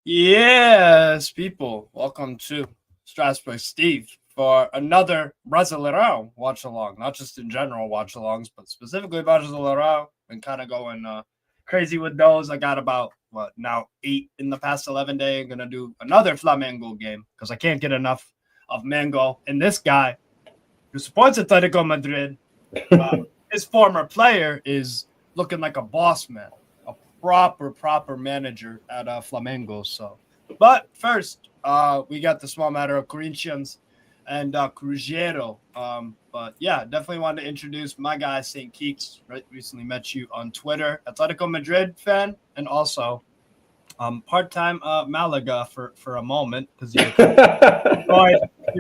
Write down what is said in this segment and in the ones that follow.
Yes, people, welcome to Strasbourg Steve for another Brasileirão watch along. Not just in general watch alongs, but specifically Brasileirão. Been kind of going crazy with those. I got about now 8 in the past 11 days. I'm gonna do another Flamengo game because I can't get enough of Mango. And this guy who supports Atletico Madrid, his former player, is looking like a boss man, a proper manager at Flamengo. So, but first, we got the small matter of Corinthians and Cruzeiro. But yeah, definitely wanted to introduce my guy Saint Keeks. Right, recently met you on Twitter, Atletico Madrid fan, and also part-time Malaga for a moment because you're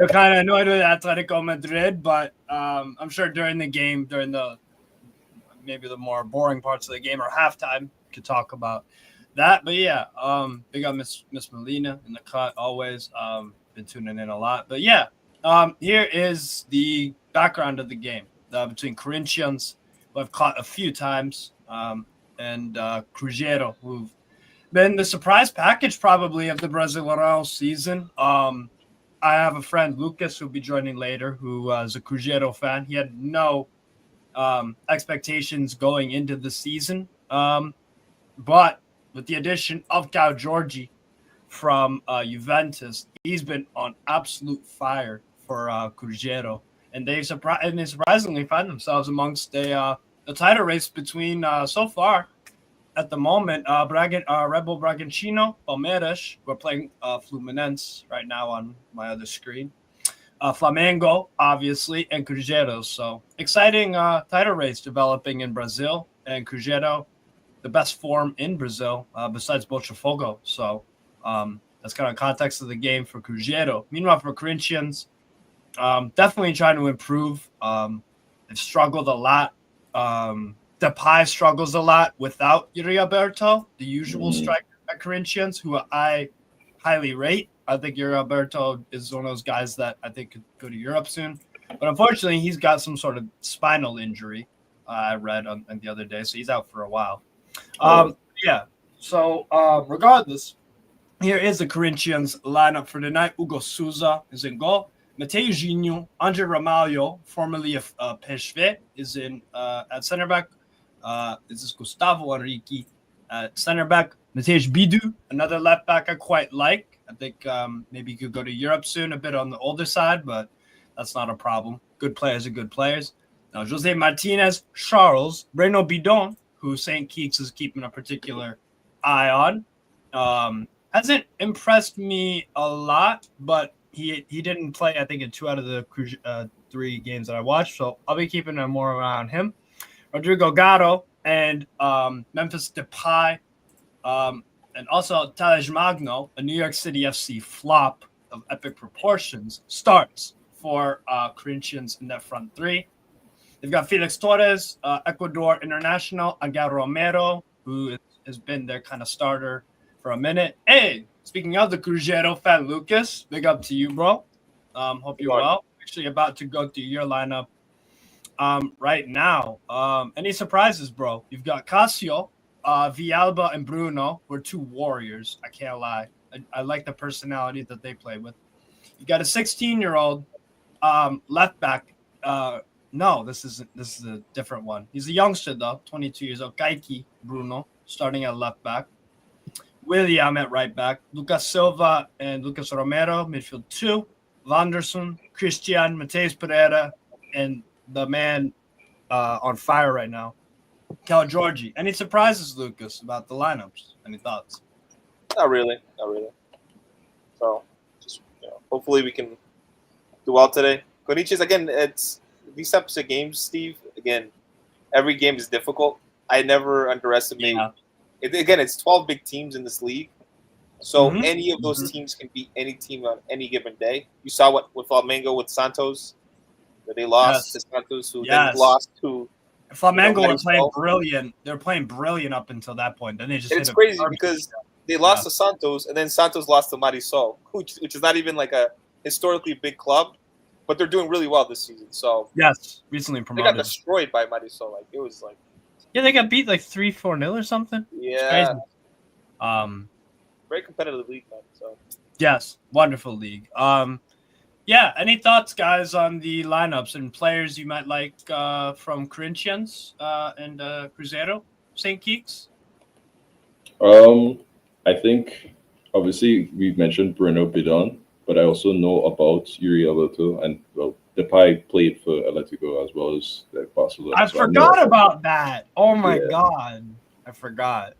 kind of annoyed with Atletico Madrid, but I'm sure during the game, during the maybe the more boring parts of the game or halftime, could talk about that. But yeah, big up Miss Melina in the cut always. Been tuning in a lot. But yeah, here is the background of the game between Corinthians, who I've caught a few times, and Cruzeiro, who've been the surprise package probably of the Brasileirão season. I have a friend, Lucas, who'll be joining later, who is a Cruzeiro fan. He had no expectations going into the season. But with the addition of Cao Georgi from Juventus, he's been on absolute fire for Cruzeiro. And they surprisingly find themselves amongst the title race between, so far, at the moment, Red Bull Bragantino, Palmeiras, who are playing Fluminense right now on my other screen. Flamengo, obviously, and Cruzeiro. So exciting title race developing in Brazil, and Cruzeiro, the best form in Brazil besides Botafogo. So that's kind of context of the game for Cruzeiro. Meanwhile, for Corinthians, definitely trying to improve. They've struggled a lot. Depay struggles a lot without Yuri Alberto, the usual striker at Corinthians, who I highly rate. I think Yuri Alberto is one of those guys that I think could go to Europe soon. But unfortunately, he's got some sort of spinal injury, I read on the other day, so he's out for a while. Yeah, so regardless, here is the Corinthians lineup for tonight. Hugo Souza is in goal. Mateo Ginho, Andre Ramalho, formerly of PSV, is in at center back. This is Gustavo Henrique at center back. Matej Bidu, another left back I quite like. I think maybe he could go to Europe soon, a bit on the older side, but that's not a problem. Good players are good players. Now, Jose Martinez, Charles, Breno Bidon, who St. Keeks is keeping a particular eye on. Hasn't impressed me a lot, but he didn't play, I think, in 2 out of the 3 games that I watched, so I'll be keeping more around him. Rodrigo Gatto and Memphis Depay, and also Talej Magno, a New York City FC flop of epic proportions, starts for Corinthians in that front 3. They've got Felix Torres, Ecuador international, Angel Romero, who has been their kind of starter for a minute. Hey, speaking of the Cruzeiro fan, Lucas, big up to you, bro. Hope you're well. Actually about to go through your lineup right now. Any surprises, bro? You've got Casio, Villalba, and Bruno. We're 2 warriors. I can't lie. I like the personality that they play with. You got a 16-year-old left back. No, this is a different one. He's a youngster though, 22 years old. Kaiki Bruno starting at left back. William at right back. Lucas Silva and Lucas Romero midfield 2. Wanderson, Christian, Mateus Pereira, and the man on fire right now, Cal Georgi. Any surprises, Lucas, about the lineups? Any thoughts? Not really. So, just hopefully we can do well today. Corinthians, again, it's these types of games, Steve. Again, every game is difficult. I never underestimate. Yeah. Again, it's 12 big teams in this league, so any of those teams can beat any team on any given day. You saw what with Flamengo with Santos. They lost to Santos, who then lost to Flamengo. Were playing brilliant. They were playing brilliant up until that point. Then they just. It's crazy because they lost to Santos, and then Santos lost to Marisol, which is not even like a historically big club, but they're doing really well this season. So recently promoted. They got destroyed by Marisol. Like it was like. Yeah, they got beat like 3-4-0 or something. Yeah. very competitive league, man. So Yes, wonderful league. Yeah. Any thoughts, guys, on the lineups and players you might like from Corinthians and Cruzeiro, St. Keeks? I think obviously we've mentioned Bruno Bidon, but I also know about Yuri Alberto and well, Depay played for Atletico as well as Barcelona. I So I know forgot about that. Oh my yeah. god, I forgot.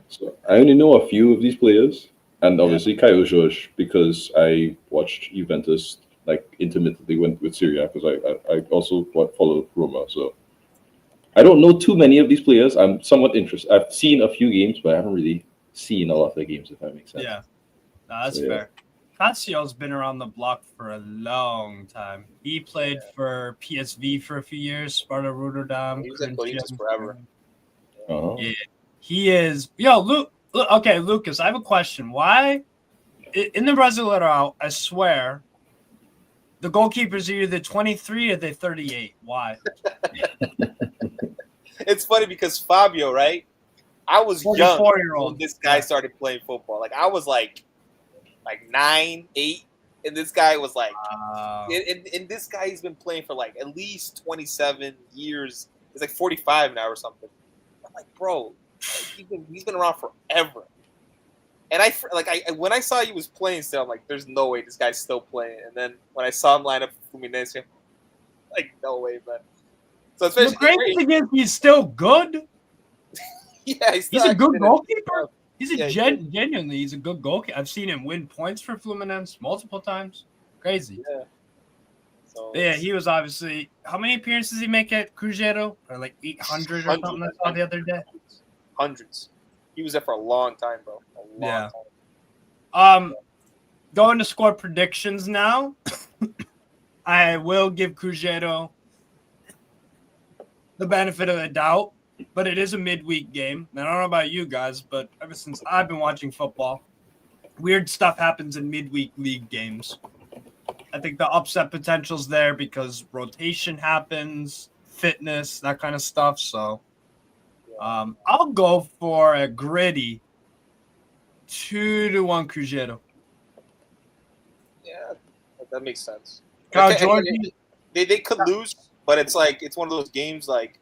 So I only know a few of these players, and Yeah. obviously Caio Jorge because I watched Juventus like intermittently with Syria because I also follow Roma. So I don't know too many of these players. I'm somewhat interested. I've seen a few games, but I haven't really seen a lot of their games, if that makes sense. Yeah, no, that's So, yeah. fair. Cassio's been around the block for a long time. He played for PSV for a few years, Sparta Rotterdam. he was at Corinthians forever. Uh-huh. Yeah, he is. Yo, Luke. Okay, Lucas, I have a question. Why in the Brasileirão, I swear, the goalkeepers are either 23 or they're 38. Why? It's funny because Fabio, right? I was young 44-year-old. when this guy started playing football. Like I was like 9, 8, and this guy was like, and this guy has been playing for like at least 27 years. He's like 45 now or something. I'm like, bro, like, he's been around forever. And I when I saw he was playing still, I'm like, there's no way this guy's still playing. And then when I saw him line up for Fluminense, like, no way, man. So the crazy thing is, he's still good. Yeah, He's a good goalkeeper. He's genuinely, he's a good goalkeeper. I've seen him win points for Fluminense multiple times. Crazy. Yeah. So yeah, he was obviously. How many appearances did he make at Cruzeiro? Or like 800 or something I saw the other day. Hundreds. He was there for a long time, bro. A long time. Going to score predictions now. I will give Cruzeiro the benefit of the doubt, but it is a midweek game. And I don't know about you guys, but ever since I've been watching football, weird stuff happens in midweek league games. I think the upset potential's there because rotation happens, fitness, that kind of stuff. So I'll go for a gritty 2-1 Cruzeiro. Yeah, that makes sense. They could lose, but it's like it's one of those games like,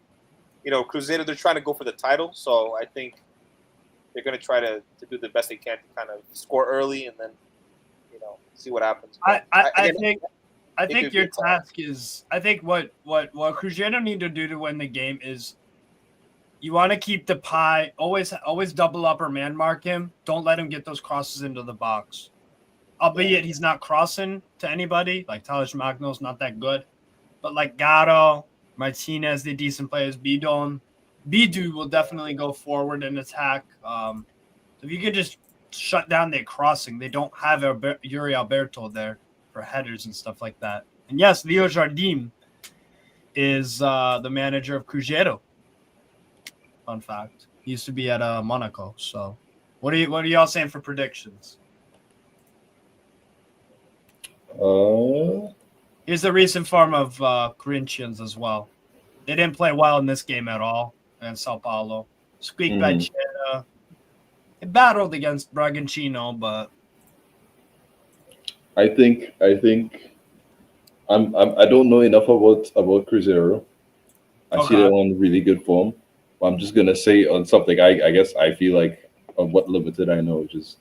Cruzeiro, they're trying to go for the title, so I think they're going to try to do the best they can to kind of score early and then, see what happens. I think your task is, I think what Cruzeiro need to do to win the game is you want to keep Depay, always double up or man mark him. Don't let him get those crosses into the box. Albeit he's not crossing to anybody, like Thales Magno's not that good. But like Gatto, Martinez, the decent players, Bidu will definitely go forward and attack. If you could just shut down their crossing, they don't have Yuri Alberto there for headers and stuff like that. And yes, Leo Jardim is the manager of Cruzeiro. Fun fact. He used to be at Monaco. So what are y'all saying for predictions? Here's the recent form of Corinthians as well. They didn't play well in this game at all against Sao Paulo. Squeaked by Chena. They battled against Bragantino, but I think I don't know enough about Cruzeiro. I see them on really good form. I'm just gonna say on something I guess I feel like of what limited I know, which is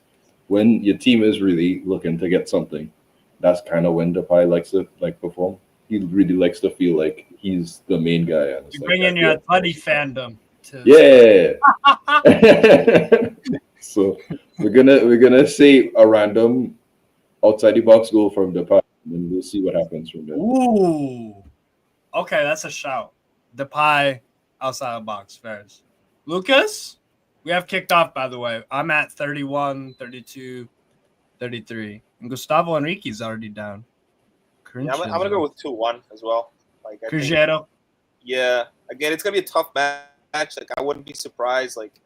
when your team is really looking to get something, that's kind of when Depay likes to perform. He really likes to feel like he's the main guy. And you bring in your Atleti fandom. Yeah. So we're gonna say a random outside the box goal from Depay, and then we'll see what happens from there. Ooh. Okay, that's a shout. Depay outside the box, fairs. Lucas, we have kicked off, by the way. I'm at 31, 32, 33. And Gustavo Henrique's already down. Yeah, I'm going to go with 2-1 as well. Cruzeiro. Yeah. Again, it's going to be a tough match. Like, I wouldn't be surprised, like,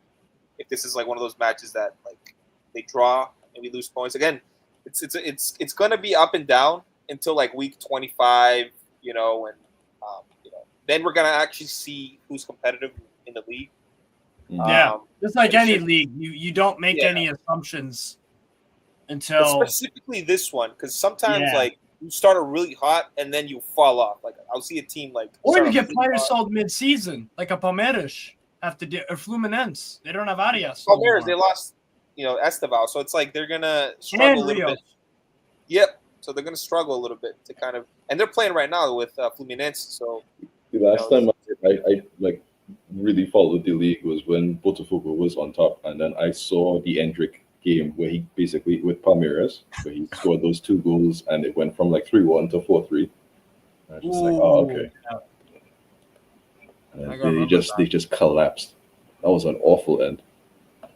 if this is, like, one of those matches that, like, they draw and we lose points. Again, it's going to be up and down until, like, week 25, and then we're going to actually see who's competitive in the league. Yeah, just like any should, league, you don't make any assumptions until specifically this one, because sometimes like you start really hot and then you fall off. Like I'll see a team like, or you get players sold mid-season, like a Palmeiras have to do, or Fluminense. They don't have Arias. Palmeiras, they lost, Esteval, so it's like they're gonna struggle a little bit. Yep. So they're gonna struggle a little bit to kind of, and they're playing right now with Fluminense. So the last time I like really followed the league was when Botafogo was on top, and then I saw the Endrick game where he basically with Palmeiras, where he scored those 2 goals, and it went from like 3-1 to 4-3. I was just like, oh, okay. And they just collapsed. That was an awful end.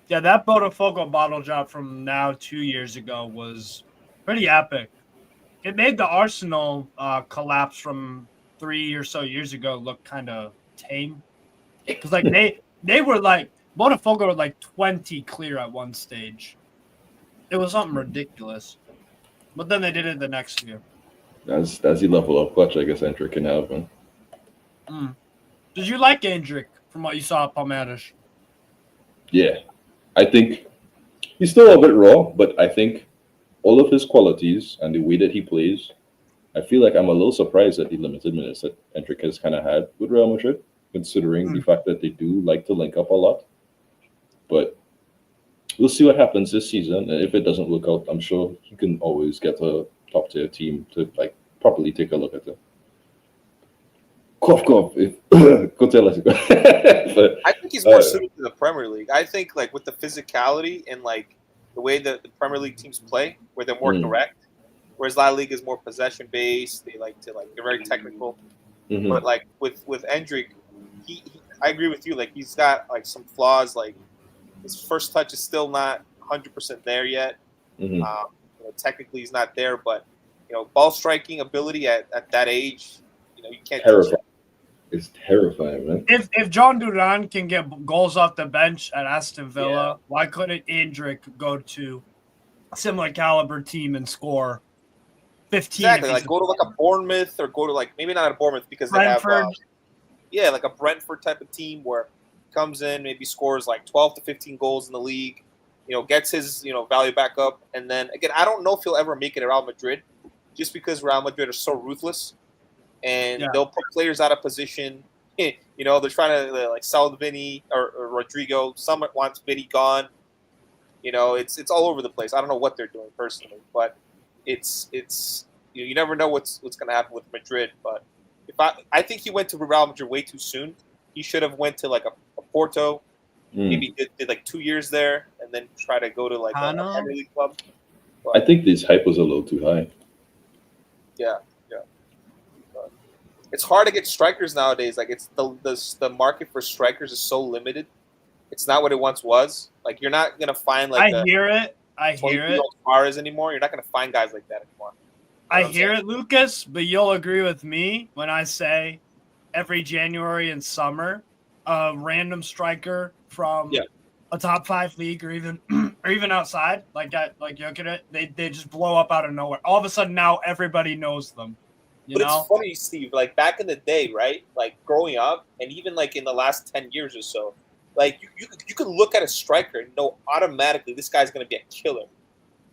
Yeah, that Botafogo bottle job from now 2 years ago was pretty epic. It made the Arsenal collapse from 3 or so years ago look kind of tame. Because like they were like Botafogo were like 20 clear at one stage. It was something ridiculous. But then they did it the next year. That's the level of clutch I guess Endrick can have, man. Did you like Endrick from what you saw at Palmeiras? Yeah. I think he's still a bit raw, but I think all of his qualities and the way that he plays, I feel like I'm a little surprised at the limited minutes that Endrick has kind of had with Real Madrid, considering the fact that they do like to link up a lot. But we'll see what happens this season. And if it doesn't work out, I'm sure he can always get a top tier team to like properly take a look at it. Cough. Go tell us. But I think he's more suited to the Premier League. I think like with the physicality and like the way that the Premier League teams play, where they're more direct, whereas La Liga is more possession based. They like to they're very technical. But like with Endrick, he I agree with you. Like he's got like some flaws. Like his first touch is still not 100% there yet. Technically he's not there, but ball striking ability at that age, you can't. Terrifying. It's terrifying, man. If John Duran can get goals off the bench at Aston Villa, why couldn't Endrick go to a similar caliber team and score 15? Exactly, like go to like a Bournemouth or go to like maybe not a Bournemouth because Brentford. They have like a Brentford type of team where he comes in, maybe scores like 12 to 15 goals in the league, gets his value back up, and then again I don't know if he'll ever make it at Real Madrid, just because Real Madrid are so ruthless. And they'll put players out of position. They're trying to like sell Vinny or Rodrigo. Some wants Vinny gone. It's all over the place. I don't know what they're doing personally, but it's you never know what's going to happen with Madrid. But if I think he went to Real Madrid way too soon. He should have went to like a Porto. Maybe did like 2 years there and then try to go to like a Premier League club. But I think this hype was a little too high. Yeah. It's hard to get strikers nowadays. Like it's the market for strikers is so limited. It's not what it once was. Like you're not gonna find like I hear it. Suarez anymore. You're not gonna find guys like that anymore. I hear it, Lucas, but you'll agree with me when I say every January and summer, a random striker from a top 5 league or even outside like that, like Jokic, they just blow up out of nowhere. All of a sudden now everybody knows them. But it's funny, Steve, like back in the day, right? Like growing up and even like in the last 10 years or so, like you could look at a striker and know automatically this guy's going to be a killer.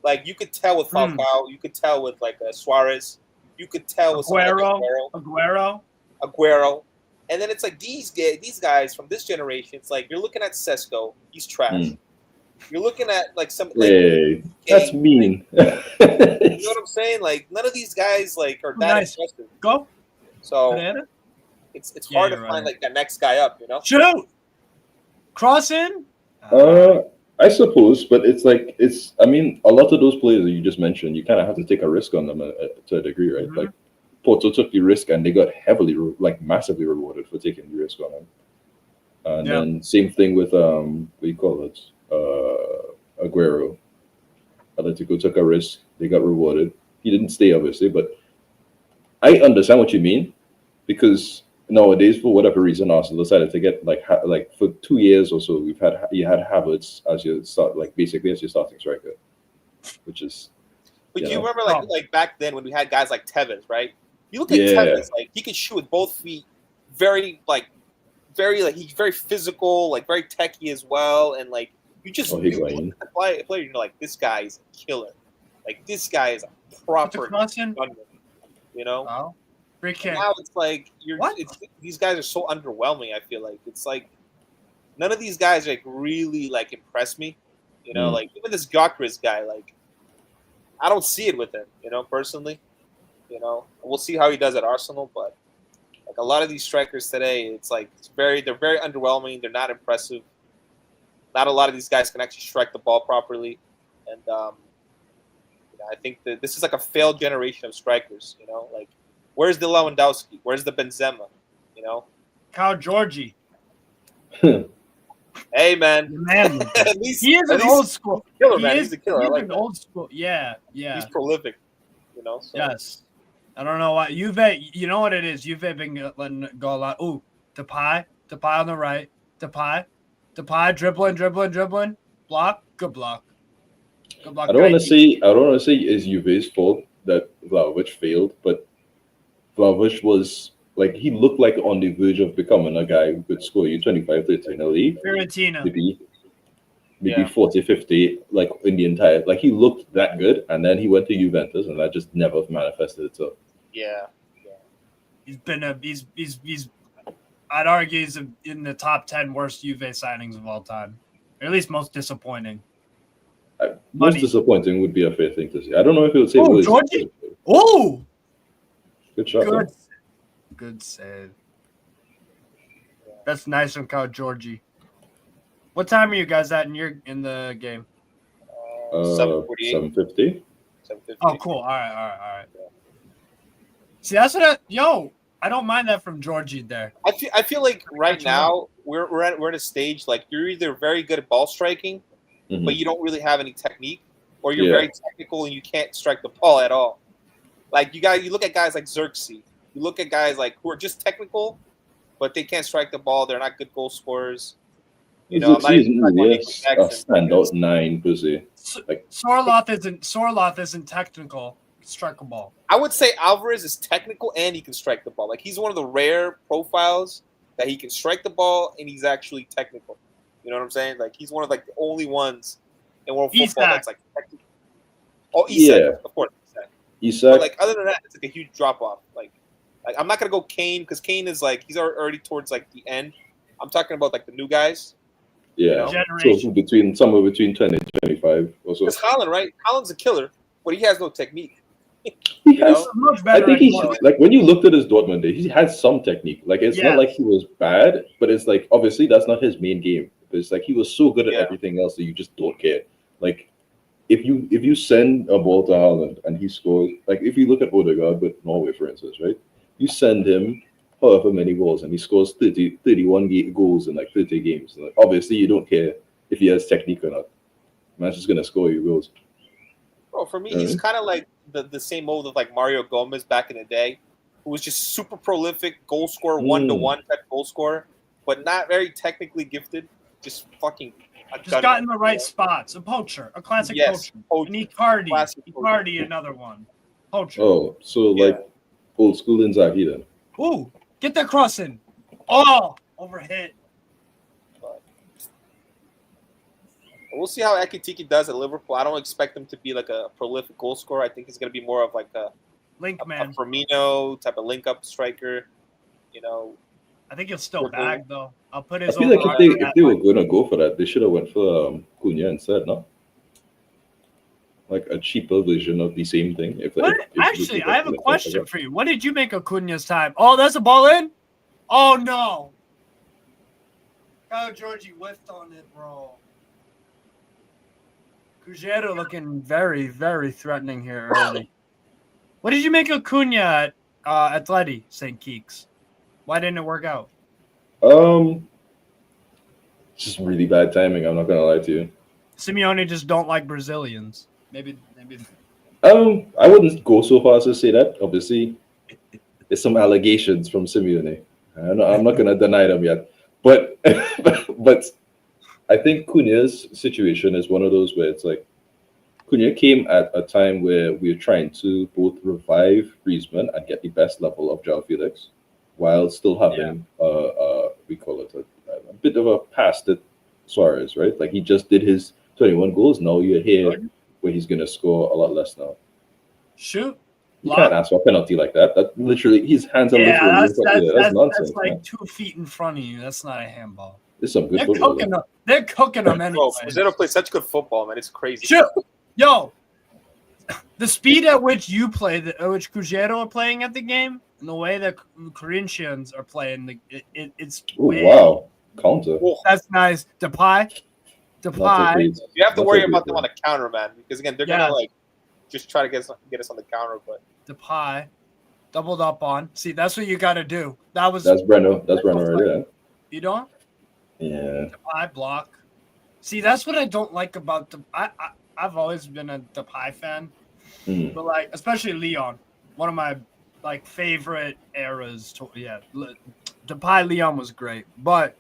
Like you could tell with Falcao, you could tell with like Suarez, you could tell with Aguero. And then it's like these guys from this generation, it's like you're looking at Sesko, he's trash. You're looking at like some. Like, hey, that's mean. You know what I'm saying? Like none of these guys like are that impressive. Go. So it's hard to find like that next guy up. Shoot. Cross in. I suppose, but it's like I mean, a lot of those players that you just mentioned, you kind of have to take a risk on them to a degree, right? Like Porto took the risk and they got massively rewarded for taking the risk on them. And then same thing with what do you call it? Aguero. Atletico took a risk. They got rewarded. He didn't stay, obviously, but I understand what you mean because nowadays, for whatever reason, Arsenal decided to get like for 2 years or so, you had Havertz as your basically as your starting striker, which is. But you remember like back then when we had guys like Tevez, right? You look at Tevez, like he could shoot with both feet, very he's very physical, like very techy as well, and like you just you look at the player, you're like, this guy is a killer. Like this guy is a proper gunman, you know. Oh, free kick. Now it's like these guys are so underwhelming. I feel like it's like none of these guys like really like impress me, you know. Like even this Gyökeres guy, like I don't see it with him, you know, personally. You know, we'll see how he does at Arsenal, but like a lot of these strikers today, it's like they're very underwhelming. They're not impressive. Not a lot of these guys can actually strike the ball properly, and I think that this is like a failed generation of strikers. You know, like where's the Lewandowski? Where's the Benzema? You know, Kyle Georgie. Hey man, at least he is an old school killer, man. He's a killer. He's I like an that. old school. Yeah. He's prolific. You know. So. Yes. I don't know why Juve. You know what it is. Juve been letting it go a lot. Ooh, Depay on the right. Depay, dribbling. Block. Good block. I don't want to say it's Juve's fault that Vlahovic failed, but Vlahovic was like he looked like on the verge of becoming a guy who could score you 25, 30 in a league. Fiorentina. Maybe 40, 50, like in the entire. Like he looked that good, and then he went to Juventus, and that just never manifested itself. Yeah. He's been he's I'd argue he's in the top 10 worst Juve signings of all time, or at least most disappointing. Most disappointing would be a fair thing to say. I don't know if it would say. Oh, Georgie! Oh, good shot. Good save. That's nice from Kyle Georgie. What time are you guys at in the game? 7:50. Oh, cool. All right. See, that's what I don't mind that from Georgie there. I feel like right now we're at a stage like you're either very good at ball striking, but you don't really have any technique, or you're very technical and you can't strike the ball at all. Like you look at guys like Xerxes, you look at guys like who are just technical, but they can't strike the ball. They're not good goal scorers. You know, a standout 9 per se. Like Sorloth isn't technical. Strike a ball. I would say Alvarez is technical and he can strike the ball. Like he's one of the rare profiles that he can strike the ball and he's actually technical. You know what I'm saying? Like he's one of like the only ones in world football that's like technical. Oh, Isak, of course. Isak. But like other than that, it's like a huge drop off. Like I'm not gonna go Kane because Kane is like he's already towards like the end. I'm talking about like the new guys. Yeah. So somewhere between 20 and 25 or so. It's Haaland, right? Haaland's a killer, but he has no technique. He has much better. I think he's like when you looked at his Dortmund days, he had some technique. Like it's not like he was bad, but it's like obviously that's not his main game. It's like he was so good at everything else that you just don't care. Like if you send a ball to Haaland and he scores, like if you look at Odegaard with Norway, for instance, right? You send him however many goals and he scores 31 goals in like 30 games. Like, obviously, you don't care if he has technique or not. Man's just gonna score you goals. Bro, for me, he's kind of like the same mold of like Mario Gomez back in the day, who was just super prolific goal scorer, 1-to-1 type goal scorer, but not very technically gifted. Just fucking. Just got in the right spots. A poacher, a classic poacher. An Icardi, another one. Poacher. Oh, so like old school Inzaghi then. Ooh, get that cross in. Oh, overhit. We'll see how Ekitike does at Liverpool. I don't expect him to be like a prolific goal scorer. I think he's going to be more of like a Firmino type of link-up striker. You know, I think he'll still bag though. I'll put his. I feel like if they were going to go for that, they should have went for Cunha instead, no? Like a cheaper version of the same thing. Actually, I have a question for you. What did you make of Cunha's time? Oh, that's a ball in. Oh no! Oh, Georgie whiffed on it, bro. Cruzeiro looking very, very threatening here early. What did you make of Cunha at Atleti, St. Keeks? Why didn't it work out? Just really bad timing. I'm not gonna lie to you. Simeone just don't like Brazilians. Maybe. I wouldn't go so far as to say that. Obviously, there's some allegations from Simeone. I'm not gonna deny them yet, but I think Cunha's situation is one of those where it's like Cunha came at a time where we're trying to both revive Griezmann and get the best level of João Felix while still having we call it a bit of a pass to Suarez, right? Like he just did his 21 goals. Now you're here where he's gonna score a lot less now. Shoot. You can't ask for a penalty like that. That literally his hands are literally that's nonsense. That's like 2 feet in front of you. That's not a handball. It's some good football. They're cooking them anyway. Cruzeiro plays such good football, man. It's crazy. Shoot. Yo, the speed at which you play, at which Cruzeiro are playing at the game, and the way that Corinthians are playing, it's wow, counter. That's nice. Depay. You have to worry about them on the counter, man, because again, they're gonna like just try to get us on the counter. But Depay doubled up on. See, that's what you got to do. That's Breno. That's Breno right there. You don't? Yeah. Depay block. See, that's what I don't like about the. I've always been a Depay fan, but like especially Leon, one of my like favorite eras. Depay Leon was great, but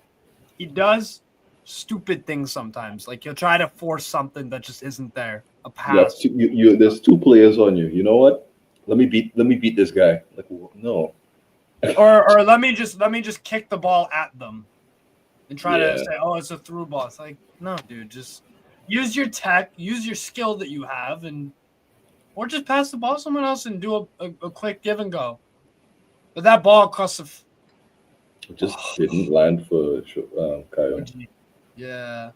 he does stupid things sometimes. Like he'll try to force something that just isn't there. A pass. There's 2 players on you. You know what? Let me beat this guy. Like no. or let me just kick the ball at them and try to say, oh, it's a through ball. It's like, no, dude, just use your tech, use your skill that you have, or just pass the ball to someone else and do a quick give and go. But that ball costs it just didn't land for Kyle. Yeah.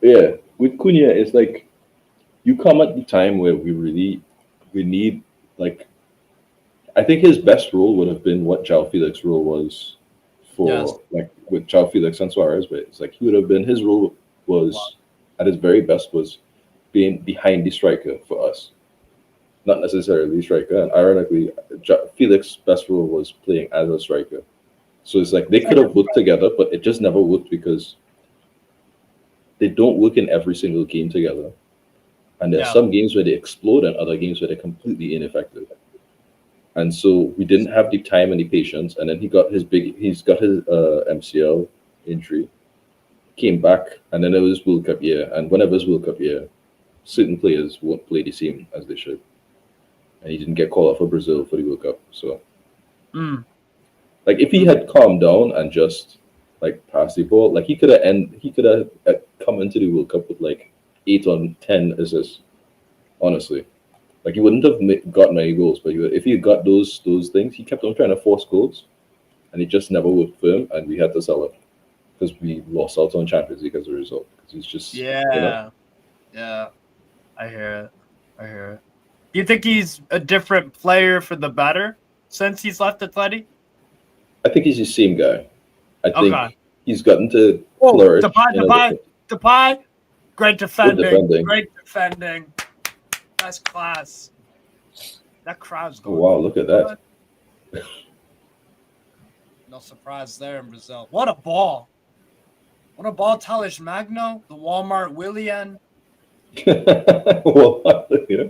Yeah, with Cunha, it's like you come at the time where we need like I think his best role would have been what João Felix's role was for like with João Felix and Suarez, but it's like he would have been his role was at his very best was being behind the striker for us, not necessarily the striker. And ironically, Felix's best role was playing as a striker. So it's like they could have worked together, but it just never worked because they don't work in every single game together. And there are some games where they explode and other games where they're completely ineffective. And so we didn't have the time and the patience. And then he's got his MCL injury, came back, and then it was World Cup year. And whenever it's World Cup year, certain players won't play the same as they should. And he didn't get called up for Brazil for the World Cup. So, like, if he had calmed down and just like pass the ball, like he could have come into the World Cup with like 8 or 10 assists. Honestly, like he wouldn't have gotten any goals, but if he got those things, he kept on trying to force goals, and it just never worked for him, and we had to sell it because we lost out on Champions League as a result. Because he's just yeah. I hear it. Do you think he's a different player for the better since he's left Atleti? I think he's the same guy. I think he's gotten to flourish. Depay, great defending. That's class. That crowd's going. Oh, wow, look at that. No surprise there in Brazil. What a ball. Talish Magno, the Walmart Willian. Well, yeah.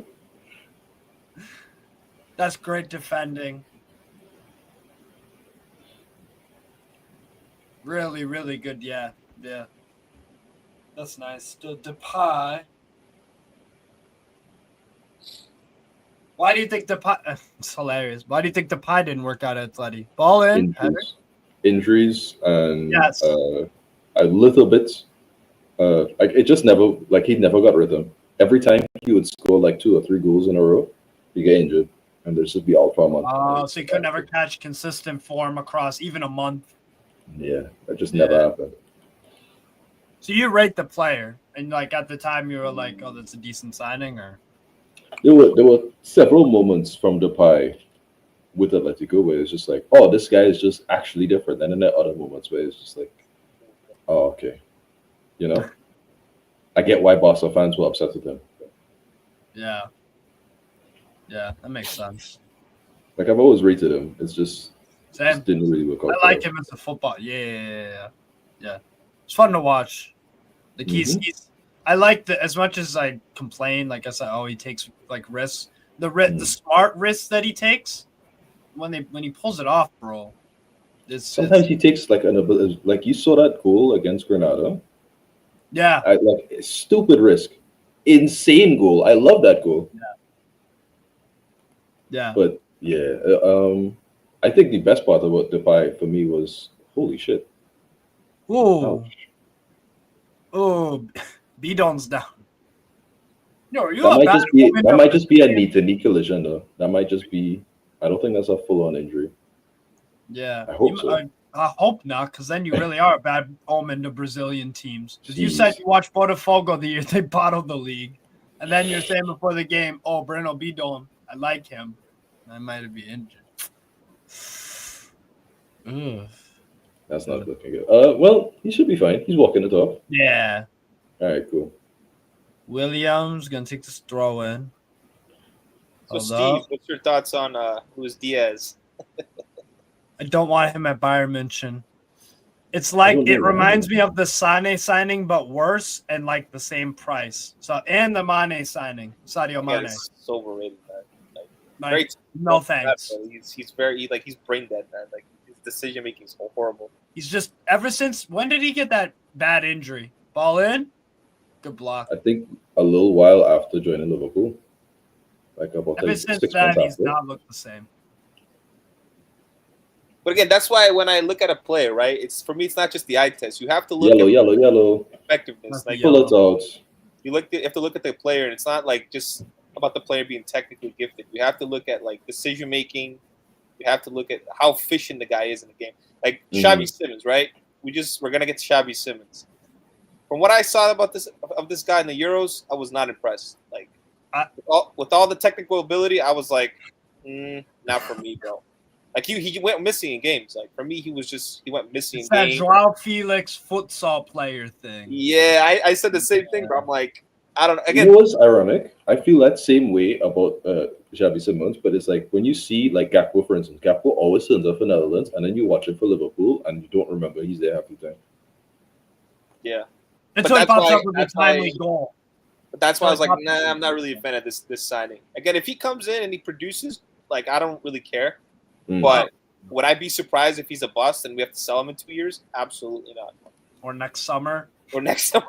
That's great defending. Really, really good. Yeah. That's nice. Depay. Why do you think Depay? It's hilarious. Why do you think Depay didn't work out at Atleti? Ball in. Injuries and a little bit. It just never he never got rhythm. Every time he would score like 2 or 3 goals in a row, he get injured, and there's just be all for a month. Oh, so he could never catch consistent form across even a month. Yeah, that just never happened. So you rate the player, and like at the time you were like, "Oh, that's a decent signing," or there were several moments from Depay with Atletico where it's just like, "Oh, this guy is just actually different," and then there are other moments where it's just like, "Oh, okay," I get why Barca fans were upset with him. Yeah, that makes sense. Like I've always rated him. It's just. It didn't really work out. I like him as a football. Yeah. It's fun to watch. Like he's. I like as much as I complain. Like I said, he takes like risks. The smart risks that he takes when he pulls it off, bro. Sometimes he takes like you saw that goal against Granada. Yeah. Stupid risk, insane goal. I love that goal. Yeah. But I think the best part about Depay for me was Holy shit! Ooh, Ouch. ooh, Bidon's down. Yo, are you That a might bad just be omen that of might just be a Brazilian? knee-to-knee collision though. That might just be. I don't think that's a full-on injury. Yeah, I hope so. I hope not, because then you really are a bad omen to Brazilian teams. Because you said Jeez. you watched Botafogo the year they bottled the league, and then you're saying before the game, "Oh, Breno Bidon, I like him." I might have been injured. Ugh. That's not looking good. Well, he should be fine. He's walking it off. Yeah, All right, cool. Williams gonna take this throw in. So, Hold Steve, up. what's your thoughts on Luis Diaz? I don't want him at Bayern München. It's I like don't it know why. reminds me of the Sane signing, but worse and like the same price. So and the Mane signing, Sadio Again, Mane. it's so overrated, man. Like, Great. no thanks. He's very he's brain dead, man. Like his decision making is so horrible. He's just ever since when did he get that bad injury? Ball in, good block. I think a little while after joining Liverpool, like about Ever like since 6 months then, he's after. not looked the same. But again, that's why when I look at a player, right, it's for me, it's not just the eye test. You have to look Yellow, at yellow, yellow. effectiveness. Must Like be Pull it out. you have to look at the player, and it's not like just about the player being technically gifted. You have to look at like decision making. You have to look at how efficient the guy is in the game. Like Xavi Simmons, right? We're gonna get Xavi Simmons. From what I saw about this guy in the Euros, I was not impressed. Like with all the technical ability, I was like, not for me, bro. Like he went missing in games. Like for me, he went missing It's in that games. Joao Felix futsal player thing. Yeah, I said the same thing, but I'm like, I don't know. You Again, know what's ironic? I feel that same way about Xavi Simons, but it's like when you see like Gakpo, for instance, Gakpo always turns up for Netherlands, and then you watch him for Liverpool, and you don't remember he's there half the time. yeah. Until he that's pops why- up with a that's why- timely goal. But that's why I was like, Not- nah, I'm not really a fan of this signing. Again, if he comes in and he produces, like I don't really care. Mm. But would I be surprised if he's a bust and we have to sell him in 2 years? Absolutely not. Or next summer. Or next summer.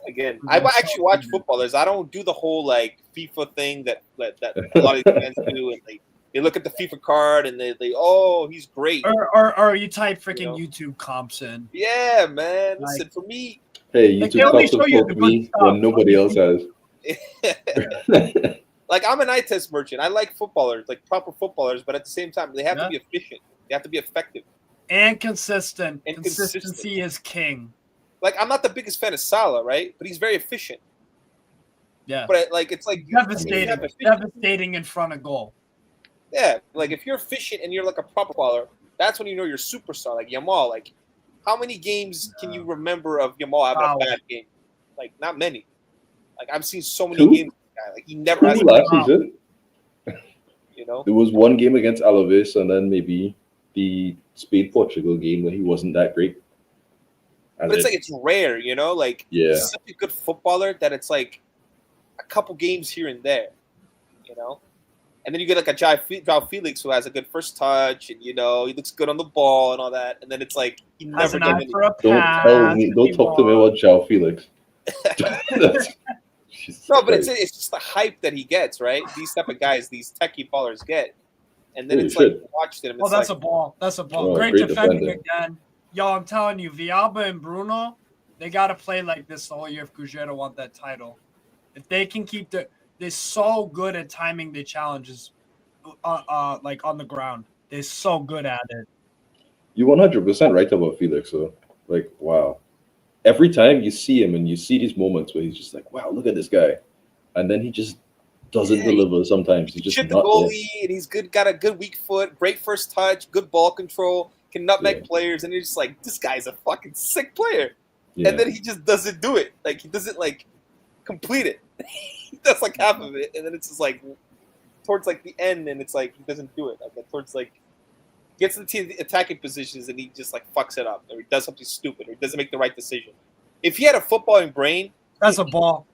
Again, I actually watch footballers. I don't do the whole like FIFA thing that a lot of these fans do, and they look at the FIFA card and they oh, he's great. Or you type freaking You know? YouTube comps in. Yeah, man. Listen, for me, Hey, Like, YouTube they only comes to show you the poke good me stuff. when nobody else has. like I'm an eye test merchant. I like footballers, like proper footballers, but at the same time, they have to be efficient. They have to be effective And consistent. And Consistency is king. Like I'm not the biggest fan of Salah, right? But he's very efficient. Yeah. But like it's like Devastating. Devastating in front of goal. Yeah, like if you're efficient and you're like a proper baller, that's when you know you're a superstar. Like Yamal, like how many games can you remember of Yamal having a bad game? Like not many. Like I've seen so many games. Like he never has. Last season, you know, there was one game against Alaves, and then maybe the Spain Portugal game where he wasn't that great. But it's like it's rare, you know. Like he's such a good footballer that it's like a couple games here and there, you know. And then you get like a Joao Felix who has a good first touch, and you know he looks good on the ball and all that. And then it's like he never does anything. Don't talk to me about Joao Felix. No, but it's just the hype that he gets, right? These type of guys, these techie ballers get, and then it's like you watch them. Oh, that's a ball. That's a ball. Great defending again. Yo, I'm telling you, Villalba and Bruno, they got to play like this the whole year if Cruzeiro want that title. If they can keep they're so good at timing the challenges, like on the ground. They're so good at it. You're 100% right about Felix, though. Like, wow. Every time you see him and you see these moments where he's just like, wow, look at this guy. And then he just doesn't deliver sometimes. He's just hit the not goalie, there. and he's good, got a good weak foot, great first touch, good ball control, can nutmeg players, and you're just like, this guy's a fucking sick player. Yeah. And then he just doesn't do it. Like he doesn't like complete it. He does like half of it, and then it's just like towards like the end, and it's like he doesn't do it. Like towards like gets into the attacking positions, and he just like fucks it up, or he does something stupid, or he doesn't make the right decision. If he had a footballing brain, that's a ball.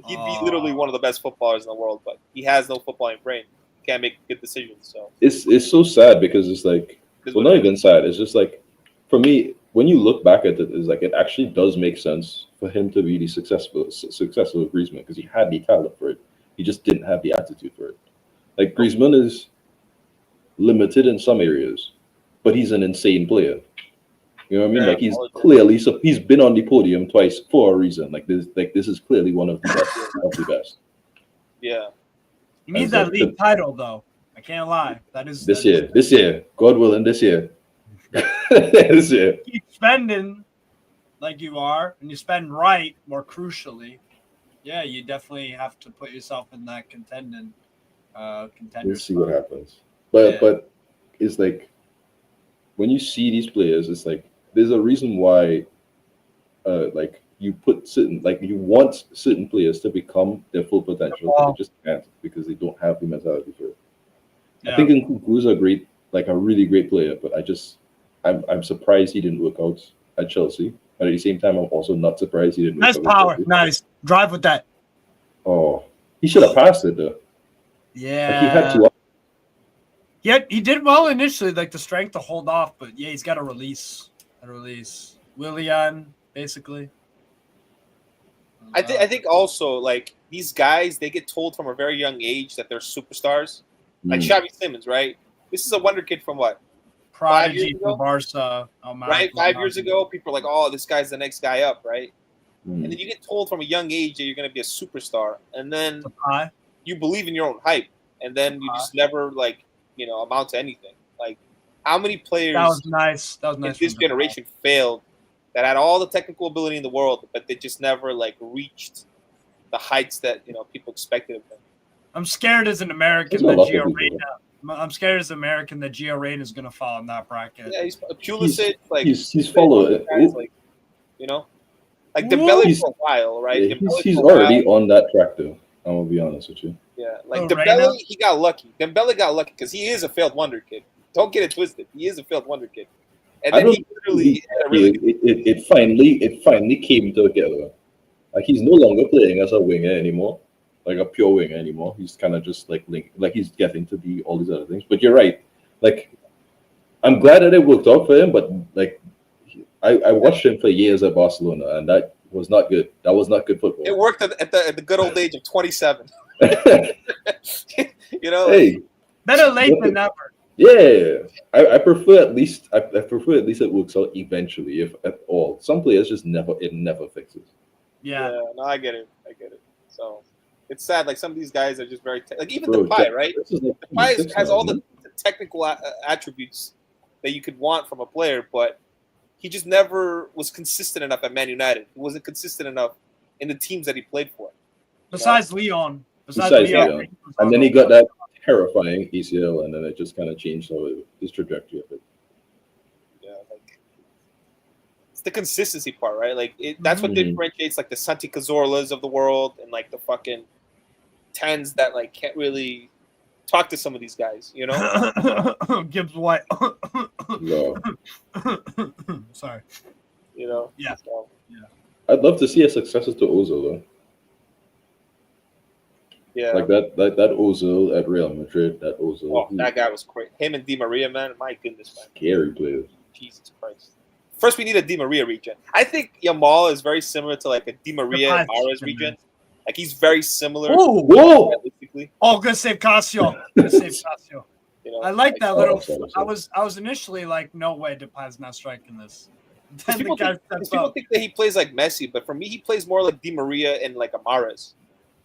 He'd be literally one of the best footballers in the world, but he has no footballing brain. He can't make good decisions. So it's so sad because it's like, well, not even sad. It's just like, for me, when you look back at it, it's like it actually does make sense for him to be the successful with Griezmann because he had the talent for it. He just didn't have the attitude for it. Like Griezmann is limited in some areas, but he's an insane player. You know what I mean? Very Like he's intelligent. clearly so he's been on the podium twice for a reason. Like this is clearly one of the best of the best. Yeah. He needs And that league title, though. I can't lie. That is This year, God willing, this year. This year. Keep spending like you are, and you spend right. More crucially, yeah, you definitely have to put yourself in that contender. We'll see what happens. But Yeah. but it's like when you see these players, it's like there's a reason why like you put certain like you want certain players to become their full potential, but they just can't because they don't have the mentality for it. Yeah. I think Nkunku's a really great player, but I'm surprised he didn't work out at Chelsea. But at the same time, I'm also not surprised he didn't work Nice out power. at Chelsea. Nice. Drive with that. Oh, he should have passed it though. Yeah. Like he had to. Yeah, he did well initially, like the strength to hold off, but yeah, he's got to release. Willian, basically. I think also like these guys, they get told from a very young age that they're superstars. Like Xavi Simons, right? This is a wonder kid from what? Prodigy 5 years from ago? Barca. Right? 5 years ago, people are like, oh, this guy's the next guy up, right? And then you get told from a young age that you're going to be a superstar. And then you believe in your own hype. And then you just never, like, amount to anything. Like, how many players That was nice. in this generation failed that had all the technical ability in the world, but they just never, like, reached the heights that, people expected of them. I'm scared as an American that Gio Reyna. I'm scared as an American that Gio Reyna is going to fall in that bracket. Yeah, Pulisic, like he's followed. Like, like Dembele for a while, right? Yeah, he's already on that track, though. I'm gonna be honest with you. Yeah, like Dembele, he got lucky. Dembele got lucky because he is a failed wonder kid. Don't get it twisted. He is a failed wonder kid. And then he literally had a really it finally came together. Like he's no longer playing as a winger anymore, like a pure winger anymore. He's kind of just like he's getting to be all these other things. But you're right. Like I'm glad that it worked out for him, but like I watched him for years at Barcelona, and that was not good. That was not good football. It worked at the good old age of 27. Hey, better late than never. Yeah, I prefer at least it works out eventually, if at all. Some players just never fixes. Yeah, no, I get it. So it's sad. Like some of these guys are just very like even Depay, right? Depay has all the technical attributes that you could want from a player, but he just never was consistent enough at Man United. He wasn't consistent enough in the teams that he played for. Besides Leon. And then he got that terrifying ACL, and then it just kind of changed his trajectory of it. Yeah, like it's the consistency part, right? Like that's what differentiates like the Santi Cazorlas of the world and like the fucking tens that like can't really talk to some of these guys, Gibbs White. No. Sorry. Yeah. So. Yeah. I'd love to see a successor to Ozil though. Yeah. Like that Ozil at Real Madrid, that Ozil. Oh, that guy was great. Him and Di Maria, man. My goodness, man. Scary players. Jesus Christ. First, we need a Di Maria regen. I think Yamal is very similar to like a Di Maria and Mahrez regen. Like he's very similar. Whoa! Oh, good save, Casio. I like that little. I was initially like, no way, Depay's not striking this. Then people think that he plays like Messi, but for me, he plays more like Di Maria and like a Mahrez.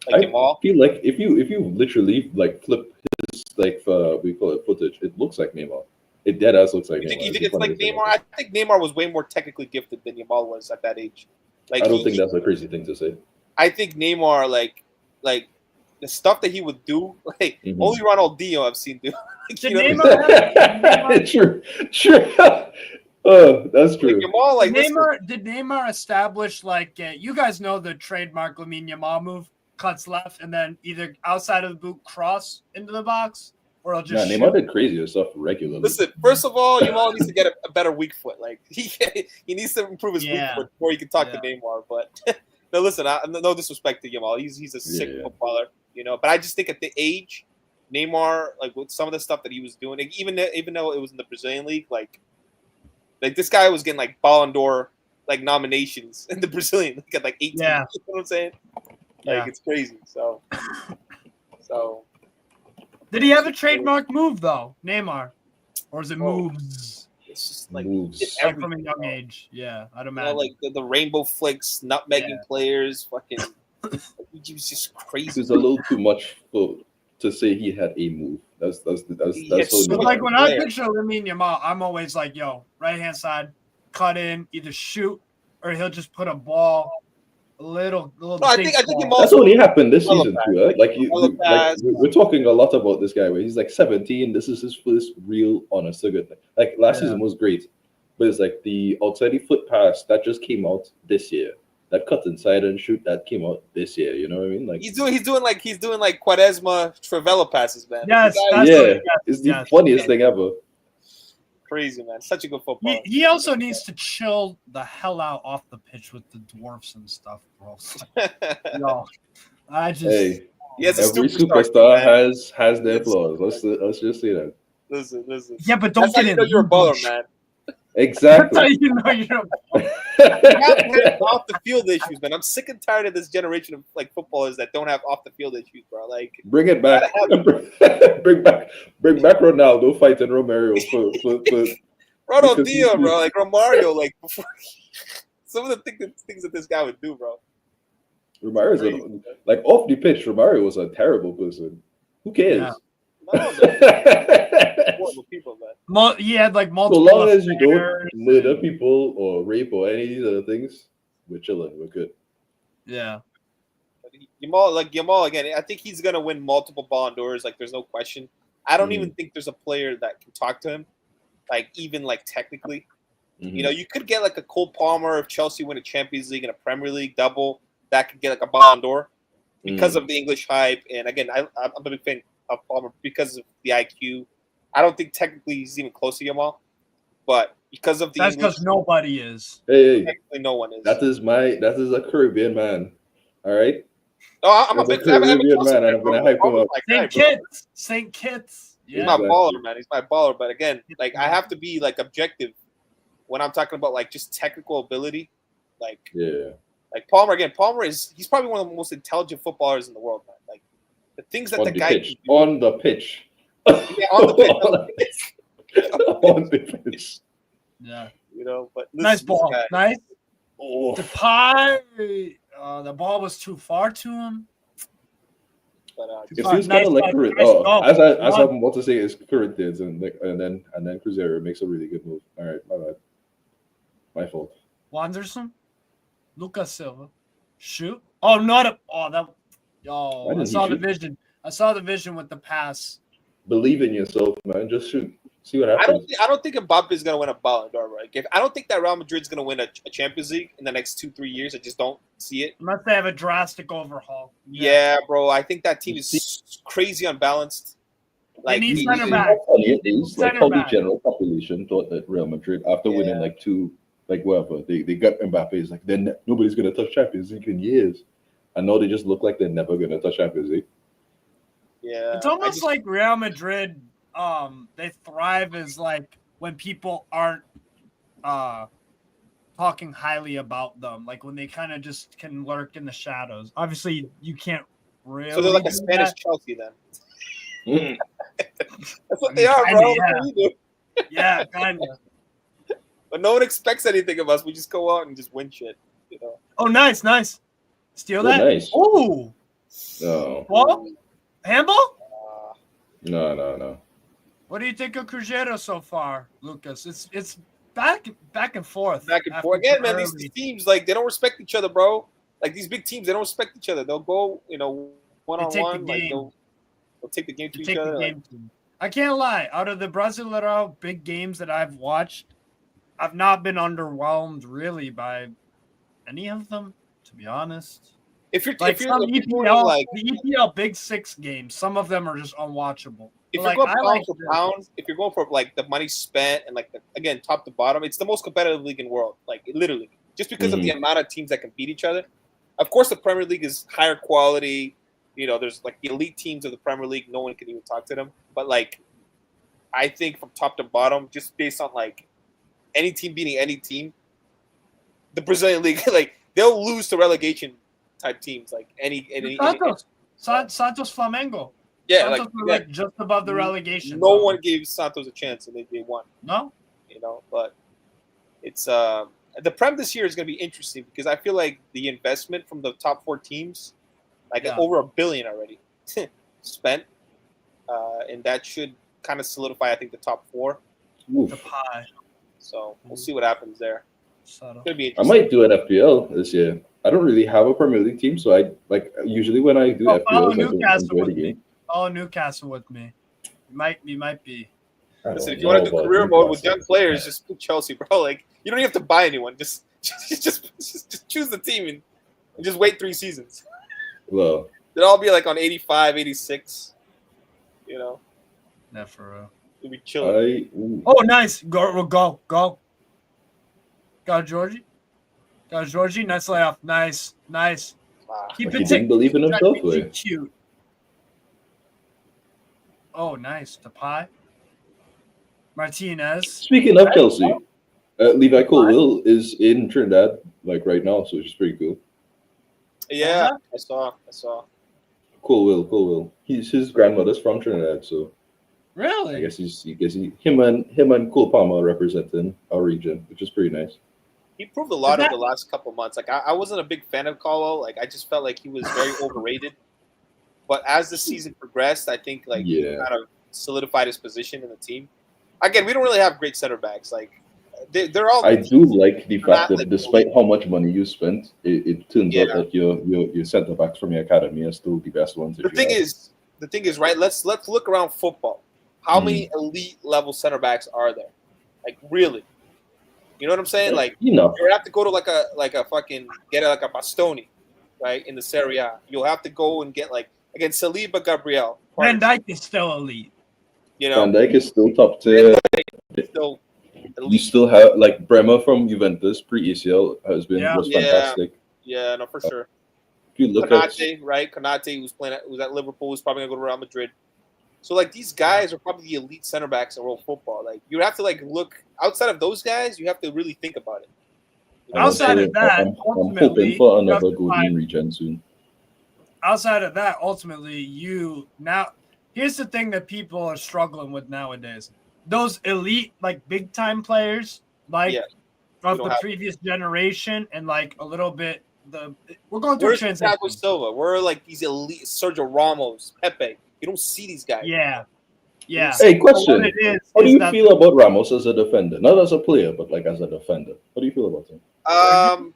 Like Yamal. I feel like if you literally like flip his like we call it footage, it looks like Neymar. It dead ass looks like Neymar. You think it's like Neymar? I think Neymar was way more technically gifted than Yamal was at that age. Like I don't think that's a crazy thing to say. I think Neymar like the stuff that he would do, like only Ronaldinho I've seen do. True. Oh, that's true. Like Yamal, like did Neymar establish like you guys know the trademark Lamine Yamal move? Cuts left and then either outside of the boot cross into the box, or I'll just. Neymar did crazier stuff regularly. Listen, first of all, Yamal needs to get a better weak foot. Like he needs to improve his weak foot before he can talk to Neymar. But no, listen, no disrespect to Yamal, he's a sick footballer, But I just think at the age, Neymar, like with some of the stuff that he was doing, like, even though it was in the Brazilian league, like this guy was getting like Ballon d'Or like nominations in the Brazilian league at like 18. Yeah. You know what I'm saying? Like it's crazy. So. Did he have a trademark move though, Neymar, or is it moves? it's just like Moves. it's Like from a everything, young bro. age. Yeah, I'd You know, imagine. like the rainbow flicks, nutmegging Yeah. players, fucking. He was just It crazy. was a little too much to say he had a move. That's He had so so But much like different. when I flair. picture Lamine Yamal, I'm always like, yo, right hand side, cut in, either shoot or he'll just put a ball, a little No, I think ball. Yamal. That's only happened this Develop season that, too. like, Like develop like that. we're talking a lot about this guy where he's like 17. This is his first real honest to goodness. Like last Yeah. season was great, but it's like the outside foot pass that just came out this year. That cut inside and shoot that came out this year. You know what I mean? Like He's doing like Quaresma Travella passes, man. Yes, The guy that's is yeah, yes, it's the yes, funniest yes. thing ever. crazy, man. Such a good footballer. He also needs to chill the hell out off the pitch with the dwarfs and stuff, bro. No, I just Hey, He has a every superstar, superstar man. has their Yes. flaws. Let's just say that. Listen. yeah, but don't That's how get you in. know you're a baller, ambush. man. That's how Exactly. you know you're. You have to have off the field issues, man. I'm sick and tired of this generation of like footballers that don't have off the field issues, bro. Like, Bring it back. gotta bring back Ronaldo fighting Romero for Ronaldinho, because he's- bro, like Romario, like before, some of the things that this guy would do, bro. Romario's like off the pitch. Romario was a terrible person. Who cares? Yeah. No, man. Horrible people, man. He had like So multiple. long as you don't affairs murder and- people or rape or any of these other things, we're chilling. We're good. Yeah. Yamal again. I think he's gonna win multiple Ballon d'Ors. Like, there's no question. I don't Mhm. even think there's a player that can talk to him, like even like technically. Mhm. You know, you could get like a Cole Palmer if Chelsea win a Champions League and a Premier League double. That could get like a Ballon d'Or because of the English hype. And again, I'm a big fan of Palmer because of the IQ. I don't think technically he's even close to Yamal, but because of the That's English, because nobody is. Hey, technically no one is. that is a Caribbean man. All right. Oh, I'm a That's big fan. I'm a Caribbean Chelsea man, fan, and I'm gonna bro. hype him up. Palmer's my guy, Saint bro. Kitts. Saint Kitts. He's Yeah. my Exactly. baller, man. He's my baller. But again, like I have to be like objective when I'm talking about like just technical ability. Like Yeah. Palmer again. He's probably one of the most intelligent footballers in the world, man. Like the things that On the the guy pitch. can do. On the pitch. Yeah, on the pitch. On the pitch. Yeah. You know, but Nice this ball. guy- Nice. Oh. Depay. The ball was too far to him. But, It Nice feels kind of like touch, Corinth. nice goal. As One. I'm about to say, is Corinthians and then Cruzeiro makes a really good move. All right, my bad, my fault. Wanderson. Lucas Silva. Shoot. Oh, not a. Oh, that. Why I didn't he saw the shoot? vision. I saw the vision with the pass. Believe in yourself, man. Just shoot. See what I happens. don't think Mbappe is gonna win a Ballon d'Or. Right? I don't think that Real Madrid's gonna win a Champions League in the next 2-3 years. I just don't see it. Unless they have a drastic overhaul. Yeah, bro. I think that team is crazy unbalanced. Like need he- center he- back. Funny it is, like Center how the back. general population thought that Real Madrid, after winning Yeah. like two, like whatever, they got Mbappe. It's like then nobody's gonna touch Champions League in years. I know they just look like they're never gonna touch Champions League. Yeah, It's almost like Real Madrid. They thrive as like when people aren't talking highly about them, like when they kind of just can lurk in the shadows. Obviously, you can't really. so they're like a do Spanish that. Chelsea then. Mm. That's what I they mean, are, kinda, bro. yeah. That's what we do. Yeah, kind of. But no one expects anything of us. We just go out and just win shit. You know. Oh, nice. Steal Oh, that. nice. Ooh, No, ball, handball. no. What do you think of Cruzeiro so far, Lucas? It's back and forth. Back and after forth again, man. early. These teams like they don't respect each other, bro. Like these big teams, they don't respect each other. They'll go, one on take the one. Like game. they'll take the game to to each take other. the Like, game team. I can't lie. Out of the Brasileirão big games that I've watched, I've not been underwhelmed really by any of them, to be honest. if you're Like if you're, some if you're EPL, going, like the EPL Big Six games, some of them are just unwatchable. if But, you're going I pound like for this. pound, if you're going for like the money spent and like again top to bottom, it's the most competitive league in the world. Like literally, just because of the amount of teams that can beat each other. Of course, the Premier League is higher quality. There's like the elite teams of the Premier League. No one can even talk to them. But like, I think from top to bottom, just based on like any team beating any team, the Brazilian league, like they'll lose to relegation type teams. Like any Santos Flamengo. yeah, Santos like, were like just above the relegation. no zone. one gave Santos a chance and they won. No. But it's the Prem this year is going to be interesting because I feel like the investment from the top 4 teams, over $1 billion already spent, and that should kind of solidify, I think, the top 4. The pie. So we'll see what happens there. Subtle. Could be I interesting. might do an FPL this year. I don't really have a Premier League team, so I usually when I do Follow FPLs, I don't Newcastle enjoy with the me. game. Follow Newcastle with me. You might be. Listen, if you want to do career mode with young players, just put Chelsea, bro. Like you don't even have to buy anyone. Just choose the team and just wait 3 seasons. Well, They'll all be on 85, 86. Yeah, for real. It'll be chilling. Oh, nice. Go. Got Georgie. Nice layoff. Nice. Keep he it didn't believe in himself. cute. Oh, nice. The pie. Martinez. Speaking of Chelsea, Levi Colwill is in Trinidad right now, so it's pretty cool. Yeah, I saw. Colwill. His grandmother's from Trinidad, so Really? I guess him and Cole Palmer representing our region, which is pretty nice. He proved a lot over the last couple months. I wasn't a big fan of Colwill. I just felt like he was very overrated. But as the season progressed, I think he kind of solidified his position in the team. Again, we don't really have great center backs. They're all. I do like the fact that despite how much money you spent, it turns out that your center backs from your academy are still the best ones. The thing is, right? Let's look around football. How many elite level center backs are there? Really? You know what I'm saying? You have to go to a fucking get a Bastoni, right? In the Serie A, you'll have to go and get again Saliba, Gabriel. Van Dijk is still elite. Van Dijk is still top tier. You still have Bremer from Juventus pre-ACL was fantastic. Yeah, no, for sure. If you look Konate, right? Konate who's at Liverpool, who's probably gonna go to Real Madrid. So these guys are probably the elite center backs in world football. You have to look outside of those guys. You have to really think about it. Outside of that, I'm hoping for another golden regen soon. Outside of that, ultimately, here's the thing that people are struggling with nowadays. Those elite, big time players, of the previous generation, and a little bit we're going through a transition. Thiago Silva? We're these elite Sergio Ramos, Pepe. You don't see these guys. Yeah. Hey, question. How do you feel about Ramos as a defender? Not as a player, but as a defender. How do you feel about him?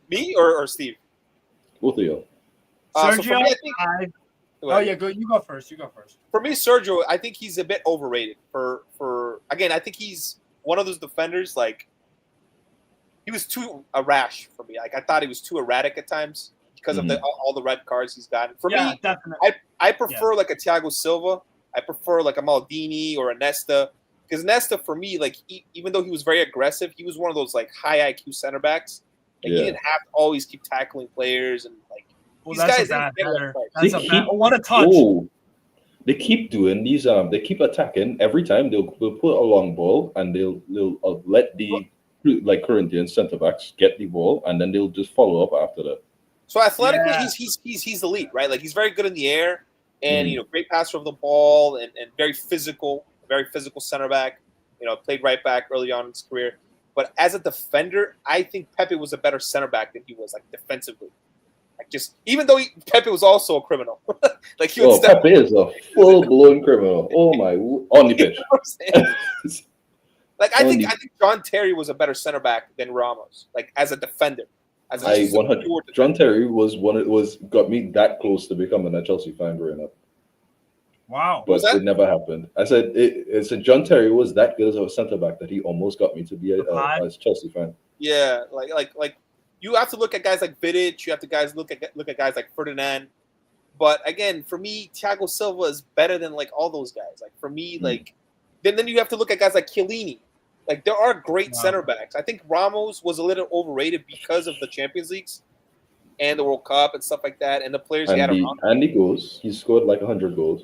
Me or Steve? Both of you. Sergio, so for me, I think, you go first. For me, Sergio, I think he's a bit overrated. Again, I think he's one of those defenders. He was too rash for me. I thought he was too erratic at times because of all the red cards he's gotten. For me, definitely. I prefer a Thiago Silva. I prefer a Maldini or a Nesta. Because Nesta, for me, even though he was very aggressive, he was one of those high IQ center backs. He didn't have to always keep tackling players and these guys. What a touch! Oh, they keep doing these. They keep attacking every time. They'll put a long ball and they'll let the Corinthians center backs get the ball and then they'll just follow up after that. So athletically, he's elite, right? He's very good in the air and great passer of the ball and very physical center back. Played right back early on in his career. But as a defender, I think Pepe was a better center back than he was defensively. Even though Pepe was also a criminal, Pepe is a full-blown criminal. Oh my! On the pitch. I think John Terry was a better center back than Ramos. As a defender. John Terry got me that close to becoming a Chelsea fan growing up. Wow! But it never happened. I said John Terry was that good as a center back that he almost got me to be a Chelsea fan. Yeah, you have to look at guys like Vidic. You have to look at guys like Ferdinand. But again, for me, Thiago Silva is better than all those guys. For me, then you have to look at guys like Chiellini. There are great center backs. I think Ramos was a little overrated because of the Champions Leagues and the World Cup and stuff like that, and the players he had around. And the goals, he scored 100 goals.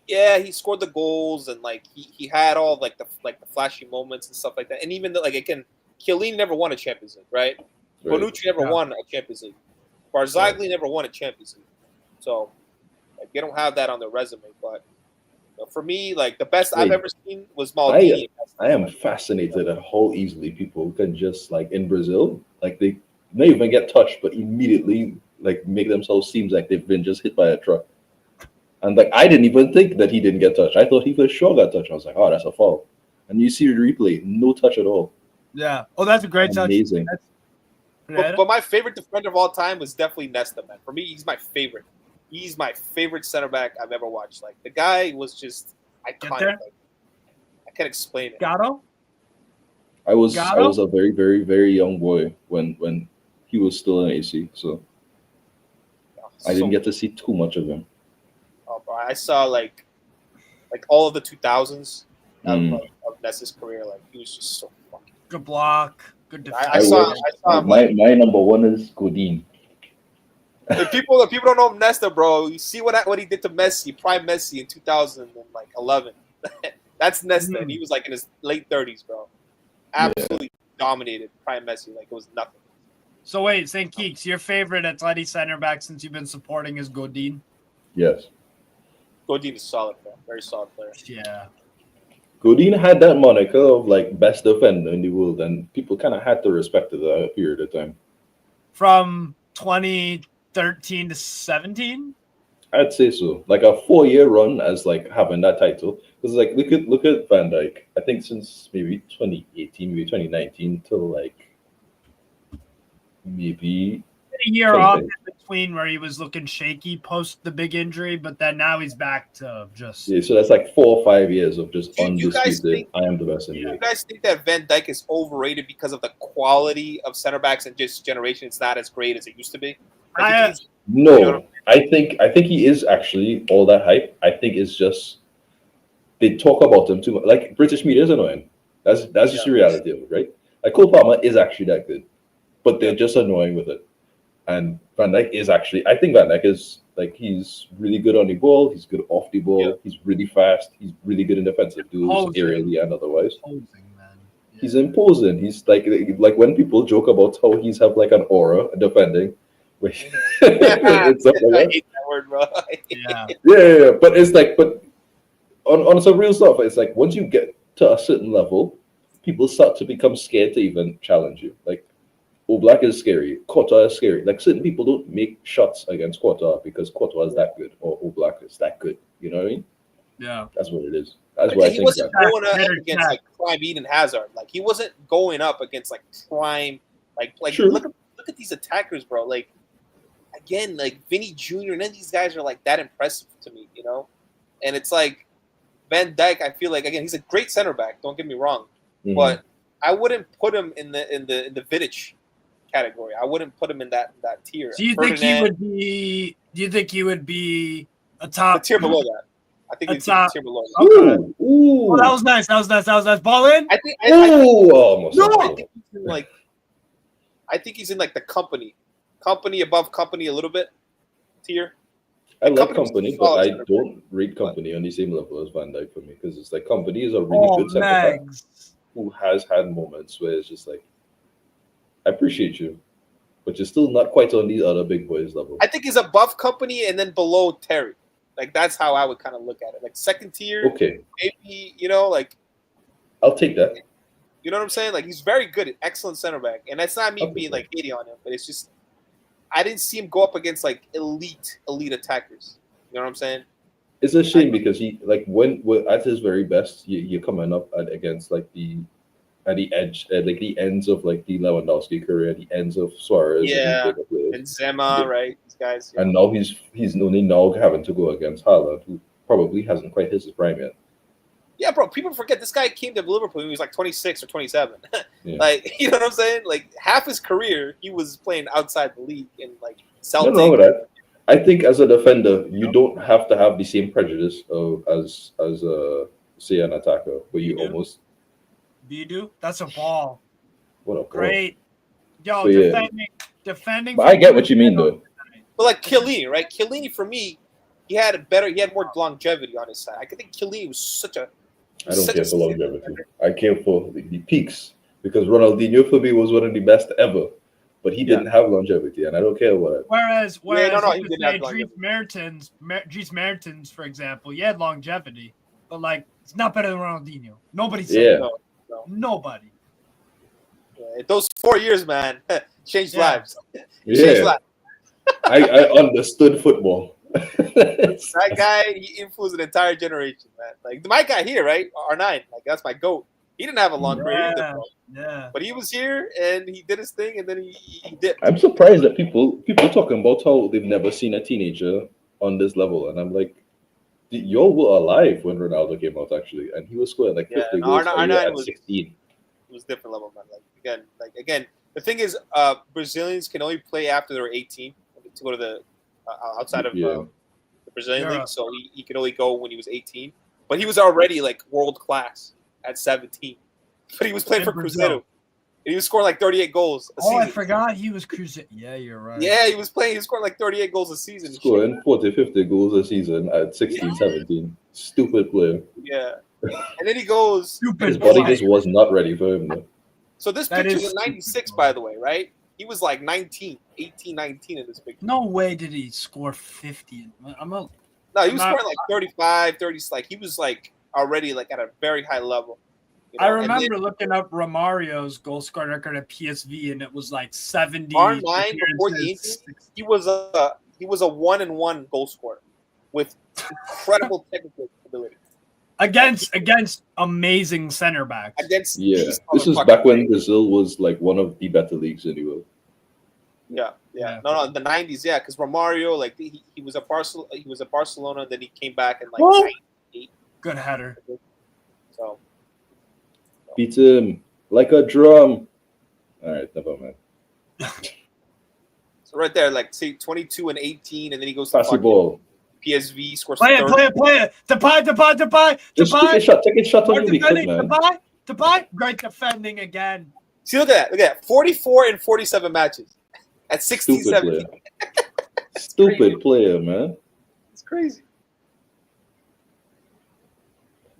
Yeah, he scored the goals and he had all the flashy moments and stuff like that. And even though again, Chiellini never won a Champions League, right? Bonucci never won a Champions League. Barzagli never won a Champions League. So they don't have that on their resume. But For me, like the best I've Wait. ever seen was Maldini. I am fascinated at how easily people can just like in Brazil, like they not even get touched, but immediately like make themselves seem like they've been just hit by a truck. And like I didn't even think that he didn't get touched. I thought he for sure got touched. I was like, oh, that's a foul. And you see the replay, no touch at all. Yeah. Oh, that's a great touch. Amazing. But my favorite defender of all time was definitely Nesta, man. For me, he's my favorite. He's my favorite center back I've ever watched. Like the guy was just iconic. there? Like, I can't explain it. Gatto? I was Gatto? a very, very, very young boy when he was still in AC, so I didn't get to see too much of him. Oh, bro, I saw like all of the 2000s Mm. of Nesta's career. Like he was just so fucking. Good block. Good defense. I saw him, my like, number one is Godin. the people don't know Nesta, bro. You see what he did to Messi, prime Messi in 2011. That's Nesta, and he was like in his late 30s, bro. Absolutely dominated prime Messi, like it was nothing. So wait, St. Keeks, your favorite Atleti center back since you've been supporting is Godin? Yes. Godin is solid, bro. Very solid player. Yeah. Godin had that moniker of like best defender in the world, and people kind of had to respect it at a period of time. From 2013 to 17? I'd say so. Like a 4-year run as like having that title. Because like look at Van Dijk. I think since maybe 2018, maybe 2019 till like maybe A year off in between where he was looking shaky post the big injury, but then now he's back to just yeah. So that's like 4 or 5 years of just You guys undisputed. think- I am the best in the You league. guys think that Van Dijk is overrated because of the quality of center backs and just generation? It's not as great as it used to be. I- he's- No, I think he is actually all that hype. I think it's just they talk about him too much. Like British media is annoying. That's just the reality of it, right? Like Cole Palmer is actually that good, but they're just annoying with it. And Van Dijk is actually, I think Van Dijk is like he's really good on the ball. He's good off the ball. Yeah. He's really fast. He's really good in defensive duels, Imposing. aerially and otherwise. Imposing, man. Yeah. He's imposing. He's like when people joke about how he's have like an aura defending. It's stuff like I that. hate that word, bro. Yeah. Yeah, but it's like, but on some real stuff, it's like once you get to a certain level, people start to become scared to even challenge you. Like, Oblak is scary, Courtois is scary. Like certain people don't make shots against Courtois because Courtois is that good or Oblak is that good. You know what I mean? Yeah. That's what it is. That's what I He think. wasn't That. going up against like prime Eden Hazard. Like he wasn't going up against like prime. Like True. look at these attackers, bro. Like again, like Vinny Jr. None of these guys are like that impressive to me, you know. And it's like Van Dijk. I feel like again he's a great center back. Don't get me wrong, Mhm. but I wouldn't put him in the Vidic category. I wouldn't put him in that tier. Do you think he Ferdinand, would be? Do you think he would be a top? the tier below that? I think A he's top- the tier below that. Okay. Ooh, Oh, that was nice. That was nice. Ball in. I think ooh, almost. No! I think he's in like he's in like the company above company a little bit tier. I like Company's Company, solid but I center don't rate Company on the same level as Van Dijk for me because it's like Company is a really Oh, good center back legs. who has had moments where it's just like, I appreciate you, but you're still not quite on these other big boys level. I think he's above company and then below Terry. Like that's how I would kind of look at it. Like second tier, Okay, maybe like I'll take that. you know what I'm saying. Like he's very good, excellent center back, and that's not me Okay. being like hating on him, but it's just I didn't see him go up against like elite attackers. You know what I'm saying? It's a shame because he like when at his very best, you're coming up against like at the edge, like the ends of like the Lewandowski career, the ends of Suarez, Yeah. and these bigger players. Benzema, Yeah. right? These guys. Yeah. And now he's only now having to go against Haaland, who probably hasn't quite hit his prime yet. Yeah, bro. People forget this guy came to Liverpool when he was like 26 or 27. Yeah. Like, you know what I'm saying? Like half his career, he was playing outside the league in like Celtic. Nothing wrong with that. I think as a defender, you don't have to have the same prejudice as say an attacker, where you You do? almost Bidu, that's a ball. what a Great. Yo, So, yeah. defending. But I get what you mean though. But like Chiellini, right? Chiellini for me, he had more longevity on his side. I think Chiellini was such a. I don't care for longevity. I care for the peaks because Ronaldinho for me was one of the best ever, but he didn't have longevity, and I don't care about it. Whereas no, you he could didn't say have longevity. Dries Mertens, for example, he had longevity. but like it's not better than Ronaldinho. Nobody said Yeah. No. Nobody. Yeah, those 4 years, man, changed lives. Changed Yeah. lives. I understood football. That guy, he influenced an entire generation, man. Like my guy here, right? R9, like that's my goat. He didn't have a long career either, bro. Yeah. But he was here and he did his thing, and then he dipped. I'm surprised that people talking about how they've never seen a teenager on this level, and I'm like, y'all were alive when Ronaldo came out actually, and he was scoring like 50 goals a year at 16. It was different level, man. Like again, the thing is, Brazilians can only play after they're 18 to go to the outside of the Brazilian league. So he could only go when he was 18. But he was already like world class at 17. But he was playing for Cruzeiro. And he was scoring like 38 goals a season. I forgot he was Cruzeiro. Yeah, you're right. Yeah, he was scoring like 38 goals a season. Scoring 40, 50 goals a season at 16, 17. Stupid player. Yeah. And then he goes. His body just was not ready for him, though. So this picture is 96, by the way, right? He was like 19 in this picture. No way did he score 50. No, he was scoring like 35, 30. Like he was like already like at a very high level. You know? I remember looking up Romario's goal scoring record at PSV, and it was like 70. R9 before the injury, he was a 1-1 goal scorer with incredible technical ability. Against amazing center backs. This is back when Brazil was like one of the better leagues in the world. Yeah. No, the 90s, yeah, because Romario, like he was a Barcelona, then he came back in like 98. Good header. So beat him like a drum. All right, never mind. So right there, like say 22 and 18, and then he goes to ball. PSV, scores. Play it. Depay. Just take a shot on you, man. Depay. Great defending again. See, look at that. 44 and 47 matches at 16, 17. Stupid player, man. It's crazy.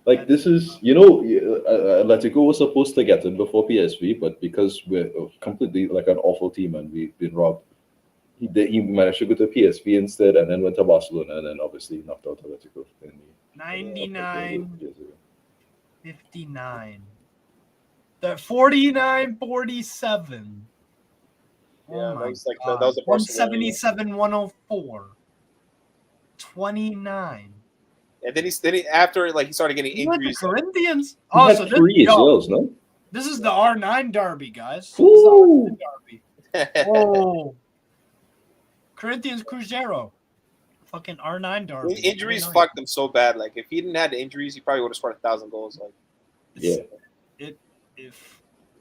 Like, this is, Atletico was supposed to get him before PSV, but because we're completely like an awful team and we've been robbed, he managed to go to PSV instead and then went to Barcelona and then obviously knocked out Atletico. 99, 59. The 49, 47. Yeah, that was like that was a 177, 104. 29. And then he after like he started getting injuries. Corinthians. So this is the R9 derby, guys. Ooh. Oh. Corinthians Cruzeiro. Fucking R9 derby. Injuries fucked him so bad. Like if he didn't have the injuries, he probably would have scored 1,000 goals. Like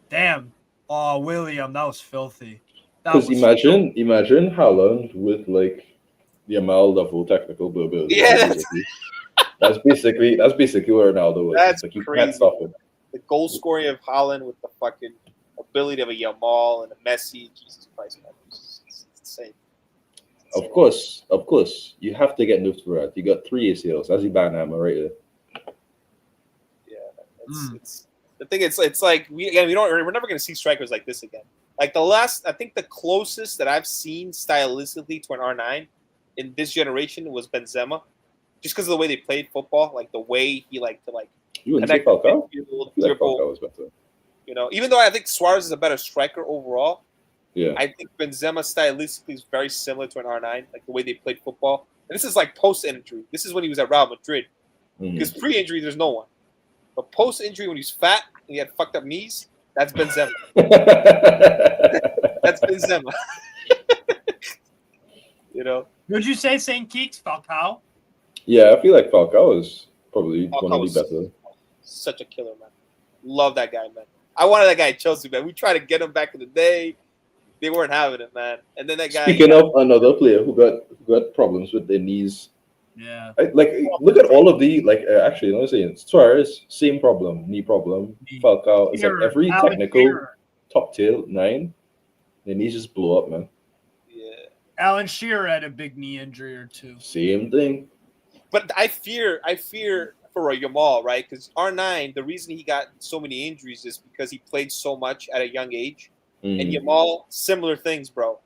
damn. Oh, William, that was filthy. Because imagine Haaland with like the amount of technical ability. Yeah, that's basically what Ronaldo was. That's like you crazy. can't stop it. The goal scoring of Haaland with the fucking ability of a Yamal and a Messi. Jesus Christ, man. It's insane. Of course. You have to get nerfed for that. You got 3 ACLs. That's the banhammer right there. Yeah, it's the thing. It's like we're never gonna see strikers like this again. Like I think the closest that I've seen stylistically to an R9 in this generation was Benzema, just because of the way they played football, like the way he liked to like connect with Falcao. Falcao was better. Even though I think Suarez is a better striker overall, yeah, I think Benzema stylistically is very similar to an R9, like the way they played football. And this is like post-injury. This is when he was at Real Madrid. Because pre-injury, there's no one. But post-injury, when he's fat and he had fucked up knees, that's Benzema. That's Benzema. Would you say St. Keeks, Falcao? Yeah, I feel like Falcao is probably one of the better. Such a killer, man. Love that guy, man. I wanted that guy at Chelsea, man. We tried to get him back in the day. They weren't having it, man. And then that guy. Speaking of another player who got problems with their knees. Yeah. Look at all of the actually, let me say Suarez, same problem, knee problem. Falcao, it's like every technical top tier 9, their knees just blow up, man. Yeah. Alan Shearer had a big knee injury or two. Same thing. But I fear for a Yamal, right? Because R9, the reason he got so many injuries is because he played so much at a young age. And Yamal, similar things, bro.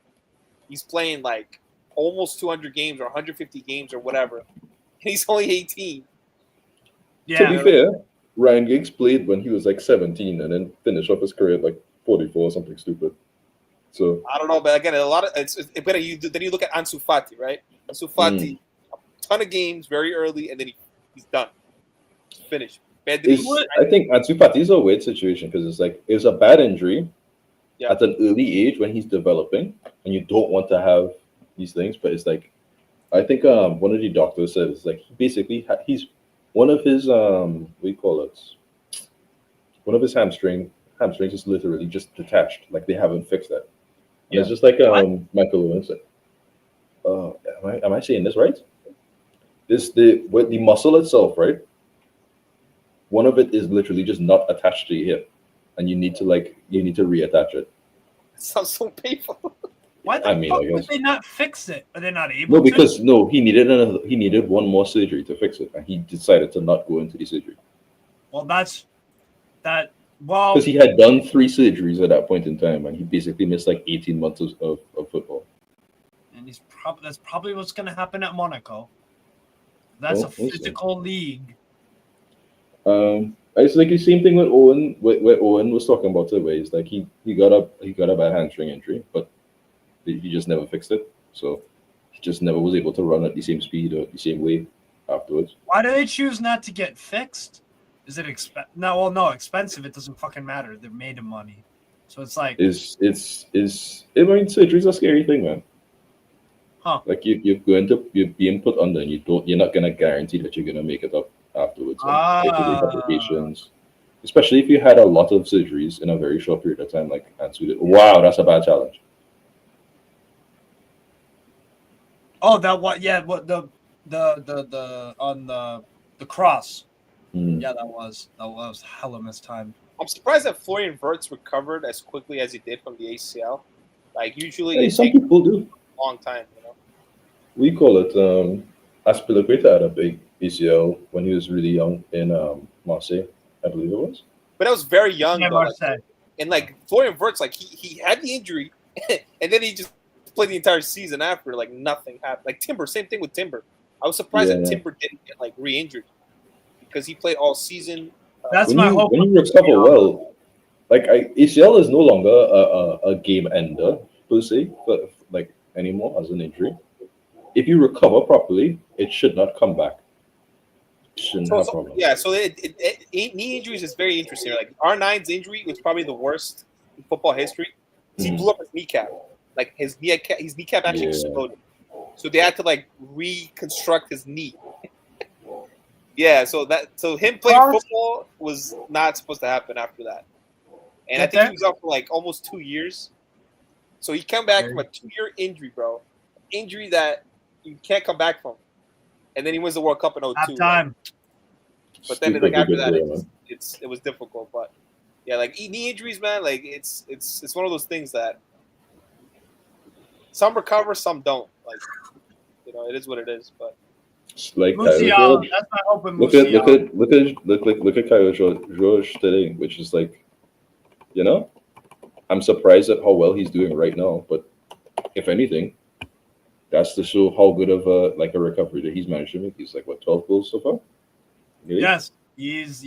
He's playing like almost 200 games or 150 games or whatever. And he's only 18. Yeah. To be fair, Ryan Giggs played when he was like 17 and then finished off his career at like 44 or something stupid. So I don't know, but again, a lot of it's better. Then you look at Ansu Fati, right? Ansu Fati, a ton of games very early, and then he's done, he's finished. I think Ansu Fati is a weird situation because it's like it's a bad injury at an early age when he's developing, and you don't want to have these things. But it's like I think one of the doctors said it's like he's one of his what do you call it? One of his hamstrings is literally just detached, like they haven't fixed that. And it's just like Michael Owen said. Am I saying this right? The muscle itself, right? One of it is literally just not attached to your hip, and you need to reattach it. It sounds so painful. Why the fuck would they not fix it? Are they not able to? No, because he needed one more surgery to fix it, and he decided to not go into the surgery. Well, because he had done 3 surgeries at that point in time, and he basically missed like 18 months of football. And that's probably what's going to happen at Monaco. That's a physical league. It's like the same thing with Owen, where Owen was talking about it, where he's like he got a bad hamstring injury, but he just never fixed it, so he just never was able to run at the same speed or the same way afterwards. Why do they choose not to get fixed? Is it expensive? It doesn't fucking matter. They're made of money, so it's like surgery's a scary thing, man. Huh? Like you're being put under, and you're not gonna guarantee that you're gonna make it up afterwards. Complications, especially if you had a lot of surgeries in a very short period of time, like Ansu did. Wow, that's a bad challenge. Oh, that what? Yeah, what the on the cross. Yeah, that was hella mistimed. I'm surprised that Florian Wirtz recovered as quickly as he did from the ACL. Like usually, some people do a long time. We call it Aspilicueta had a big ACL when he was really young in Marseille, I believe it was. But I was very young, though. Marseille. And Florian Wirtz, he had the injury, and then he just played the entire season after. Like nothing happened. Like Timber, same thing with Timber. I was surprised that Timber didn't get re-injured because he played all season. That's my hope. When you recover well, ACL is no longer a game ender per se, but anymore as an injury. If you recover properly, it should not come back. Shouldn't have problems. Yeah, so knee injuries is very interesting. Like R9's injury was probably the worst in football history. He blew up his kneecap. Like his kneecap actually exploded. So they had to reconstruct his knee. Yeah, so him playing football was not supposed to happen after that. And I think he was out for almost 2 years. So he came back from a 2-year injury, bro. Injury that you can't come back from. And then he wins the World Cup in 2002. Time. But then after that, it was difficult. But yeah, knee injuries, man, it's one of those things that some recover, some don't. It is what it is. But Musiala, that's my hope. Look at Kyle George today, which is I'm surprised at how well he's doing right now. But if anything, that's to show how good of a recovery that he's managed to make. He's 12 goals so far. Really? Yes, he's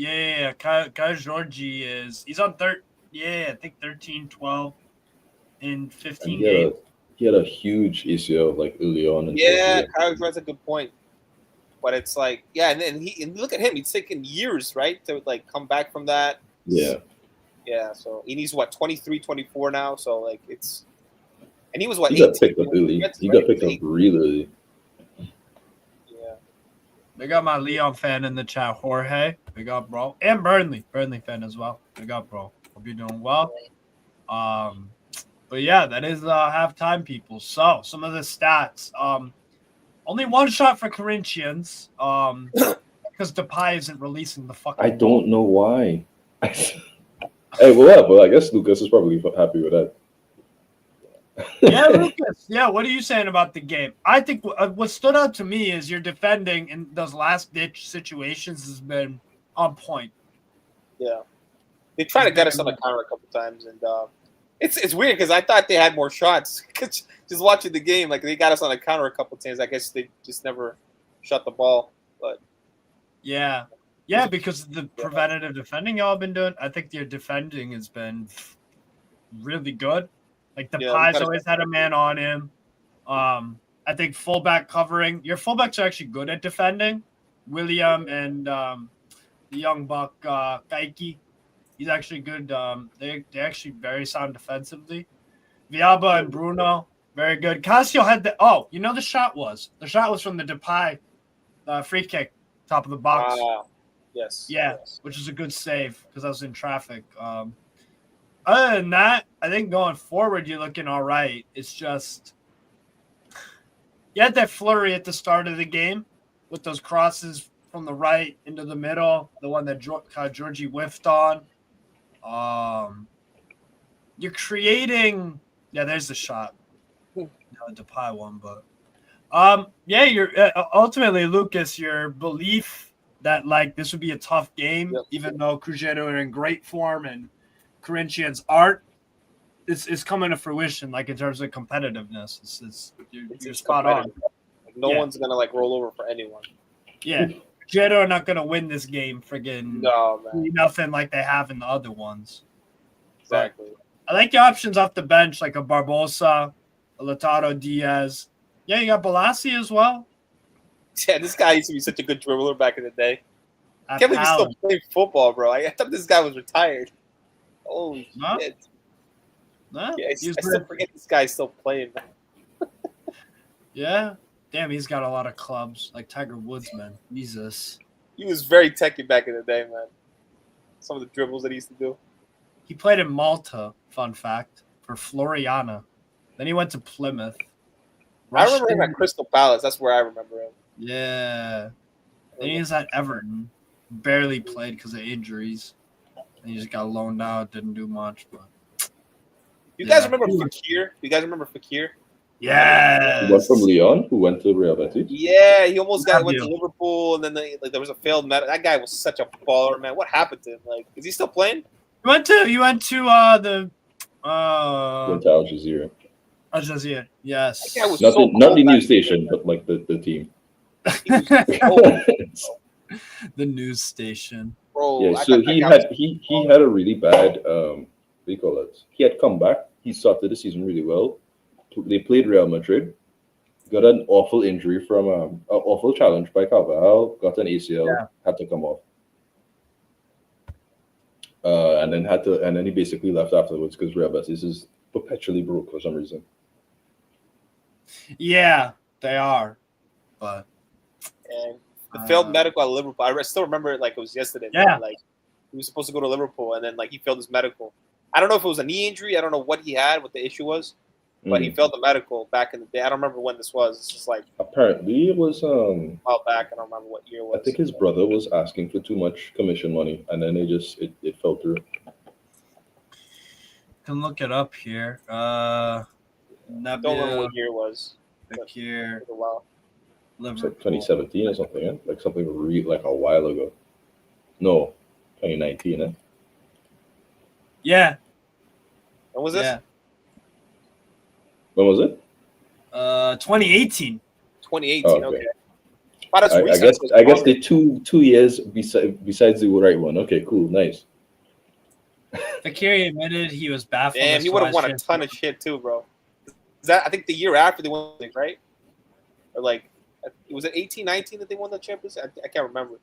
Kyle Georgie he's on I think 13, 12 in 15 games. He had a huge ACL early on. Kyle George, that's a good point. But it's and look at him. He's taken years, right, to come back from that. Yeah. Yeah, so he's 23, 24 now. So it's, and he was 18. He got picked up early. He got picked up really early. Yeah. They got my Leon fan in the chat, Jorge. Big up, bro. And Burnley fan as well. Big up, bro. Hope you're doing well. But yeah, that is halftime, people. So some of the stats. Only one shot for Corinthians. Because Depay isn't releasing the fucking. I don't know why. Hey, well, I guess Lucas is probably happy with that. Yeah, Lucas. Yeah, what are you saying about the game? I think what stood out to me is your defending in those last-ditch situations has been on point. Yeah. They tried to get us on the counter a couple times, and it's weird because I thought they had more shots. Just watching the game, they got us on the counter a couple times. I guess they just never shot the ball. But yeah, Yeah, because of the preventative defending y'all been doing. I think your defending has been really good. Like Depay's always had a man on him. I think fullback covering. Your fullbacks are actually good at defending. William and the young buck Kaiki. He's actually good. They're actually very sound defensively. Viaba and Bruno, very good. Casio had the shot was from the Depay free kick, top of the box. Yes. Yeah, which is a good save because I was in traffic. Other than that, I think going forward, you're looking all right. It's just you had that flurry at the start of the game with those crosses from the right into the middle, the one that Georgie whiffed on. You're creating. Yeah, there's the shot. No, the Depay one, but you're ultimately Lucas. Your belief that like this would be a tough game, even though Cruzeiro are in great form and Corinthians aren't, it's coming to fruition. Like in terms of competitiveness, you're spot on. Like, no one's gonna like roll over for anyone. Yeah, Cruzeiro are not gonna win this game. Friggin' nothing like they have in the other ones. Exactly. But I like the options off the bench, like a Barbosa, a Lautaro Diaz. Yeah, you got Balassi as well. Yeah, this guy used to be such a good dribbler back in the day. I can't believe he's still playing football, bro. I thought this guy was retired. Holy shit. No, yeah, I still forget this guy's still playing. Yeah. Damn, he's got a lot of clubs, like Tiger Woods, man. Jesus. He was very techy back in the day, man. Some of the dribbles that he used to do. He played in Malta, fun fact, for Floriana. Then he went to Plymouth. I remember him at Crystal Palace. That's where I remember him. Yeah. Then he was at Everton. Barely played because of injuries. And he just got loaned out, didn't do much. But you guys remember Fekir? You guys remember Fekir? Yeah. He went from Lyon, who went to Real Betis. Yeah, he almost went to Liverpool, and then there was a failed medal. That guy was such a baller, man. What happened to him? Like, is he still playing? He went to the Went to Al Jazeera. Al Jazeera, yes. Not the news station, but like the team. The news station. Bro, yeah, so he had a really bad what do you call it? He had come back. He started the season really well. They played Real Madrid. Got an awful injury from an awful challenge by Carvajal. Got an ACL. Had to come off. And then he basically left afterwards because Real Betis is perpetually broke for some reason. Yeah, they are. But and the failed medical at Liverpool. I still remember it like it was yesterday. Yeah. Like he was supposed to go to Liverpool, and then like he failed his medical. I don't know if it was a knee injury. I don't know what he had, what the issue was, but he failed the medical back in the day. I don't remember when this was. It's just like apparently it was a while back. I don't remember what year it was. I think his brother was asking for too much commission money, and then it fell through. Can look it up here. I don't remember what year it was. Here, a while. It's like 2017 or something, eh? Like something like a while ago. No, 2019, eh? Yeah. When was this? Yeah. When was it? 2018. 2018. Oh, okay. I guess the two years besides the right one. Okay, cool, nice. Fakiri admitted he was baffled. Damn, he would have won a ton of shit too, bro. Is that I think the year after they won, right? Or like, was it 18-19 that they won the Champions? I can't remember.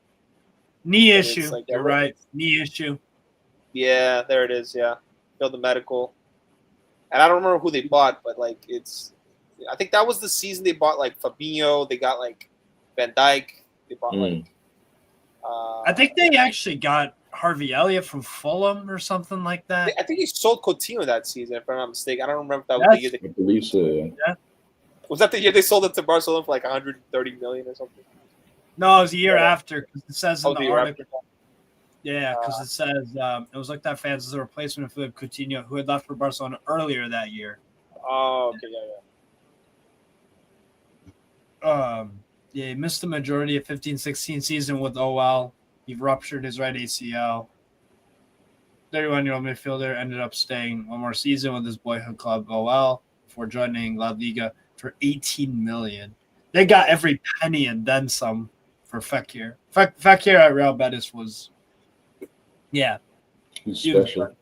Knee issue. Like, you're right. Knee issue. Yeah, there it is. Yeah, failed the medical, and I don't remember who they bought, but like I think that was the season they bought like Fabinho. They got like Van Dijk. They bought like. I think they actually got Harvey Elliott from Fulham or something like that. I think he sold Coutinho that season, if I'm not mistaken. I don't remember if that was the year. I believe so. Yeah. Was that the year they sold it to Barcelona for like 130 million or something? No, it was the year after because it says in the article. After. Yeah, because it says it was looked at fans as a replacement of Philippe Coutinho, who had left for Barcelona earlier that year. Oh, okay, yeah, he missed the majority of 15-16 season with OL. He ruptured his right ACL. 31-year-old midfielder ended up staying one more season with his boyhood club OL before joining La Liga for $18 million. They got every penny and then some for Fekir. Fekir at Real Betis was, yeah. He's He was special.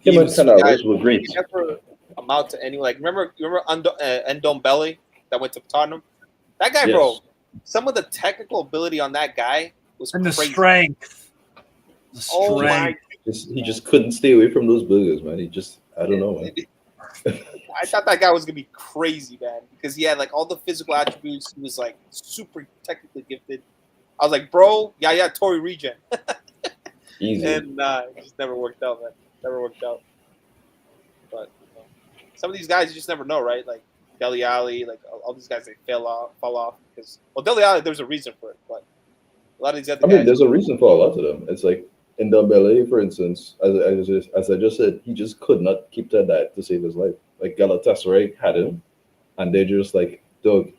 He Him and was- Canales were great. He never amount to anyone. Like remember Ndombele that went to Tottenham? That guy, bro. Yes. Some of the technical ability on that guy was And the crazy. strength. The Oh my! strength. He just couldn't stay away from those burgers, man. I don't know, man. I thought that guy was gonna be crazy, man, because he had like all the physical attributes. He was like super technically gifted. I was like, bro, yeah, Tory regen, Easy. and it just never worked out, man. Never worked out. But some of these guys, you just never know, right? Like Dele Alli, like all these guys, they fall off because Dele Alli, there's a reason for it, but a lot of these other I mean, guys. there's a reason for a lot of them. It's like in Dembele, for instance, as I just said, he just could not keep that diet to save his life. Like Galatasaray had him, and they're just like, Doug,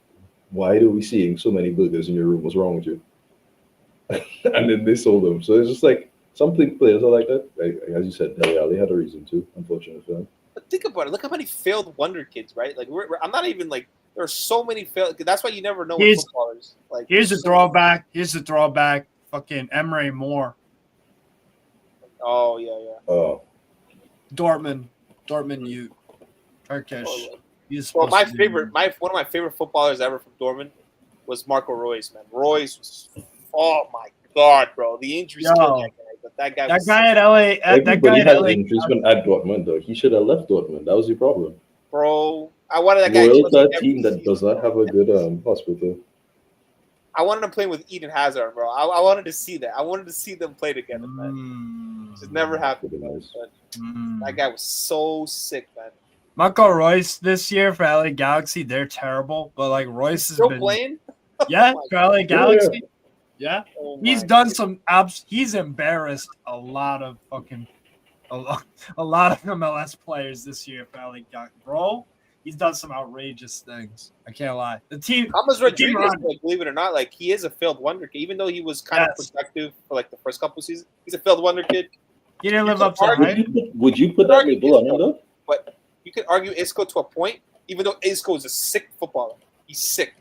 why are we seeing so many burgers in your room? What's wrong with you? And then they sold him. So it's just like something players are like that. Like, as you said, Dele Alli had a reason too, unfortunately for him. But think about it. Look how many failed wonder kids, right? Like I'm not even like there are so many failed. That's why you never know with footballers. Like Here's a throwback. Fucking Emre Moore. Oh yeah. Oh, Dortmund youth. Turkish. He's Well, supposed to be- one of my favorite footballers ever from Dortmund was Marco Reus, man. Reus was, oh my god, bro, the injuries Yo. killed that guy. But that guy, That was guy at LA. That everybody guy at has LA. injuries when at Dortmund, though. He should have left Dortmund. That was the problem. bro. I wanted that guy. Loyal to a every team that season, does not have a good hospital. I wanted him playing with Eden Hazard, bro. I wanted to see that. I wanted to see them play together, man. It just never happened. Pretty nice. But that guy was so sick, man. Marco Royce this year for LA Galaxy, they're terrible. But like Royce has Still been, playing? yeah, Oh my for LA Galaxy, yeah. Oh He's my done some he's embarrassed a lot of a lot of MLS players this year for LA Galaxy. Bro, he's done some outrageous things. I can't lie. The team Thomas the team Rodriguez, run- like, believe it or not, like he is a failed wonder kid. Even though he was kind of Yes. productive for like the first couple of seasons, he's a failed wonder kid. he didn't live up to the Argue- hype. Would you put that label on him, though? But you could argue Isco to a point, even though Isco is a sick footballer. He's sick.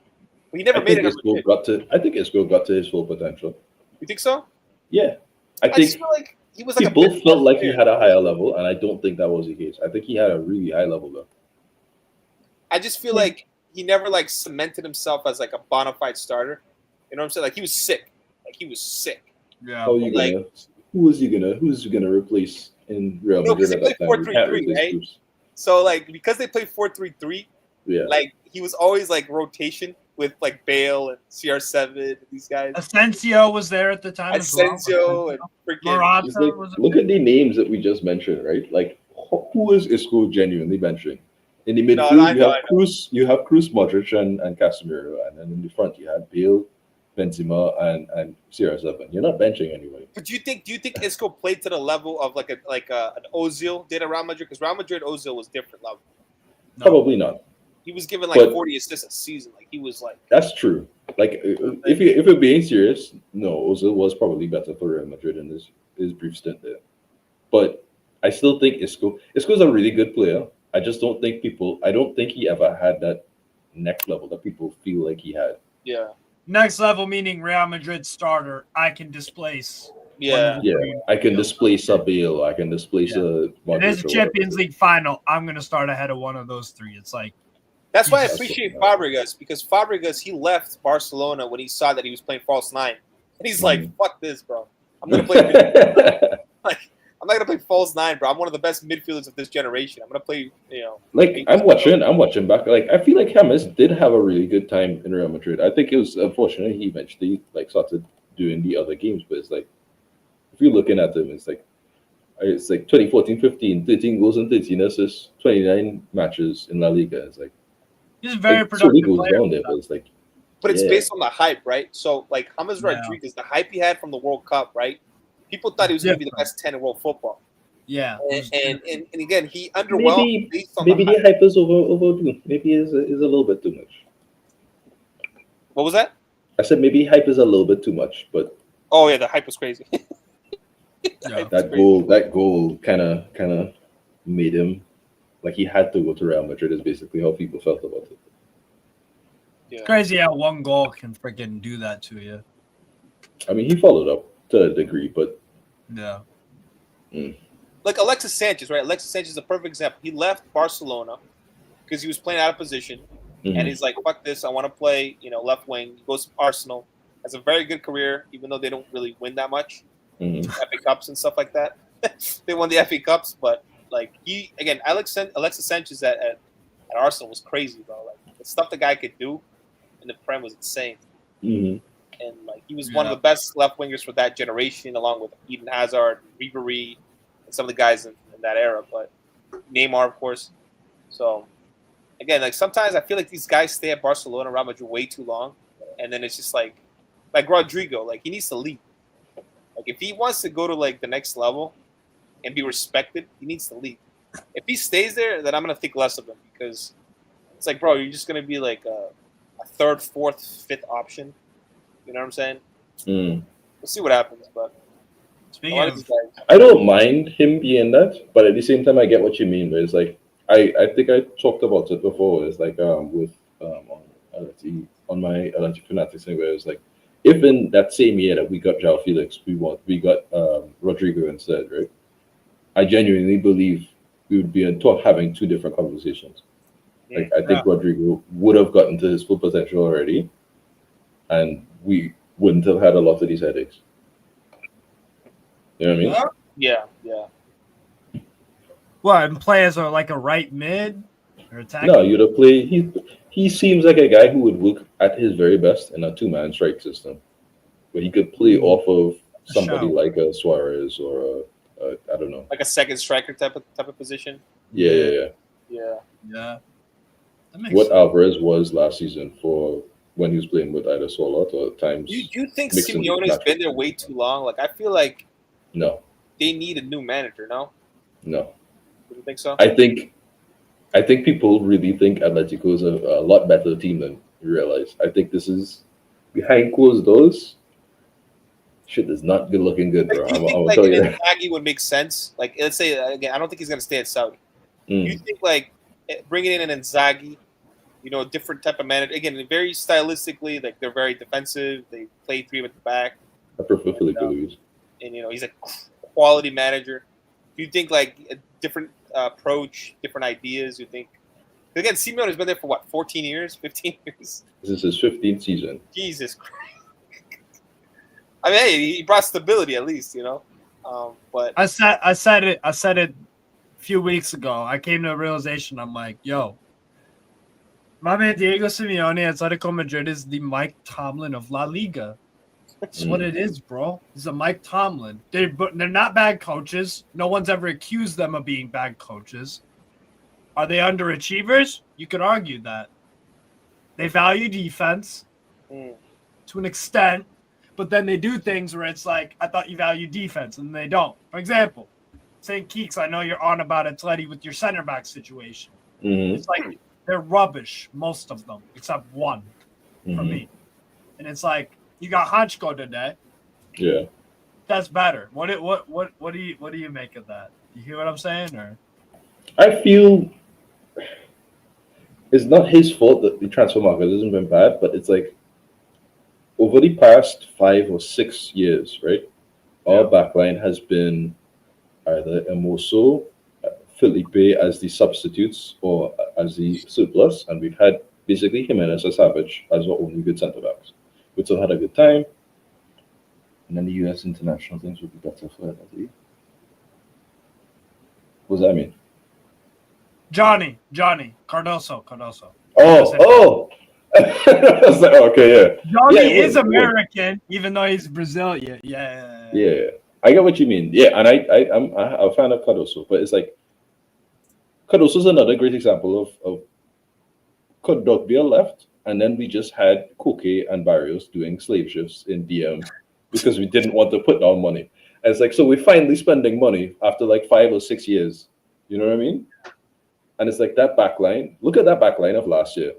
But he never made it as a kid. I think Isco got to his full potential. You think so? Yeah. I I think just feel like he was like people a bit felt like he player. had a higher level, and I don't think that was the case. I think he had a really high level, though. I just feel like he never like cemented himself as like a bona fide starter. You know what I'm saying? Like he was sick. Like he was sick. Yeah. How are you like- gonna? Who's he gonna replace in Real No, Madrid 'cause at he that played time? You can't 4-3-3, replace right? Cruz. So like because they played 4-3-3, Yeah. like he was always like rotation with like Bale and CR7 and these guys. Asensio was there at the time. as well. Asensio and freaking Morata It's like, was look at the names that we just mentioned, right? Like, who is Isco genuinely benching? In the midfield, I know. You have Cruz, Modric, and Casemiro, and then in the front you had Bale, Benzema, and CR7. You're not benching anybody. But do you think Isco played to the level of like an Ozil did at Real Madrid? Because Real Madrid Ozil was different level. No. Probably not. He was given like But- 40 assists a season. Like he was like That's true. Like, if you're being serious, no, Ozil was probably better for Real Madrid in his brief stint there. But I still think Isco's a really good player. I just don't think I don't think he ever had that next level that people feel like he had. yeah. next level, meaning Real Madrid starter. I can displace. Yeah. Yeah, I can displace a Bale. I can displace a. It is a Modric or Champions whatever. League final. I'm gonna start ahead of one of those three. It's like That's why I Jesus. appreciate Fabregas, because Fabregas, he left Barcelona when he saw that he was playing false nine. And he's like, fuck this, bro. I'm gonna play I'm not gonna play false nine, bro. I'm one of the best midfielders of this generation. I'm gonna play, Like I'm watching back. Like I feel like James did have a really good time in Real Madrid. I think it was unfortunate he eventually like started doing the other games, but it's like if you're looking at him, it's like 2014, 15, 13 goals and 13 assists, 29 matches in La Liga. It's like he's a very so he productive goes player. down there, but it's like but it's Yeah. based on the hype, right? So like James Yeah. Rodriguez, the hype he had from the World Cup, right? People thought he was gonna be the best 10 in world football. Yeah. And again, he underwhelmed maybe based on maybe the the hype. hype is overdue. Maybe is a little bit too much. What was that? I said maybe hype is a little bit too much, but Oh yeah, the hype was crazy. Yeah. that goal kind of made him like he had to go to Real Madrid. Is basically how people felt about it. Yeah. Crazy how one goal can freaking do that to you. I mean, he followed up to a degree, but Yeah. Like Alexis Sanchez, right? Alexis Sanchez is a perfect example. He left Barcelona because he was playing out of position, and he's like, "Fuck this! I want to play, left wing." He goes to Arsenal, has a very good career, even though they don't really win that much, FA Cups and stuff like that. They won the FA Cups, but like Alexis Sanchez at Arsenal was crazy, bro. Like the stuff the guy could do in the Prem was insane. And like he was one of the best left wingers for that generation, along with Eden Hazard, Ribery, and some of the guys in that era. But Neymar, of course. So again, like sometimes I feel like these guys stay at Barcelona, Real Madrid way too long, and then it's just like Rodrigo, like he needs to leave. Like if he wants to go to like the next level and be respected, he needs to leave. If he stays there, then I'm gonna think less of him because it's like, bro, you're just gonna be like a third, fourth, fifth option. You know what I'm saying? We'll see what happens, but speaking of, I don't mind him being that, but at the same time, I get what you mean. But it's like I think I talked about it before. It's like with on my Atlantic Fanatics thing, where it's like if in that same year that we got João Felix, we got Rodrigo instead, right? I genuinely believe we would be having two different conversations. Like I think Rodrigo would have gotten to his full potential already, and we wouldn't have had a lot of these headaches. You know what I mean? Yeah. What, and play as like a right mid or attacking? No, you'd have played. He seems like a guy who would look at his very best in a two-man strike system, where he could play off of somebody like a Suarez or I don't know, like a second striker type of position. Yeah. That makes What sense. Alvarez was last season for when he was playing with either Solot or at times. Do you think mixing Simeone's been there way too long? Like I feel like no, they need a new manager. No, do you think so? I think people really think Atletico is a lot better team than you realize. I think this is behind closed doors. Shit is not good looking good, bro. Like, do you think I'm like tell you Inzaghi would make sense? Like let's say again, I don't think he's going to stay at Saudi. Do you think like bringing in an Inzaghi, a different type of manager? Again, very stylistically, like they're very defensive. They play three at the back. I prefer Felipe Luis. And he's a quality manager. Do you think like a different approach, different ideas? You think? Again, Simeone has been there for what, 14 years, 15 years? This is his 15th season. Jesus Christ. I mean, hey, he brought stability at least, But I said it a few weeks ago. I came to a realization. I'm like, yo, my man Diego Simeone, Atletico Madrid is the Mike Tomlin of La Liga. That's what it is, bro. He's a Mike Tomlin. They're not bad coaches. No one's ever accused them of being bad coaches. Are they underachievers? You could argue that. They value defense to an extent, but then they do things where it's like, I thought you value defense, and they don't. For example, St. Keeks, I know you're on about Atleti with your center back situation. It's like they're rubbish, most of them, except one for me. And it's like, you got Hanchko today. Yeah. That's better. What do you make of that? You hear what I'm saying? Or I feel it's not his fault that the transfer market hasn't been bad, but it's like over the past 5 or 6 years, right? Our backline has been either Emoso, Felipe as the substitutes or as the surplus, and we've had basically Jimenez or Savage as our only good centre backs. We still had a good time, and then the US international things would be better for that. What does that mean? Johnny Cardoso. Oh. I was like, okay, yeah. Johnny is American, even though he's Brazilian. Yeah. I get what you mean. Yeah, and I'm a fan of Cardoso, but it's like Cardoso is another great example of could Dogbia left, and then we just had Koke and Barrios doing slave shifts in DM because we didn't want to put down money. And it's like, so we're finally spending money after like 5 or 6 years. You know what I mean? And it's like that backline. Look at that backline of last year.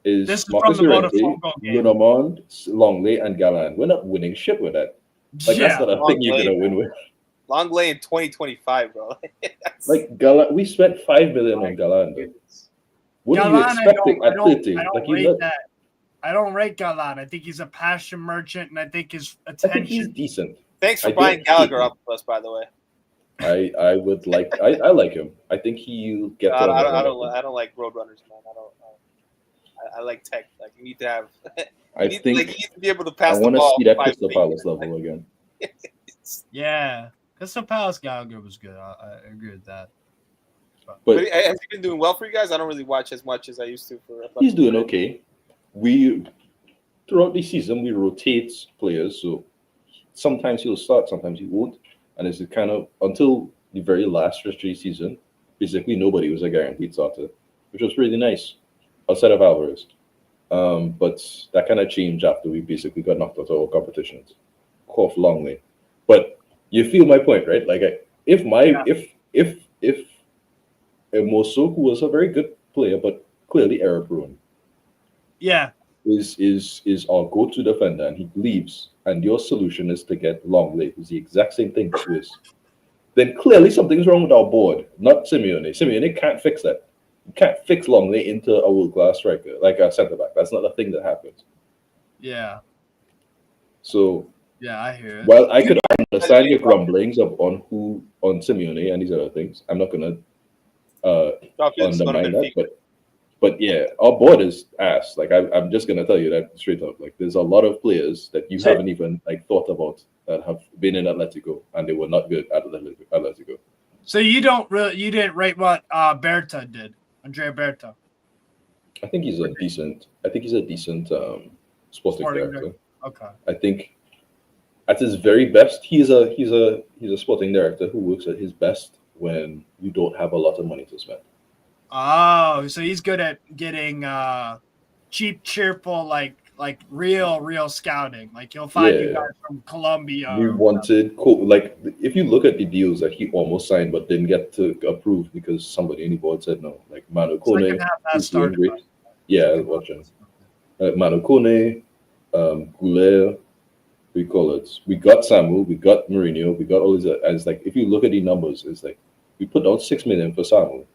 Is Marcus Llorente, Lunamond, Longley, and Galland. We're not winning shit with that. Like that's not a thing you're gonna win with. Longley in 2025, bro. Like Galland, we spent $5 million on Galland. What are you expecting at 30? I don't rate that. I don't rate Galan. I think he's a passion merchant, and I think his I think he's attention. decent. Thanks for I buying don't Gallagher hate up with us, by the way. I would like I like him. I think he'll get I to another don't level. I don't like Roadrunners, man. I like tech. Like you need to have. I you need to be able to I pass the want to ball see that 5 Crystal feet. Palace level again. Yeah, Crystal Palace Gallagher was good. I agree with that. But But has he been doing well for you guys? I don't really watch as much as I used to. he's doing okay. We throughout the season we rotate players, so sometimes he'll start, sometimes he won't, and it's kind of until the very last stretch of the season. Basically, nobody was a guaranteed starter, which was really nice, outside of Alvarez. But that kind of changed after we basically got knocked out of all competitions. Cough longly, but you feel my point, right? Like if Moso, who was a very good player but clearly error prone, Yeah, is our go-to defender and he leaves, and your solution is to get Longley, who's the exact same thing to is, then clearly something's wrong with our board, not Simeone. Simeone can't fix that. You can't fix Longley into a world-class striker, like a centre-back. That's not a thing that happens. yeah, So yeah. I hear it. while I could understand your grumblings on Simeone and these other things, I'm not gonna undermine that, but yeah, our board is ass. Like I'm just gonna tell you that straight up. Like there's a lot of players that you haven't even like thought about that have been in Atletico and they were not good at Atletico. So you didn't rate what Berta did, Andrea Berta. I think he's a decent sporting director. Okay. I think at his very best, he's a sporting director who works at his best when you don't have a lot of money to spend. Oh, so he's good at getting cheap, cheerful, like real scouting. Like he'll find you guys from Colombia. We wanted like if you look at the deals that he almost signed but didn't get to approve because somebody in the board said no. Like Manu Kone, who's doing great. Yeah, I was watching. Manu Kone, Goulet, we call it. We got Samu, we got Mourinho, we got all these. And it's like if you look at the numbers, it's like we put out $6 million for Samu.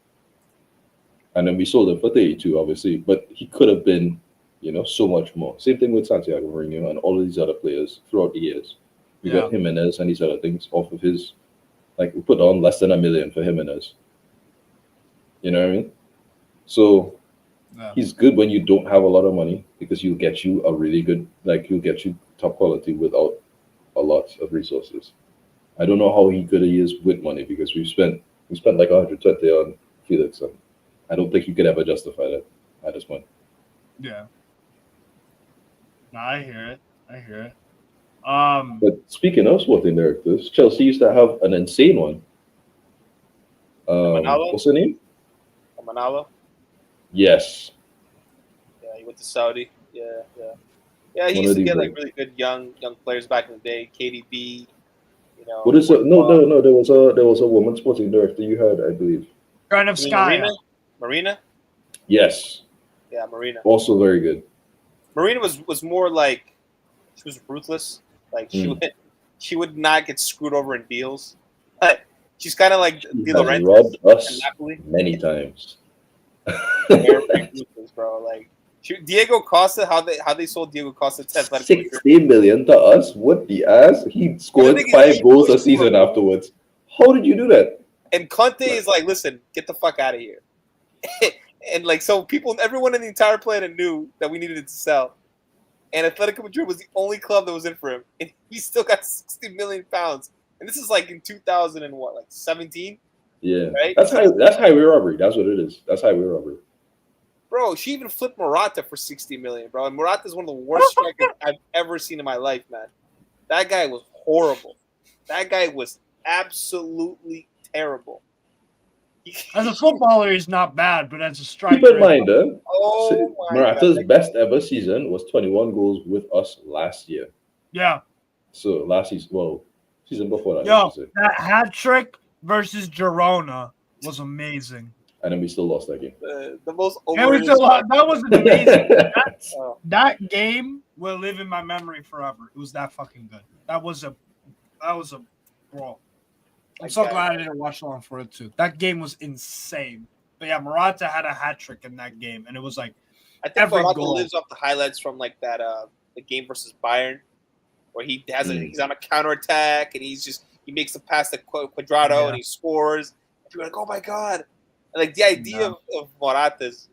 And then we sold him for 32, obviously. But he could have been, so much more. Same thing with Santiago Mourinho and all of these other players throughout the years. We got Jimenez and these other things off of his. Like, we put on less than $1 million for Jimenez. You know what I mean? So he's good when you don't have a lot of money because he'll get you a really good, he'll get you top quality without a lot of resources. I don't know how he could have used with money because we spent like 120 on Felix. And I don't think you could ever justify that at this point. Yeah. No, I hear it. But speaking of sporting directors, Chelsea used to have an insane one. What's her name? Manalo. Yes. Yeah, he went to Saudi. Yeah. He used to get like really good young players back in the day. KDB. What is it? No. There was a woman sporting director you had, I believe. Marina? Yes. Yeah, Marina. Also very good. Marina was more like she was ruthless. Like she would not get screwed over in deals. She's kind of like Di Laurentiis. Robbed us many times. Very ruthless, bro. Like Diego Costa, how they sold Diego Costa to Atletico. 60 million to us? What the ass? He scored 5 goals a season afterwards. How did you do that? And Conte is like, listen, get the fuck out of here. And like, so everyone in the entire planet knew that we needed to sell. And Atletico Madrid was the only club that was in for him. And he still got 60 million pounds. And this is like in 2017? Yeah. Right? That's highway robbery. That's what it is. That's highway robbery. Bro, she even flipped Morata for 60 million, bro. And Morata is one of the worst strikers I've ever seen in my life, man. That guy was horrible. That guy was absolutely terrible. As a footballer, he's not bad, but as a striker, keep in mind, Morata's best ever season was 21 goals with us last year. Yeah. So last season, season before that. Yo, that hat trick versus Girona was amazing. And then we still lost that game. The most that was amazing. That game will live in my memory forever. It was that fucking good. That was a brawl. I'm so glad I didn't watch long for it too. That game was insane. But yeah, Morata had a hat trick in that game, and it was like I think Every Morata goal. lives off the highlights from like that the game versus Bayern, where he has he's on a counterattack and he makes the pass to Quadrado and he scores. And people are like, oh my god! And like the idea of Morata is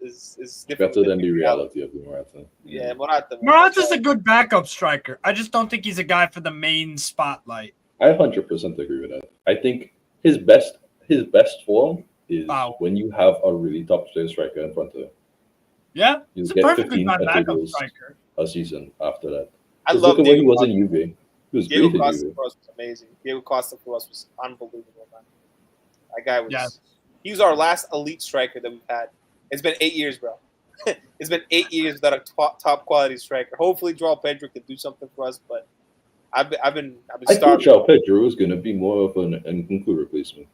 different. Better than the reality of the Morata. Yeah, Morata. Morata's a good backup striker. I just don't think he's a guy for the main spotlight. I 100% agree with that. I think his best form is when you have a really top tier striker in front of him. Yeah, You he's a get perfectly 15 fine backup goals striker. a season after that. I Look love at when he Diego was Costa. in Juve. He was Diego great in Costa Juve. for us was amazing. Diego Costa for us was unbelievable, man. That guy was. Yes. He was our last elite striker that we've had. It's been 8 years, bro. It's been 8 years without a top quality striker. Hopefully, Joao Pedro can do something for us, but I've been I thought starving. Joao Pedro was going to be more of an Nkunku replacement.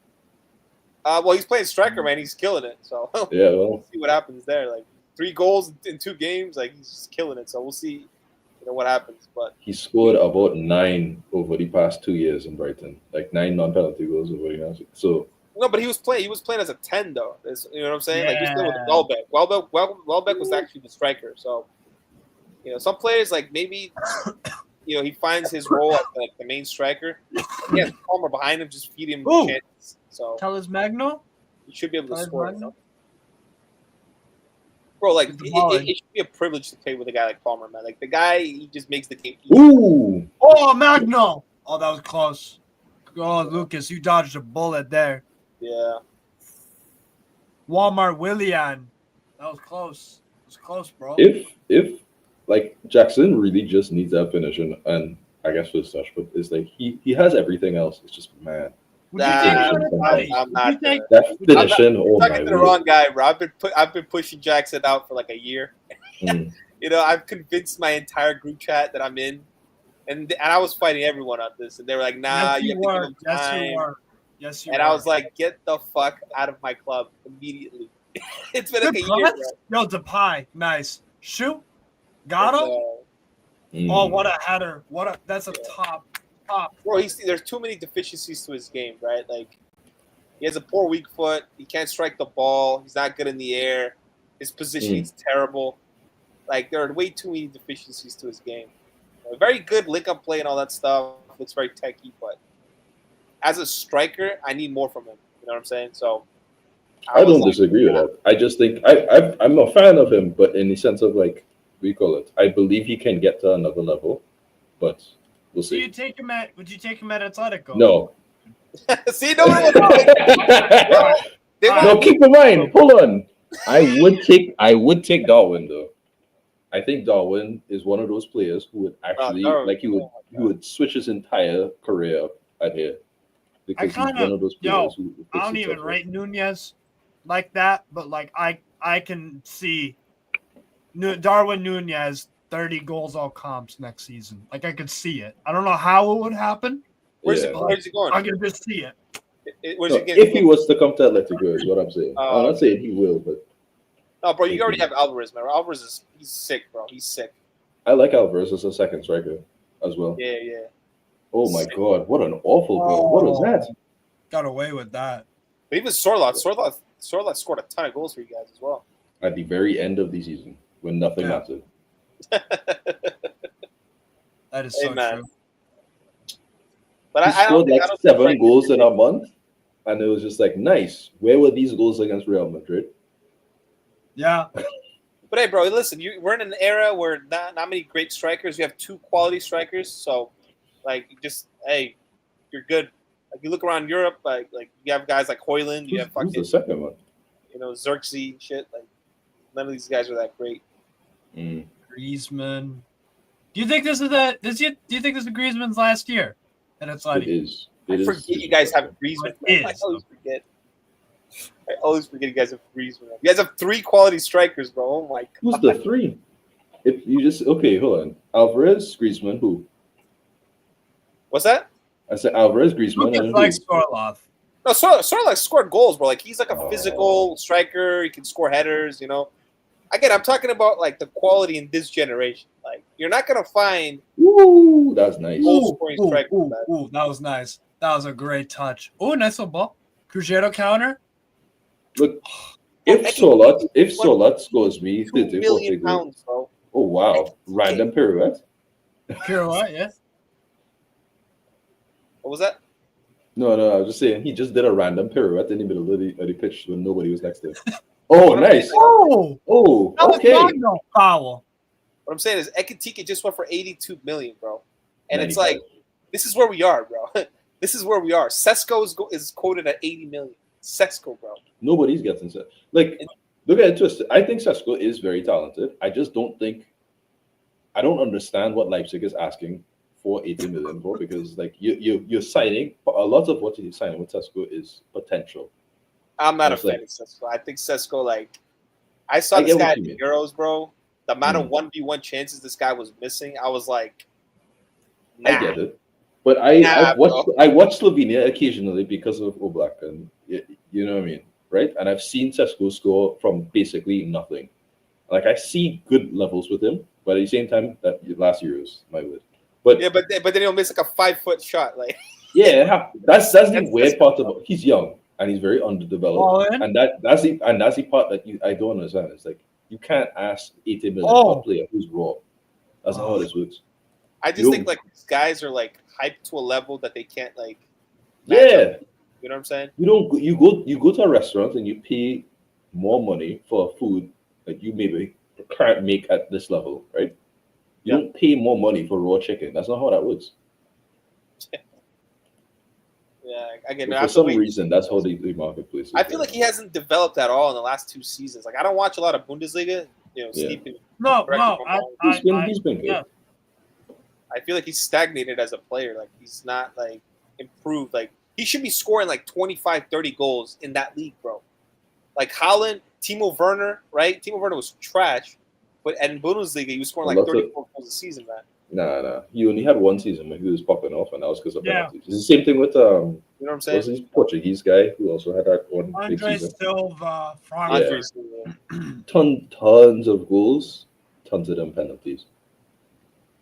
Well, he's playing striker, man. He's killing it. So Yeah, well, we'll see what happens there. Like 3 goals in 2 games, like he's just killing it. So we'll see, what happens. But he scored about 9 over the past 2 years in Brighton, like 9 non-penalty goals over the last. So no, but he was playing as a 10 though. You know what I'm saying? Like he was playing with Yeah. Welbeck. Welbeck was actually the striker. So some players like maybe he finds his role as like the main striker. He has Palmer behind him, just feed him chances. So Teles Magno? he should be able to Teles score. Magno? Bro, like With the ball in. it should be a privilege to play with a guy like Palmer, man. Like the guy, he just makes the game easy. ooh, Oh, Magno! Oh, that was close. Oh, Lucas, you dodged a bullet there. Yeah. Walmart Willian. That was close. It was close, bro. if like Jackson really just needs that finishing, and I guess with such, but it's like he has everything else. It's just man, Would you Nah, take I'm Bernardetti? not Would you take that finishing. Oh You're my talking to the word. wrong guy, bro. I've been pushing Jackson out for like a year. Mm. I've convinced my entire group chat that I'm in, and I was fighting everyone on this, and they were like, "Nah, Yes, you you have to give were. him Yes, time." you were. Yes, you And were. I was like, "Get the fuck out of my club immediately." It's been Good like a year, pass. Yo, Depay. Nice. Shoot. Got bro. him? Mm. Oh, what a header. That's a top. Bro, there's too many deficiencies to his game, right? Like, he has a poor weak foot. He can't strike the ball. He's not good in the air. His positioning's terrible. Like, there are way too many deficiencies to his game. Very good link-up play and all that stuff. Looks very techy, but as a striker, I need more from him. You know what I'm saying? So I don't disagree with that. I just think I'm a fan of him, but in the sense of like we call it, I believe he can get to another level, but we'll see. Would you take him at Atletico? No. See, no one wants No, keep in mind. Hold on. I would take Darwin though. I think Darwin is one of those players who would actually he would switch his entire career up at here. Because he's one of those players who I don't even rate Nunez like that, but like I can see Darwin Nunez 30 goals all comps next season. Like I could see it. I don't know how it would happen. Where's he going? I can just see it. If he was to come to Atletico, is what I'm saying. I'm not saying he will, but no, bro, you already have Alvarez, man. Alvarez he's sick, bro. He's sick. I like Alvarez as a second striker as well. Yeah. Oh my god, what an awful goal! What was that? Got away with that. But even Sorloth scored a ton of goals for you guys as well. At the very end of the season, when nothing mattered. That is so true. But he scored like 7 goals in a month, and it was just like, nice. Where were these goals against Real Madrid? Yeah. But hey, bro, listen, we're in an era where not many great strikers. We have 2 quality strikers, so like, you're good. Like you look around Europe, like you have guys like Højlund, you have fucking the second one? Xerxes and shit. Like none of these guys are that great. Griezmann. Do you think this is Do you think this is Griezmann's last year? And it's like it is. I forget you guys have Griezmann. I always forget you guys have Griezmann. You guys have 3 quality strikers, bro. Oh my god. Who's the 3? If you just hold on. Alvarez, Griezmann, who? What's that? I said Alvarez, Griezmann, and like Sorloth. No, Sorloth scored goals, bro. Like he's like a physical striker. He can score headers. Again, I'm talking about like the quality in this generation. Like you're not gonna find. Ooh, that was nice. That was nice. That was a great touch. Oh, nice little ball. Cruzeiro counter. Look, If Solat scores me 2 30, 40 million goals. pounds, bro. Oh wow. Random pirouette. Pirouette, yeah. What was that? No, I was just saying he just did a random pirouette in the middle of the pitch when nobody was next to him. Oh, nice. Oh, Oh, that was okay. not no foul. What I'm saying is Ekatike just went for 82 million, bro. And it's 95. like, this is where we are, bro. This is where we are. Sesko is quoted at 80 million. Sesko, bro. Nobody's getting set. Like, look at it twisted. I think Sesko is very talented. I just don't think. I don't understand what Leipzig is asking for 80 million for, because like you're signing a lot of what you're signing with Sesko is potential. I'm not a It's fan like- of Sesko. I think Sesko, like, I saw I this get what guy at you the mean. Euros, bro. The amount of Mhm. 1v1 chances this guy was missing, I was like, nah. I get it, but Nah, I watch Slovenia occasionally because of Oblak, and you know what I mean, right? And I've seen Sesko score from basically nothing. Like I see good levels with him, but at the same time, that last Euros, my word. But Yeah, but then he'll miss like a 5-foot shot. Like, yeah, that's the That's weird Sesko. part about he's young and he's very underdeveloped, All in? and that's the part that I don't understand. It's like you can't ask 80 million Oh. for a player who's raw. That's not how this works. I just You think like these guys are like hyped to a level that they can't like. match Yeah, up. You know what I'm saying? you go to a restaurant and you pay more money for food that you maybe can't make at this level, right? You Yeah. don't pay more money for raw chicken. That's not how that works. Yeah, again, But for some reason, that's how the marketplace is. I feel like he hasn't developed at all in the last 2 seasons. Like, I don't watch a lot of Bundesliga. You know, Yeah. Steve can No, correct me if I'm wrong. He's been good. yeah. I feel like he's stagnated as a player. Like, he's not like improved. Like, he should be scoring like 25, 30 goals in that league, bro. Like Haaland, Timo Werner, right? Timo Werner was trash, but in Bundesliga, he was scoring like 34 goals a season, man. Nah. He only had one season when he was popping off, and that was because of Yeah. penalties. It's the same thing with You know what I'm saying? what's his Portuguese guy who also had that one big Andre season. Silva, Yeah. Andre Frankfurt. Silva. Tons of goals, tons of them penalties.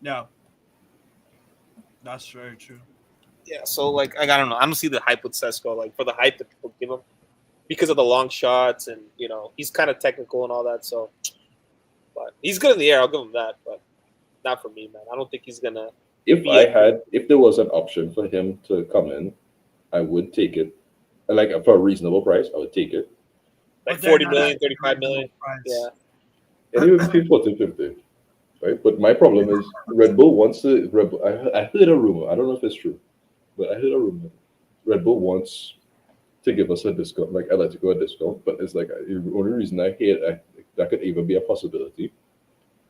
Yeah. That's very true. Yeah, so like I don't know. I don't see the hype with Sesko, like for the hype that people give him because of the long shots and he's kind of technical and all that. So, but he's good in the air. I'll give him that, but not for me, man. I don't think he's gonna. If there was an option for him to come in, I would take it. Like for a reasonable price, I would take it. Like But they're 40 not million, at 35 million. price. Yeah. And even if you 40-50, right? But my problem is Red Bull wants to. I heard a rumor. I don't know if it's true, but I heard a rumor. Red Bull wants to give us a discount, like Atletico a discount. But it's like the only reason I hear that could even be a possibility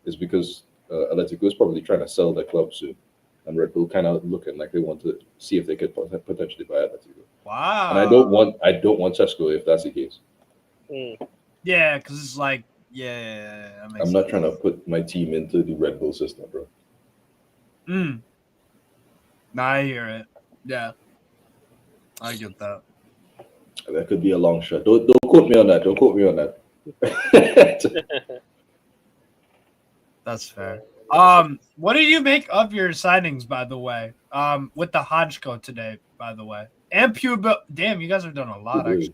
is because Atletico is probably trying to sell their club soon, and Red Bull kind of looking like they want to see if they could potentially buy Atletico. Wow. And I don't want Sesko if that's the case. Yeah, because it's like, yeah. That makes I'm not sense. trying to put my team into the Red Bull system, bro. Nah, I hear it. Yeah. I get that. That could be a long shot. Don't quote me on that. Don't quote me on that. That's fair. What do you make of your signings, by the way? With the Hodgko today, by the way. And Puba. Damn, you guys have done a lot, actually.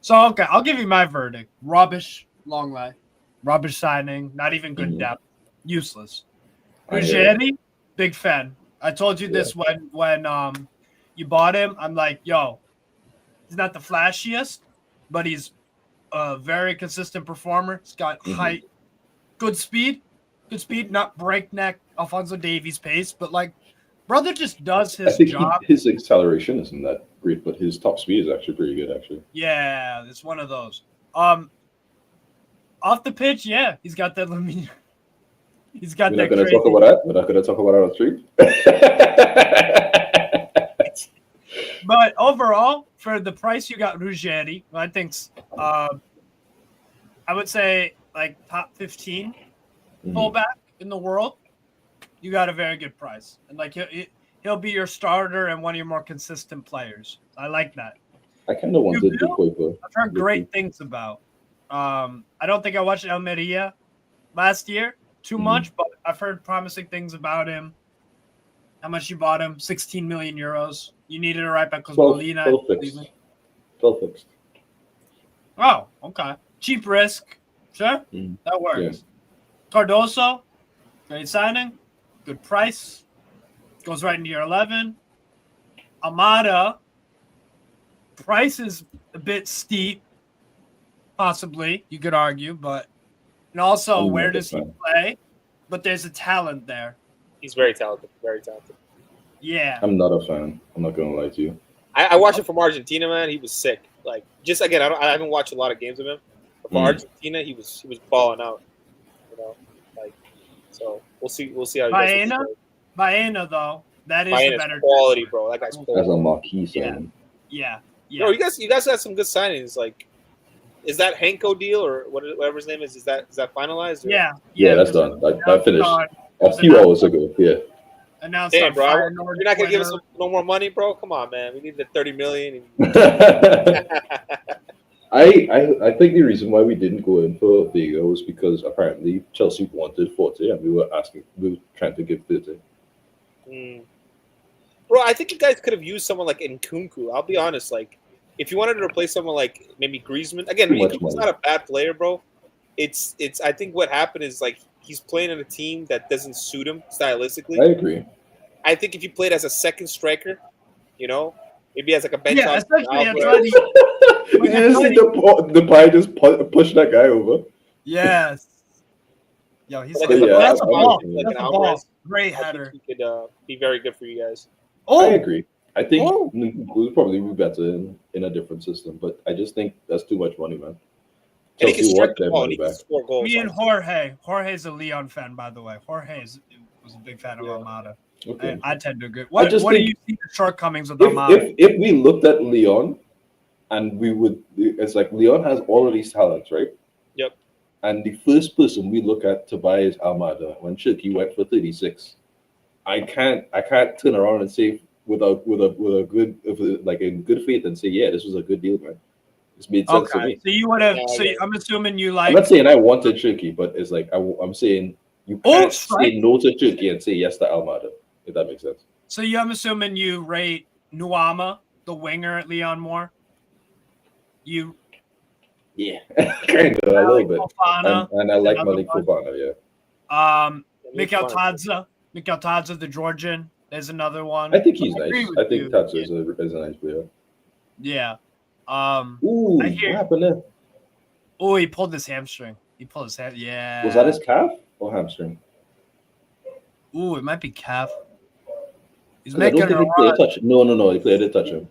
So, okay, I'll give you my verdict. Rubbish, long way. Rubbish signing, not even good depth. Useless. Ruggieri, big fan. I told you this when you bought him. I'm like, yo, he's not the flashiest, but he's a very consistent performer. He's got height, good speed, not breakneck Alphonso Davies pace, but like, brother just does his job. His acceleration isn't that great, but his top speed is actually pretty good, actually. Yeah, it's one of those. Off the pitch, yeah, he's got that. He's got that. We're not going to talk about that. We're not going to talk about it on stream. But overall, for the price you got Ruggieri, I think I would say like top 15 fullback in the world. You got a very good price, and like he'll be your starter and one of your more consistent players. I like that. I kind of wanted to Kuiper. I've heard great things about. I don't think I watched Almeria last year too much, but I've heard promising things about him. How much you bought him? 16 million euros. You needed a right back because Molina. 12 fixed. Oh, okay. cheap risk. Sure, that works. Yeah. Cardoso, great signing, good price, goes right into your 11. Amada, price is a bit steep, possibly, you could argue, but and also I'm where not a does he fan. play? But there's a talent there. He's very talented. Very talented. Yeah. I'm not a fan. I'm not gonna lie to you. I watched him from Argentina, man. He was sick. Like, just again, I haven't watched a lot of games of him. But for Argentina, he was balling out. You know, like, so we'll see how he does. Baena, though, that is the better quality, bro. That guy's As quality. a marquee signing. Yeah. No, you guys got some good signings. Like, is that Hanko deal or whatever his name is? Is that finalized? Or? Yeah, that's done. I finished a few hours ago. Yeah. Announced Damn, bro. You're not gonna give us no more money, bro. Come on, man. We need the $30 million. I think the reason why we didn't go in for Vega was because apparently Chelsea wanted 40 and we were trying to give 30. Bro, I think you guys could have used someone like Nkunku. I'll be honest, like if you wanted to replace someone like maybe Griezmann, again, Nkunku's not a bad player, bro. It's I think what happened is like he's playing in a team that doesn't suit him stylistically. I agree. I think if you played as a second striker, you know, maybe as like a bench. Yeah, especially the pie just push that guy over. Yes. Yo, he's that's a ball. Great header. He could be very good for you guys. I agree. I think we'll probably be better in a different system, but I just think that's too much money, man. And he can strike the ball. He can score goals. Me and Jorge. Jorge's a Leon fan, by the way. Jorge was a big fan of Armada. Okay. I tend to agree. What do you see the shortcomings of Armada? If we looked at Leon, and it's like Leon has all of these talents, right? Yep. And the first person we look at to buy is Almada. When Shirky went for 36, I can't turn around and say with a good faith and say, yeah, this was a good deal, man. This made sense to me. So you would have. I'm assuming you like. I'm not saying I wanted Shirky, but it's like I'm saying you can't say no to Shirky and say yes to Almada, if that makes sense. So I'm assuming you rate Nuama, the winger at Leon more. Yeah, kind of a little bit. And I like Malik Fofana, yeah. Mikel Tadza, the Georgian, there's another one. I think he's nice. I think Tadza is a nice player. Yeah. Ooh, what happened there? Oh, he pulled his hamstring. Yeah. Was that his calf or hamstring? Ooh, it might be calf. He's making a run. No, he played it touch him.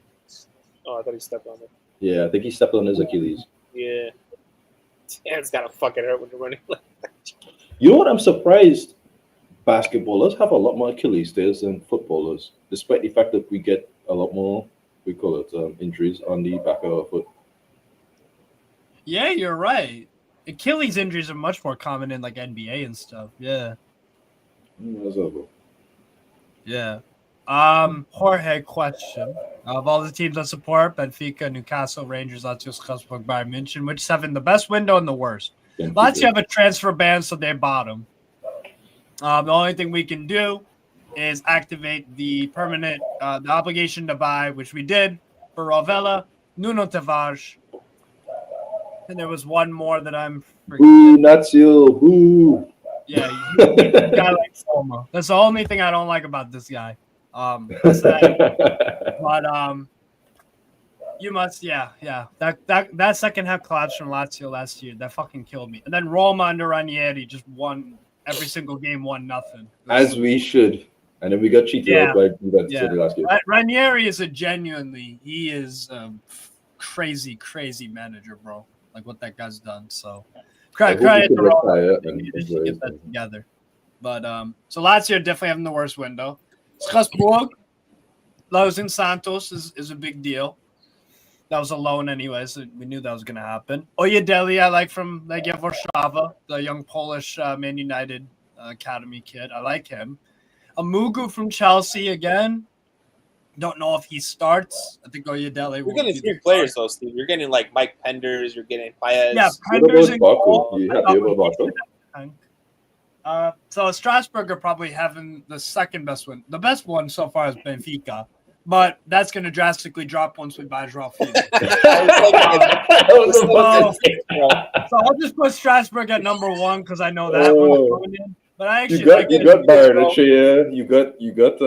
Oh, I thought he stepped on it. Yeah, I think he stepped on his Achilles. Yeah. It's gotta fucking hurt when you're running like that. You know what? I'm surprised basketballers have a lot more Achilles tears than footballers, despite the fact that we get a lot more, injuries on the back of our foot. Yeah, you're right. Achilles injuries are much more common in like NBA and stuff. Yeah. That's over. Yeah. Jorge, question. Of all the teams I support, Benfica, Newcastle, Rangers, Lazio, Strasbourg, Bayern München, which is having the best window and the worst? Lazio have a transfer ban, so they're bottom. The only thing we can do is activate the permanent, the obligation to buy, which we did for Rovella, Nuno Tavares, and there was one more that I'm forgetting. Ooh, Nazio. Ooh. Yeah, a guy like Soma. That's the only thing I don't like about this guy. But you must, yeah. That second half collapse from Lazio last year, that fucking killed me. And then Roma under Ranieri just won every single game, 1-0. As we should. And then we got cheated out by Juventus last game. Ranieri is he is a crazy, crazy manager, bro. Like what that guy's done. So credit to Roma. They should get that together. But so Lazio definitely having the worst window. Strasbourg, losing Santos is a big deal. That was a loan anyway, so we knew that was going to happen. Oyedeli, I like from Legia Warszawa, the young Polish Man United academy kid. I like him. Amugu from Chelsea again. Don't know if he starts. I think Oyedeli. You're getting 3 players though, Steve. You're getting like Mike Penders. You're getting Paez. Yeah, Penders and goal. So Strasbourg are probably having the second best one. The best one so far is Benfica. but that's going to drastically drop once we buy Joao Felix. So I'll just put Strasbourg at number 1 because I know that one's going in. But I actually you got Bayern, you got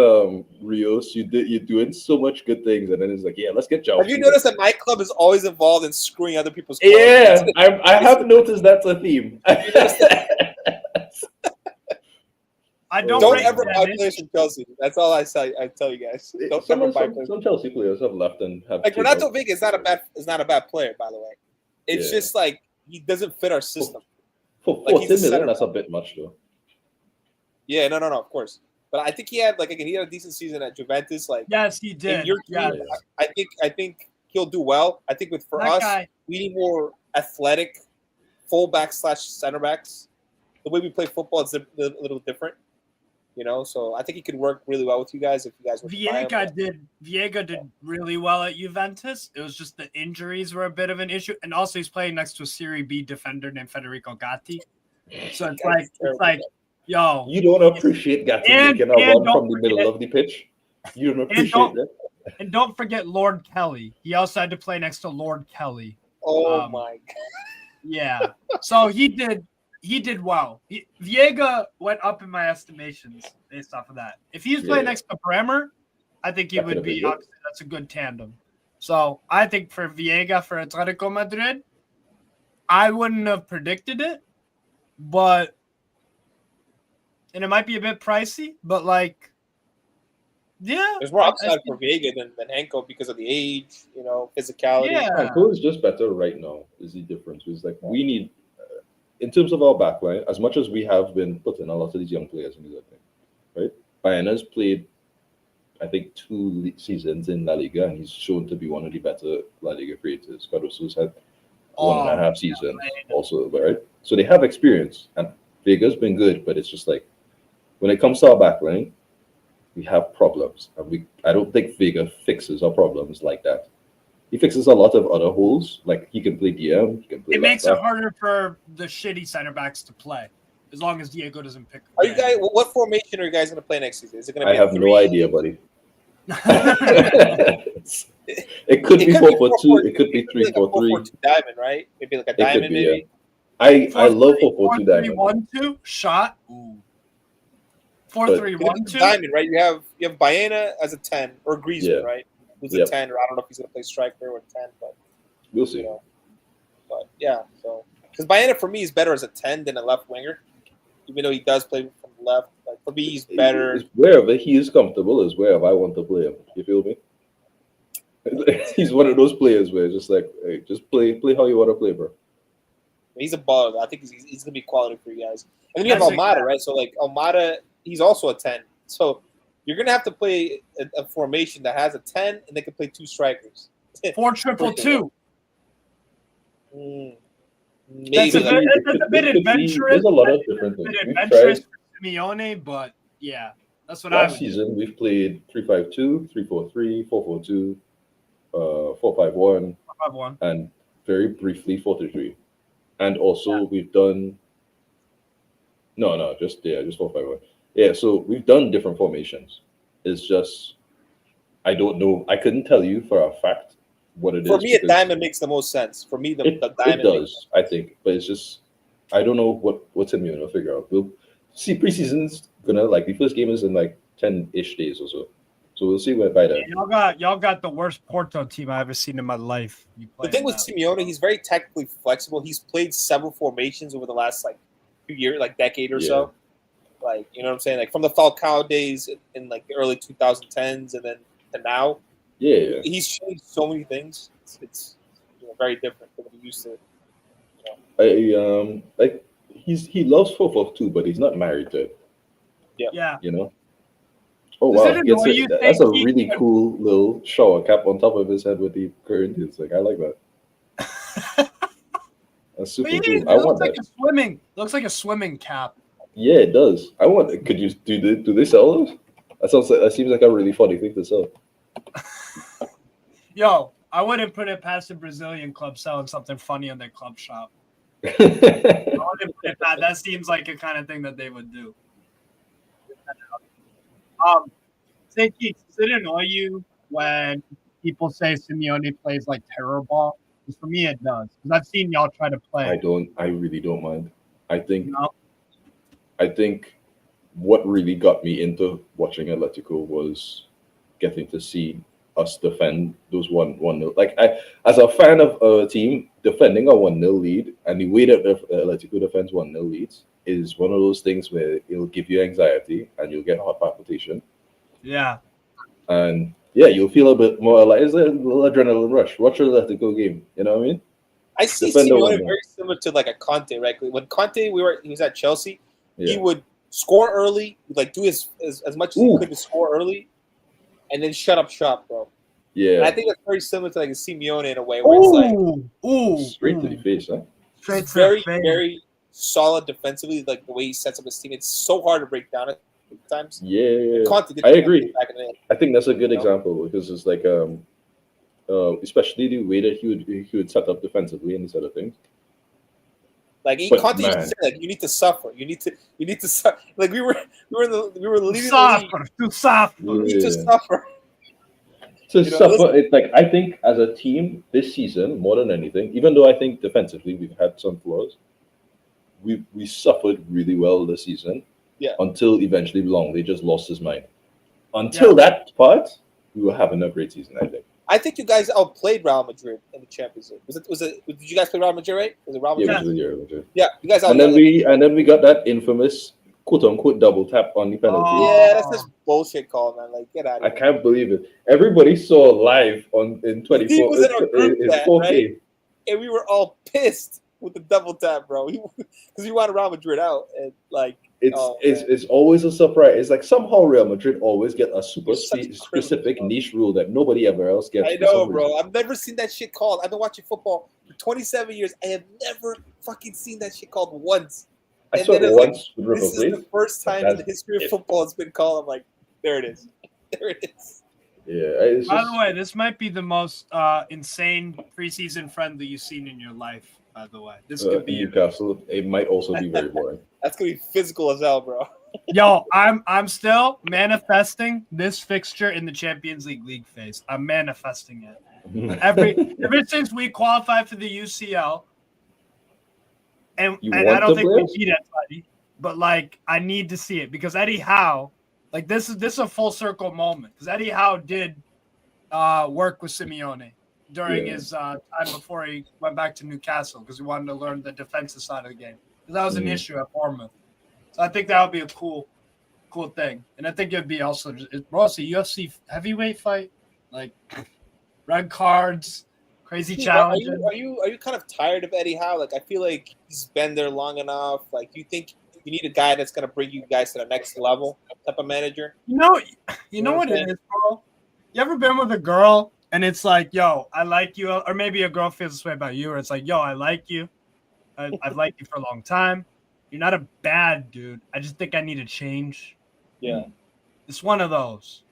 Rios. You're doing so much good things, and then it's like, yeah, let's get Joao. Have you noticed that my club is always involved in screwing other people's clubs? Yeah, I have noticed that's a theme. Don't ever buy players from Chelsea. That's all I tell you guys. Don't ever buy players. Some Chelsea players have left and have like Renato Vega is not a bad player, by the way. It's just like he doesn't fit our system. For 40 million, that's a bit much though. Yeah, no, of course. But I think he had he had a decent season at Juventus. Like, yes, he did. I think he'll do well. I think we need more athletic fullbacks / center backs. The way we play football is a little different, So I think he could work really well with you guys if you guys were. Viega did really well at Juventus. It was just the injuries were a bit of an issue, and also he's playing next to a Serie B defender named Federico Gatti. So it's like. Yo, you don't appreciate Gatti making a run from the middle of the pitch. You don't appreciate that. And don't forget Lord Kelly. He also had to play next to Lord Kelly. Oh my god. Yeah. So he did well. Viega went up in my estimations based off of that. If he's playing next to Bremer, I think he would be. That's a good tandem. So I think for Viega for Atletico Madrid, I wouldn't have predicted it, but. And it might be a bit pricey, but there's more upside for Vega than Henko because of the age, physicality. Yeah, Henko is just better right now. Is the difference? It's like we need, in terms of our backline, as much as we have been putting a lot of these young players in the thing, right? Bayena's played, I think, 2 seasons in La Liga, and he's shown to be one of the better La Liga creators. Cardoso's had 1.5 seasons also, right? So they have experience, and Vega's been good, but it's just like. When it comes to our backline, we have problems. And I don't think Vega fixes our problems like that. He fixes a lot of other holes. Like he can play DM. He can play. It makes it harder for the shitty center backs to play, as long as Diego doesn't pick. Are you guys? What formation are you guys going to play next season? Is it going to be? I have no idea, buddy. It could be 4-4-2. It could be 3-4-3. 4-4-2 diamond, right? Maybe like a diamond, maybe. Yeah. I love 4-4-2 diamond. 3-1-2 shot. Ooh. 4-3-1-2 diamond, right? You have Baena as a 10 or Griezmann, right? Who's a 10, or I don't know if he's going to play striker or 10, but we'll see. But yeah, so because Baena for me is better as a 10 than a left winger, even though he does play from the left. Like for me, he's better. Wherever he is comfortable is wherever I want to play him. You feel me? He's one of those players where it's just like, hey, just play how you want to play, bro. He's a bug. I think he's going to be quality for you guys. And then you have Almada, right? So like Almada. He's also a 10. So you're going to have to play a formation that has a 10 and they can play 2 strikers. 4-2-2. Maybe. That's a bit adventurous. There's a lot of different things. Adventurous for Simeone, but yeah, that's what last season we've played 3-5-2, 3-4-3, 4-4-2, 4-5-1, and very briefly 4-3-3. And also we've done just 4-5-1. Yeah, so we've done different formations. It's just I don't know. I couldn't tell you for a fact what it is. For me, a diamond makes the most sense. For me, the diamond. It does, I think, but it's just I don't know what's in me. I'll figure out. We'll see. Preseason's gonna the first game is in 10-ish days or so. So we'll see by then. Y'all got the worst Porto team I've ever seen in my life. The thing with Simeone, he's very technically flexible. He's played several formations over the last few years, decade or so. You know what I'm saying? From the Falcao days in the early 2010s and then to now. Yeah. He's changed so many things. It's very different than what he used to. He loves 4-4-2, but he's not married to it. Yeah. Oh wow, that's a really cool little shower cap on top of his head with the Corinthians. I like that. That's super cool. I want that. Looks like a swimming cap. Yeah, it does. I want. Could you do they sell those? That seems like a really funny thing to sell. Yo, I wouldn't put it past a Brazilian club selling something funny in their club shop. That seems like a kind of thing that they would do. Say, Keith, does it annoy you when people say Simeone plays like terror ball. Because for me, it does. Because I've seen y'all try to play. I really don't mind. I think You know? I think what really got me into watching Atletico was getting to see us defend those 1-0. Like as a fan of a team defending a 1-0 lead, and the way that the Atletico defends 1-0 leads is one of those things where it'll give you anxiety and you'll get heart palpitation. Yeah. And yeah, you'll feel a bit more like it's a little adrenaline rush. Watch a Atletico game, you know what I mean? I see Defender Simeone 1-0. very similar to like a Conte, right? When Conte he was at Chelsea, he Yeah. would score early, like do as much as he Ooh. could to score early, and then shut up shop, bro. And Yeah. I think it's very similar to like a Simeone in a way, where it's like Straight to the face, huh? Straight he's to the very, face. very solid defensively, like the way he sets up his team. It's so hard to break down at times. Yeah. Conte did I that agree. back in the day. I think that's a good You know? example because it's like especially the way that he would set up defensively and these other things. Like But, Conte used to man. say, like you need to suffer. You need to suffer. Like we were leading the league. Suffer. To suffer. You need to Yeah. suffer. To You know, suffer, it's like I think as a team this season more than anything, even though I think defensively we've had some flaws, we suffered really well this season. Yeah. Until eventually Longley just lost his mind. Until that part, we were having a great season, I think. I think you guys outplayed Real Madrid in the Champions League. Did you guys play Real Madrid, right? Was it Real Yeah, Madrid? it was a year. Yeah, you guys And then we got that infamous quote unquote double tap on the penalty. Oh. Yeah, that's just bullshit call, man. Like, get out I of here. can't believe it. Everybody saw live in 24 He was in our group in chat, 4K. right? And we were all pissed with the double tap, bro. Because we wanted Real Madrid out, and like, It's always a surprise. It's like somehow Real Madrid always get a super It's such a specific criminal, niche rule that nobody ever else gets. I for some know, reason. bro. I've never seen that shit called. I've been watching football for 27 years. I have never fucking seen that shit called once. I And saw then it it's like, once with River This is Plate. the first time in the history of it. football it's been called. I'm like, there it is. There it is. Yeah. It's By just, the way, this might be the most insane preseason friendly you've seen in your life. By the way, this could be Newcastle. It might also be very boring. That's gonna be physical as hell, bro. Yo, I'm still manifesting this fixture in the Champions League phase. I'm manifesting it. Ever since we qualified for the UCL, and You I want don't to think play we us? beat anybody, but like I need to see it because Eddie Howe, like this is a full circle moment because Eddie Howe did work with Simeone during his time before he went back to Newcastle because he wanted to learn the defensive side of the game. That was an issue at Bournemouth. So I think that would be a cool thing. And I think it'd be also it's a UFC heavyweight fight, like red cards, crazy challenges. Are you kind of tired of Eddie Howe? Like, I feel like he's been there long enough. Like, do you think you need a guy that's gonna bring you guys to the next level type of manager? You know what what I'm it is, bro? You ever been with a girl and it's like, yo, I like you, or maybe a girl feels this way about you, or it's like, yo, I like you. I've liked you for a long time. You're not a bad dude. I just think I need a change. Yeah, It's one of those.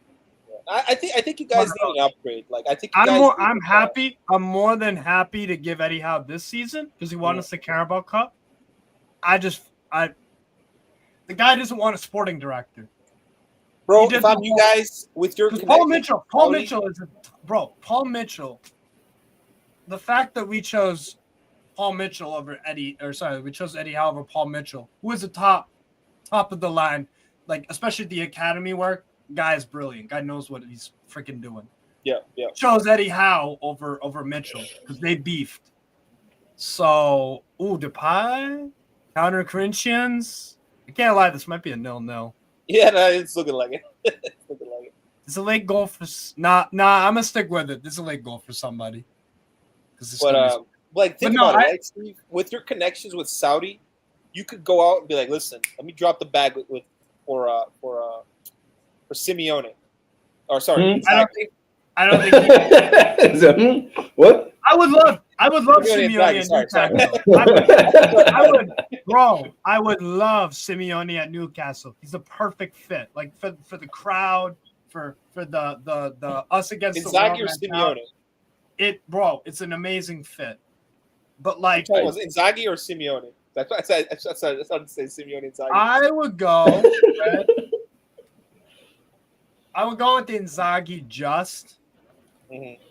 I think you guys need an upgrade. Like, I think I'm more than happy to give Eddie Howe this season because he won us the Carabao Cup. The guy doesn't want a sporting director. Bro, if I'm you guys with your Paul Mitchell is Paul Mitchell. The fact that we chose Paul Mitchell over we chose Eddie Howe over Paul Mitchell, who is the top of the line, like especially the academy work. Guy is brilliant. Guy knows what he's freaking doing. Yeah. Chose Eddie Howe over Mitchell because they beefed. So, Depay, counter Corinthians. I can't lie, this might be a 0-0. Yeah, no, it's looking like it. It's a late goal for I'm gonna stick with it. This is a late goal for somebody. But think about it, right, Steve? With your connections with Saudi, you could go out and be like, "Listen, let me drop the bag for Simeone." Or sorry, I don't think. What? I would love Simeone at Newcastle. I would love Simeone at Newcastle. He's a perfect fit, like for the crowd, for the us against Inzaghi the world. or Simeone. It's an amazing fit. But like, was it Inzaghi or Simeone? That's what I said. That's what I say. Simeone, Inzaghi. I would go. I would go with the Inzaghi just Mm-hmm.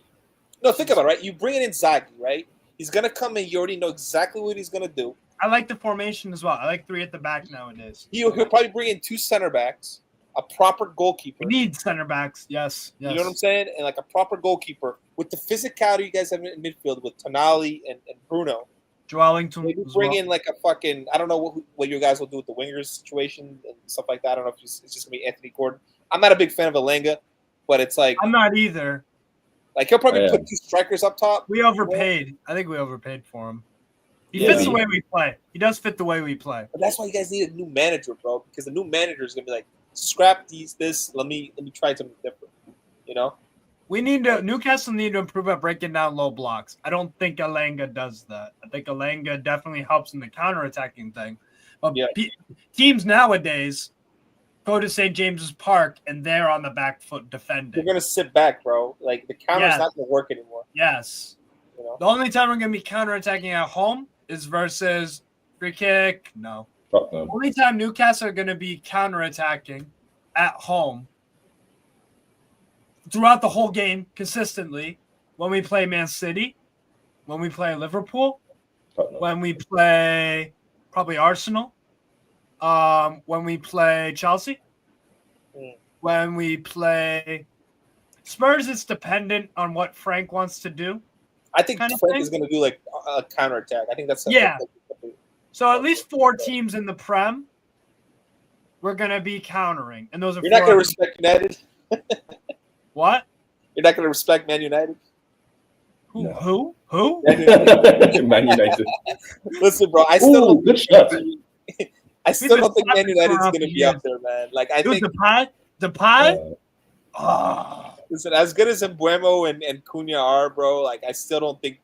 No, think about it, right? You bring in Inzaghi, right? He's gonna come in. You already know exactly what he's gonna do. I like the formation as well. I like 3 at the back nowadays. He'll probably bring in 2 center backs, a proper goalkeeper. We need center backs. Yes. You know what I'm saying? And like a proper goalkeeper with the physicality you guys have in midfield with Tonali and Bruno. Joelinton. Maybe bring in like a fucking, I don't know what you guys will do with the wingers situation and stuff like that. I don't know if it's just gonna be Anthony Gordon. I'm not a big fan of Alanga, but it's like I'm not either. Like he'll probably put 2 strikers up top. We overpaid. I think we overpaid for him. He fits the way we play. He does fit the way we play. But that's why you guys need a new manager, bro. Because the new manager is gonna be like, scrap this. Let me try something different. You know. Newcastle need to improve at breaking down low blocks. I don't think Alanga does that. I think Alanga definitely helps in the counterattacking thing. But teams nowadays go to St. James's Park and they're on the back foot defending. They're gonna sit back, bro. Like the counter's not gonna work anymore. Yes. You know? The only time we're gonna be counterattacking at home is versus free kick. No. The only time Newcastle are gonna be counterattacking at home throughout the whole game consistently when we play Man City, when we play Liverpool, when we play probably Arsenal, when we play Chelsea, when we play Spurs. It's dependent on what Frank wants to do. I think Frank is going to do like a counterattack. I think that's So at least 4 teams in the Prem, we're going to be countering, and those are. You're not going to respect United. What? You're not going to respect Man United? Who? Man United. Listen, bro, I still don't think Man United is going to be up there, man. Like I think Depay. Listen, as good as Mbuemo and Cunha are, bro, like I still don't think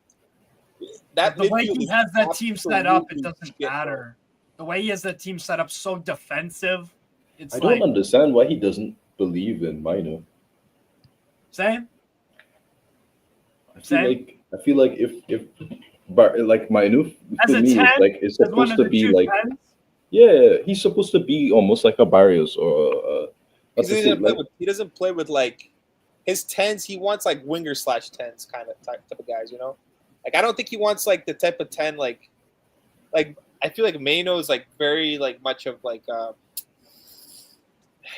that the way he has that team set up, it doesn't matter. The way he has that team set up so defensive, I don't understand why he doesn't believe in Mino. Same. I feel like if like Mino for me is supposed to be like he's supposed to be almost like a Barrios or he doesn't play with like his 10s. He wants like winger / 10s kind of type of guys, you know. Like I don't think he wants like the type of 10 like I feel like Mino is like very like much of like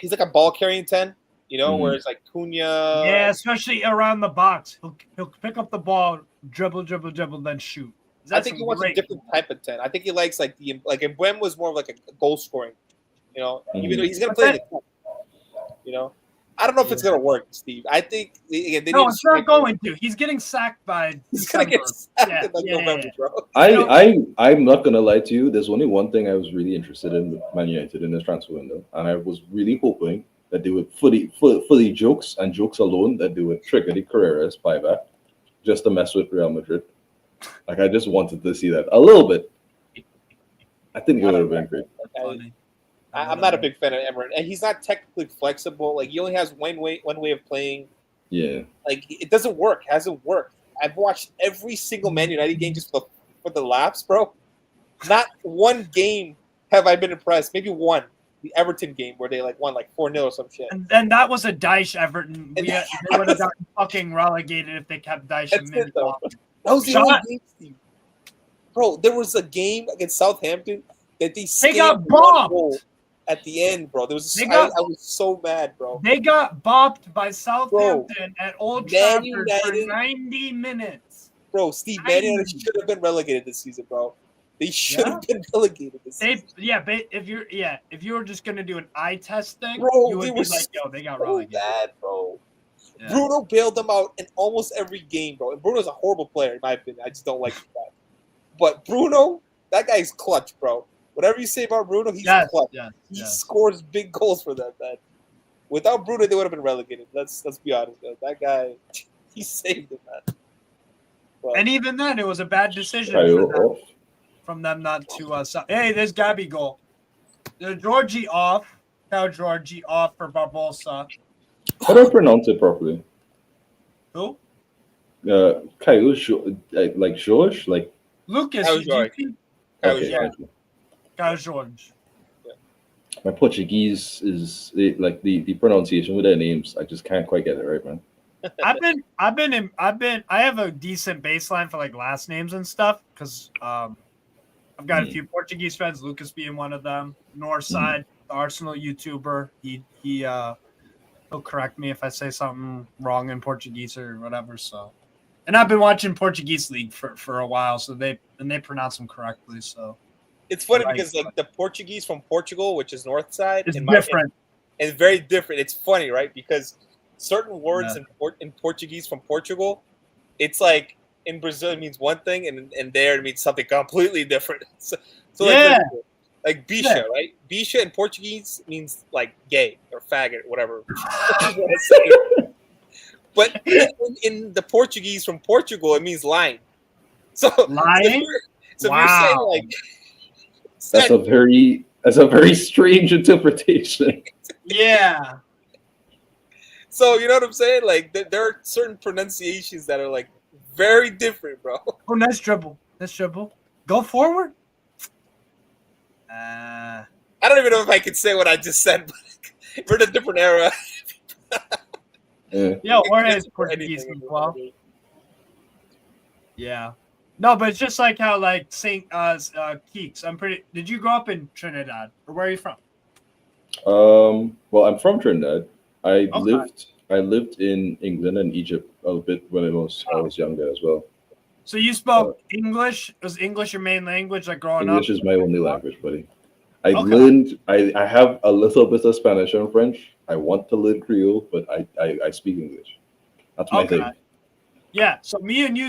he's like a ball carrying 10. You know, whereas like Cunha, especially around the box, he'll pick up the ball, dribble, then shoot. I think he wants a different type of 10. I think he likes like Mbuemo was more of like a goal scoring, you know, even though he's gonna play the top, you know. I don't know if it's gonna work, Steve. I think it's not going to. He's getting sacked by. He's gonna get sacked in November, bro. I'm not gonna lie to you. There's only one thing I was really interested in with Man United in this transfer window, and I was really hoping that they would fully jokes alone, that they would trigger the Carreras buyback just to mess with Real Madrid. Like I just wanted to see that a little bit. I think it would have been great. I'm not a big fan of Emery, and he's not technically flexible. Like he only has one way of playing. Yeah. Like it doesn't work. Hasn't worked. I've watched every single Man United game just for the laughs, bro. Not one game have I been impressed. Maybe one. The Everton game where they like won like 4-0 or some shit. And then that was a Dyche Everton. They would have gotten fucking relegated if they kept Dyche. That was the only game, Steve. Bro, there was a game against Southampton that they got bombed at the end, bro. I was so mad, bro. They got bopped by Southampton at Old Trafford for 90 minutes. Bro, Steve, Man United should have been relegated this season, bro. They should have been relegated this season. But if you were just gonna do an eye test thing, bro, you would be like, yo, they got relegated. Bad, bro. Yeah. Bruno bailed them out in almost every game, bro. And Bruno's a horrible player, in my opinion. I just don't like that. But Bruno, that guy's clutch, bro. Whatever you say about Bruno, he's clutch. He scores big goals for them, man. Without Bruno, they would have been relegated. Let's be honest, man. That guy, he saved them, man. But, and even then, it was a bad decision from them not to. Hey, there's Gabby goal. Georgie off. Now Georgie off for Barbosa. How do I pronounce it properly? Who? Kyle, like George, like Lucas. Kyle George. My Portuguese is like the pronunciation with their names. I just can't quite get it right, man. I have a decent baseline for like last names and stuff because I've got a few Portuguese friends, Lucas being one of them. Northside, the Arsenal YouTuber. He'll correct me if I say something wrong in Portuguese or whatever. So, and I've been watching Portuguese league for a while, so they pronounce them correctly. So It's funny because like the Portuguese from Portugal, which is north side, it's different. It's very different. It's funny, right? Because certain words in Portuguese from Portugal, it's like in Brazil it means one thing, and there it means something completely different. So like bicha, right? Bicha in Portuguese means like gay or faggot, whatever. But in the Portuguese from Portugal, it means lying. So lying. So if you're saying like that's a very strange interpretation. Yeah. So you know what I'm saying? Like there are certain pronunciations that are like very different, bro. Oh, nice dribble. Go forward. I don't even know if I can say what I just said, but we're in a different era. Yeah, or is Portuguese as well. Yeah. No, but it's just like how like Saint Keeks. Did you grow up in Trinidad, or where are you from? Well, I'm from Trinidad. I lived in England and Egypt a bit when I was younger as well. So you spoke English? Was English your main language, like growing up? English is my only language, buddy. I have a little bit of Spanish and French. I want to learn Creole, but I speak English. That's my thing. Yeah, so me and you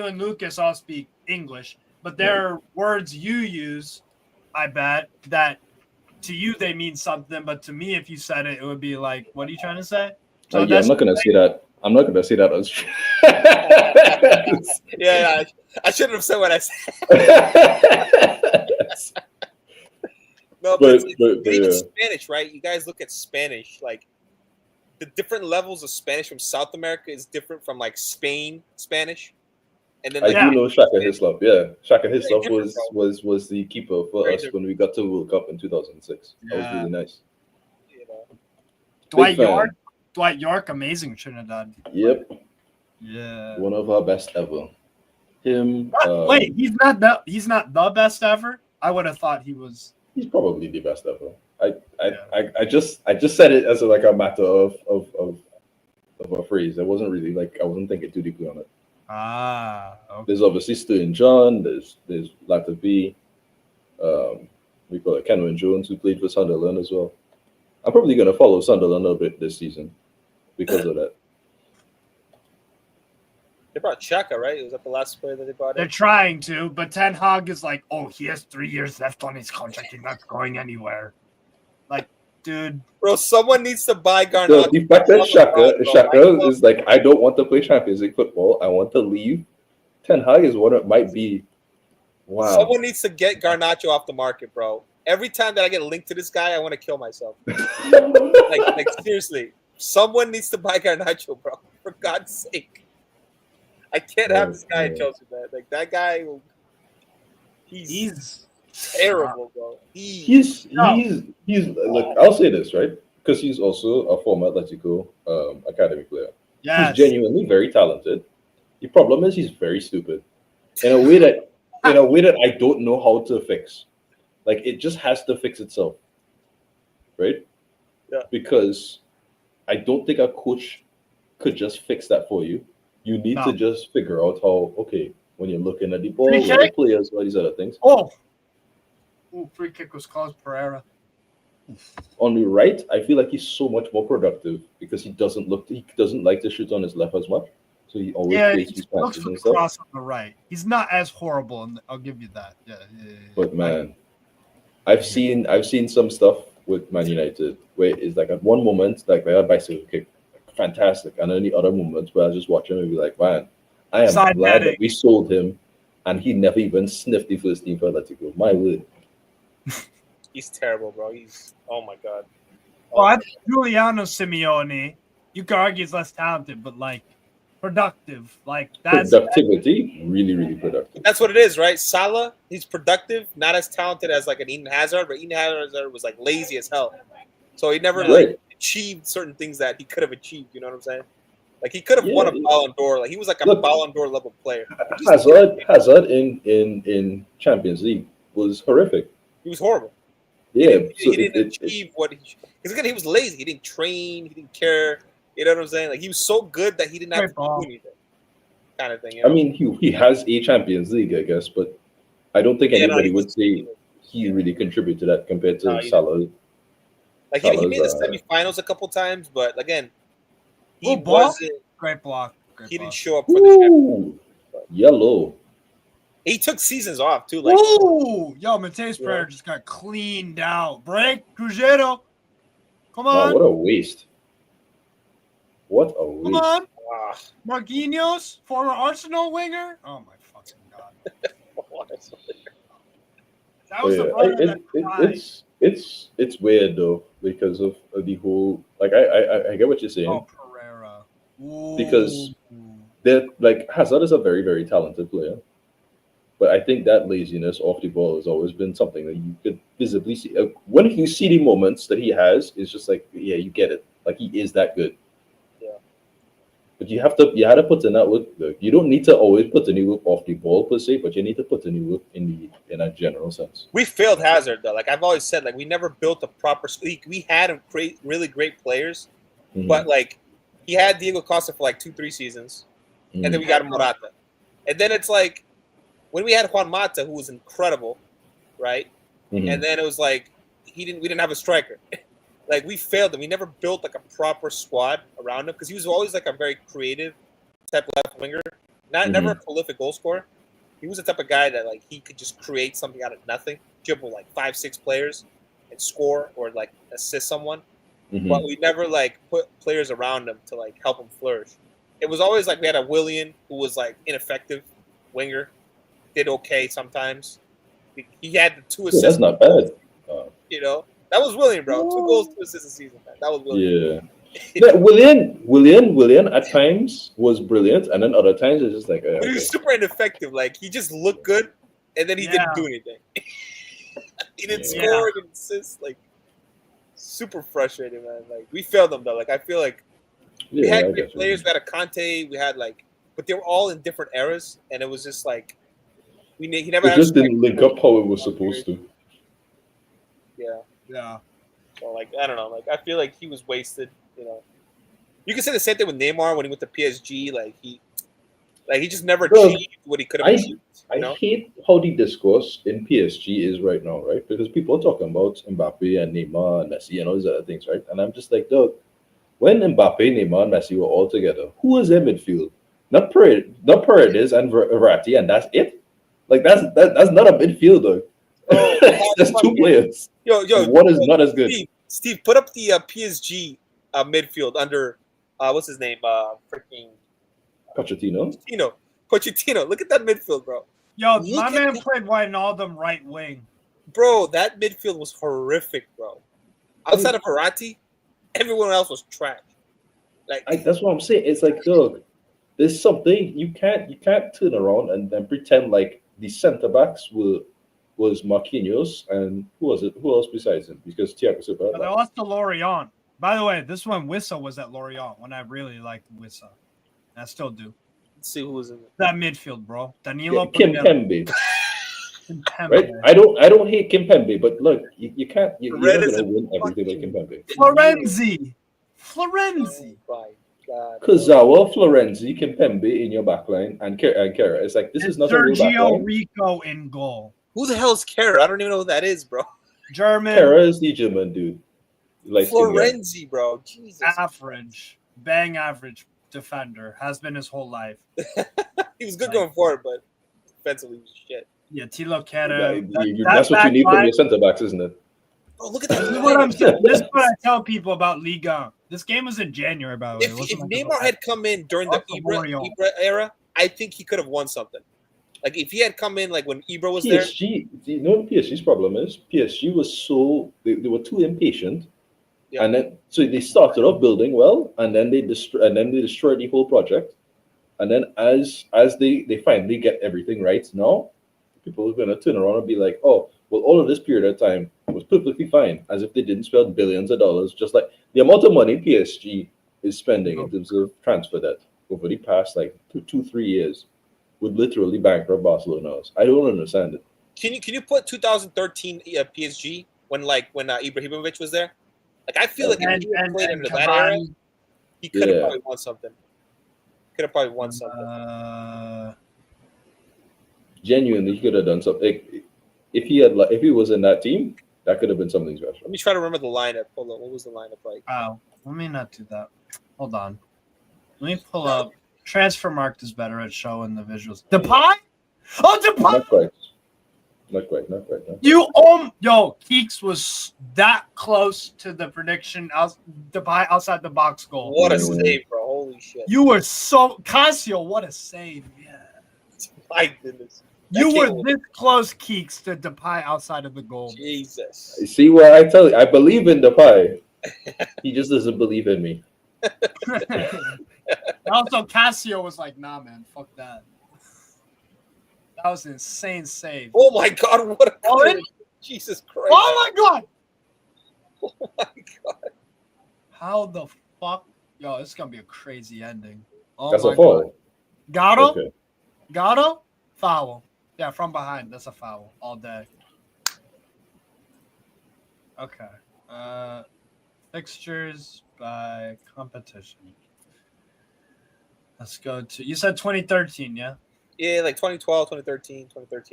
and Lucas all speak English, but there are words you use, I bet, that to you they mean something, but to me, if you said it, it would be like, what are you trying to say? So I'm not going to say that. I'm not going to say that. Yeah, I shouldn't have said what I said. No, but even Spanish, right? You guys look at Spanish, like the different levels of Spanish from South America is different from like Spain Spanish. And then I do know Shaka Hislop. Yeah, Shaka Hislop was the keeper for us when we got to World Cup in 2006. That was really nice. You know. Dwight York, amazing Trinidad. Yep. Yeah. One of our best ever. Him. Wait, he's not the best ever. I would have thought he was. He's probably the best ever. I just said it as a matter of a phrase. I wasn't really I wasn't thinking too deeply on it. Okay. There's obviously Stu John. There's Latta B. We call it Kenwin Jones, who played for Sunderland as well. I'm probably going to follow Sunderland a bit this season because of that. They brought Xhaka, right? Was that the last player that they brought in? They're trying to, but Ten Hag is like, oh, he has 3 years left on his contract. He's not going anywhere. Like, dude. Bro, someone needs to buy Garnacho. The fact that Xhaka is like, I don't want to play Champions League football. I want to leave. Ten Hag is what it might be. Wow. Someone needs to get Garnacho off the market, bro. Every time that I get linked to this guy, I want to kill myself. like seriously. Someone needs to buy Garnacho, bro. For God's sake. I can't have this guy in Chelsea, man. Like that guy, he's terrible, bro. He's like, I'll say this, right? Because he's also a former Atletico academy player. Yeah, he's genuinely very talented. The problem is he's very stupid in a way that I don't know how to fix. Like it just has to fix itself, right? Yeah. Because I don't think a coach could just fix that for you. You need to just figure out how, when you're looking at the ball, the players, all these other things. Free kick was caused Pereira. On the right, I feel like he's so much more productive because he doesn't like to shoot on his left as much. So he always plays his passes and stuff. Cross on the right. He's not as horrible, and I'll give you that. Yeah. But man, I've seen some stuff with Man United where it's like at one moment, like they had bicycle kick. Fantastic, and then the other moments where I just watch him and be like, man, I am glad that we sold him, and he never even sniffed the first team for Atletico. My word, he's terrible, bro. Oh my god. Giuliano Simeone, you could argue he's less talented, but like productive, like that's productivity, really, really productive. That's what it is, right? Salah, he's productive, not as talented as like an Eden Hazard, but Eden Hazard was like lazy as hell, so he never achieved certain things that he could have achieved. You know what I'm saying? Like he could have won a Yeah. Ballon d'Or. Like he was like a Look, Ballon d'Or level player. He just- Hazard in Champions League was horrific. he was horrible. Yeah, He didn't achieve what he. Because again, he was lazy. He didn't train. He didn't care. You know what I'm saying? Like he was so good that he didn't have to do anything. Kind of thing. You know? I mean, he has a Champions League, I guess, but I don't think anybody would say he really contributed to that compared to Salah. Like he made the semifinals a couple times, but again, he wasn't. Great block. He didn't show up for the championship. Yellow. He took seasons off too. Like, ooh, yo, Mateus Pereira just got cleaned out. Break, Cruzeiro. Come on. Wow, what a waste. What a waste. Come on. Marquinhos, former Arsenal winger. Oh my fucking god. That was it's weird though because of the whole like I get what you're saying. Oh, Pereira. Ooh. Because they're like Hazard is a very, very talented player. But I think that laziness off the ball has always been something that you could visibly see. When you see the moments that he has, it's just like, yeah, you get it. Like he is that good. Yeah. But you had to put in that work. You don't need to always put any work off the ball per se, but you need to put any work in a general sense. We failed Hazard though. Like I've always said, like we never built a proper. We had him create really great players, but like he had Diego Costa for like 2-3 seasons, and then we got Morata, and then it's like. When we had Juan Mata, who was incredible, right? And then it was like we didn't have a striker. Like we failed him. We never built like a proper squad around him because he was always like a very creative type left winger, never a prolific goal scorer. He was the type of guy that like he could just create something out of nothing, dribble like 5-6 players and score or like assist someone. But we never like put players around him to like help him flourish. It was always like we had a Willian who was like ineffective winger. Did okay sometimes. He had the 2 assists. That's not bad. You know, that was William, bro. 2 goals, 2 assists a season. Man. That was William. Yeah. William at times was brilliant, and then other times it's just like. But he was super ineffective. Like he just looked good, and then he didn't do anything. He didn't score, he didn't assist. Like super frustrating, man. Like we failed them though. Like I feel like we had great players. We had a Conte. We had like, but they were all in different eras, and it was just like. He never it just didn't link up how it was supposed to. Yeah. So like I don't know. Like I feel like he was wasted. You know, you can say the same thing with Neymar when he went to PSG. Like he just never achieved what he could have achieved. I hate how the discourse in PSG is right now, right? Because people are talking about Mbappe and Neymar and Messi and all these other things, right? And I'm just like, dog, when Mbappe, Neymar, and Messi were all together, who was their midfield? Not Paredes and Verratti, and that's it. Like that's not a midfield though. That's 2 players. Yo, one is not as good. Steve, put up the PSG midfield under what's his name? Freaking Pochettino. Look at that midfield, bro. Yo, my man played Wijnaldum right wing. Bro, that midfield was horrific, bro. Outside of Verratti, everyone else was trash. Like that's what I'm saying. It's like, dog, there's something you can't turn around and then pretend like the centre backs was Marquinhos and who was it? Who else besides him? Because Thiago Silva. They lost to Lorient. By the way, this one Wissa was at Lorient when I really liked Wissa. I still do. Let's see who was in it. That midfield, bro. Danilo Kimpembe. Right? I don't hate Kimpembe, but look, you're not gonna win everything like Kimpembe. Florenzi. Oh my God. Kurzawa, Florenzi, Kimpembe in your backline, and Kera. It's like this is not a real backline. Sergio Rico in goal. Who the hell is Kera? I don't even know who that is, bro. German. Kera is the German dude. Like Florenzi, bro. Jesus. Average defender. Has been his whole life. He was good going forward, but defensively he was shit. Yeah, Tilo Kera. That's what you need from your centre backs, isn't it? Bro, look at that. This is what I tell people about Liga. This game was in January, by the way. If Neymar had come in during the Ibra era, I think he could have won something. Like if he had come in like when Ibra was there. You know what PSG's problem is? PSG was so they were too impatient, and then so they started off building well, and then they destroyed the whole project, and then as they finally get everything right now, people are gonna turn around and be like, oh, well, all of this period of time was perfectly fine, as if they didn't spend billions of dollars. Just like the amount of money PSG is spending in terms of transfer debt over the past like 3 years would literally bankrupt Barcelona. I don't understand it. Can you put 2013 PSG when Ibrahimovic was there? Like I feel like if he had played under that era, he could have probably won something. Genuinely, he could have done something. If he was in that team, that could have been something special. Let me try to remember the lineup. Hold on, what was the lineup like? Oh, let me not do that. Hold on. Let me pull up. Transfermarkt is better at showing the visuals. Depay? Oh, Depay! Not quite. No. Yo, Keeks was that close to the prediction. Depay outside the box goal. What a save, bro! Holy shit! You were so Casio. What a save! Yeah. My goodness. You were this close, Keeks, to Depay outside of the goal. Jesus. See what I tell you? I believe in Depay. He just doesn't believe in me. Also, Casio was like, "Nah, man, fuck that." That was an insane save. Oh my god! What a goal. Jesus Christ! Oh my god! Oh my god! How the fuck? Yo, this is gonna be a crazy ending. Oh, that's a foul. Gatto? Okay. Gatto? Foul. Yeah, from behind. That's a foul all day. Okay. Fixtures by competition. Let's go to. You said 2013, yeah? Yeah, like 2012, 2013,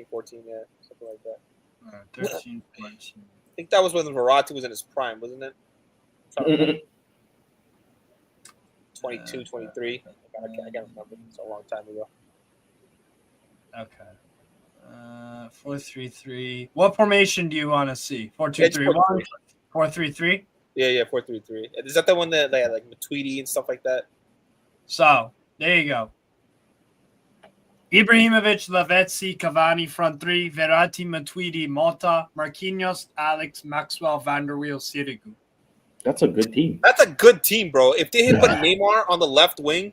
14, yeah, something like that. All right, 13, 14. I think that was when Verratti was in his prime, wasn't it? 22, 23. I can't remember. It's a long time ago. Okay. 4-3-3. What formation do you want to see? 4-2-3-1? 4-3-3? Yeah, 4-3-3. Is that the one that they had like Matuidi and stuff like that? So, there you go. Ibrahimovic, Lavezzi, Cavani, front three, Verratti, Matuidi, Mota, Marquinhos, Alex, Maxwell, Van der Weel, Sirigu. That's a good team. That's a good team, bro. If they had put Neymar on the left wing,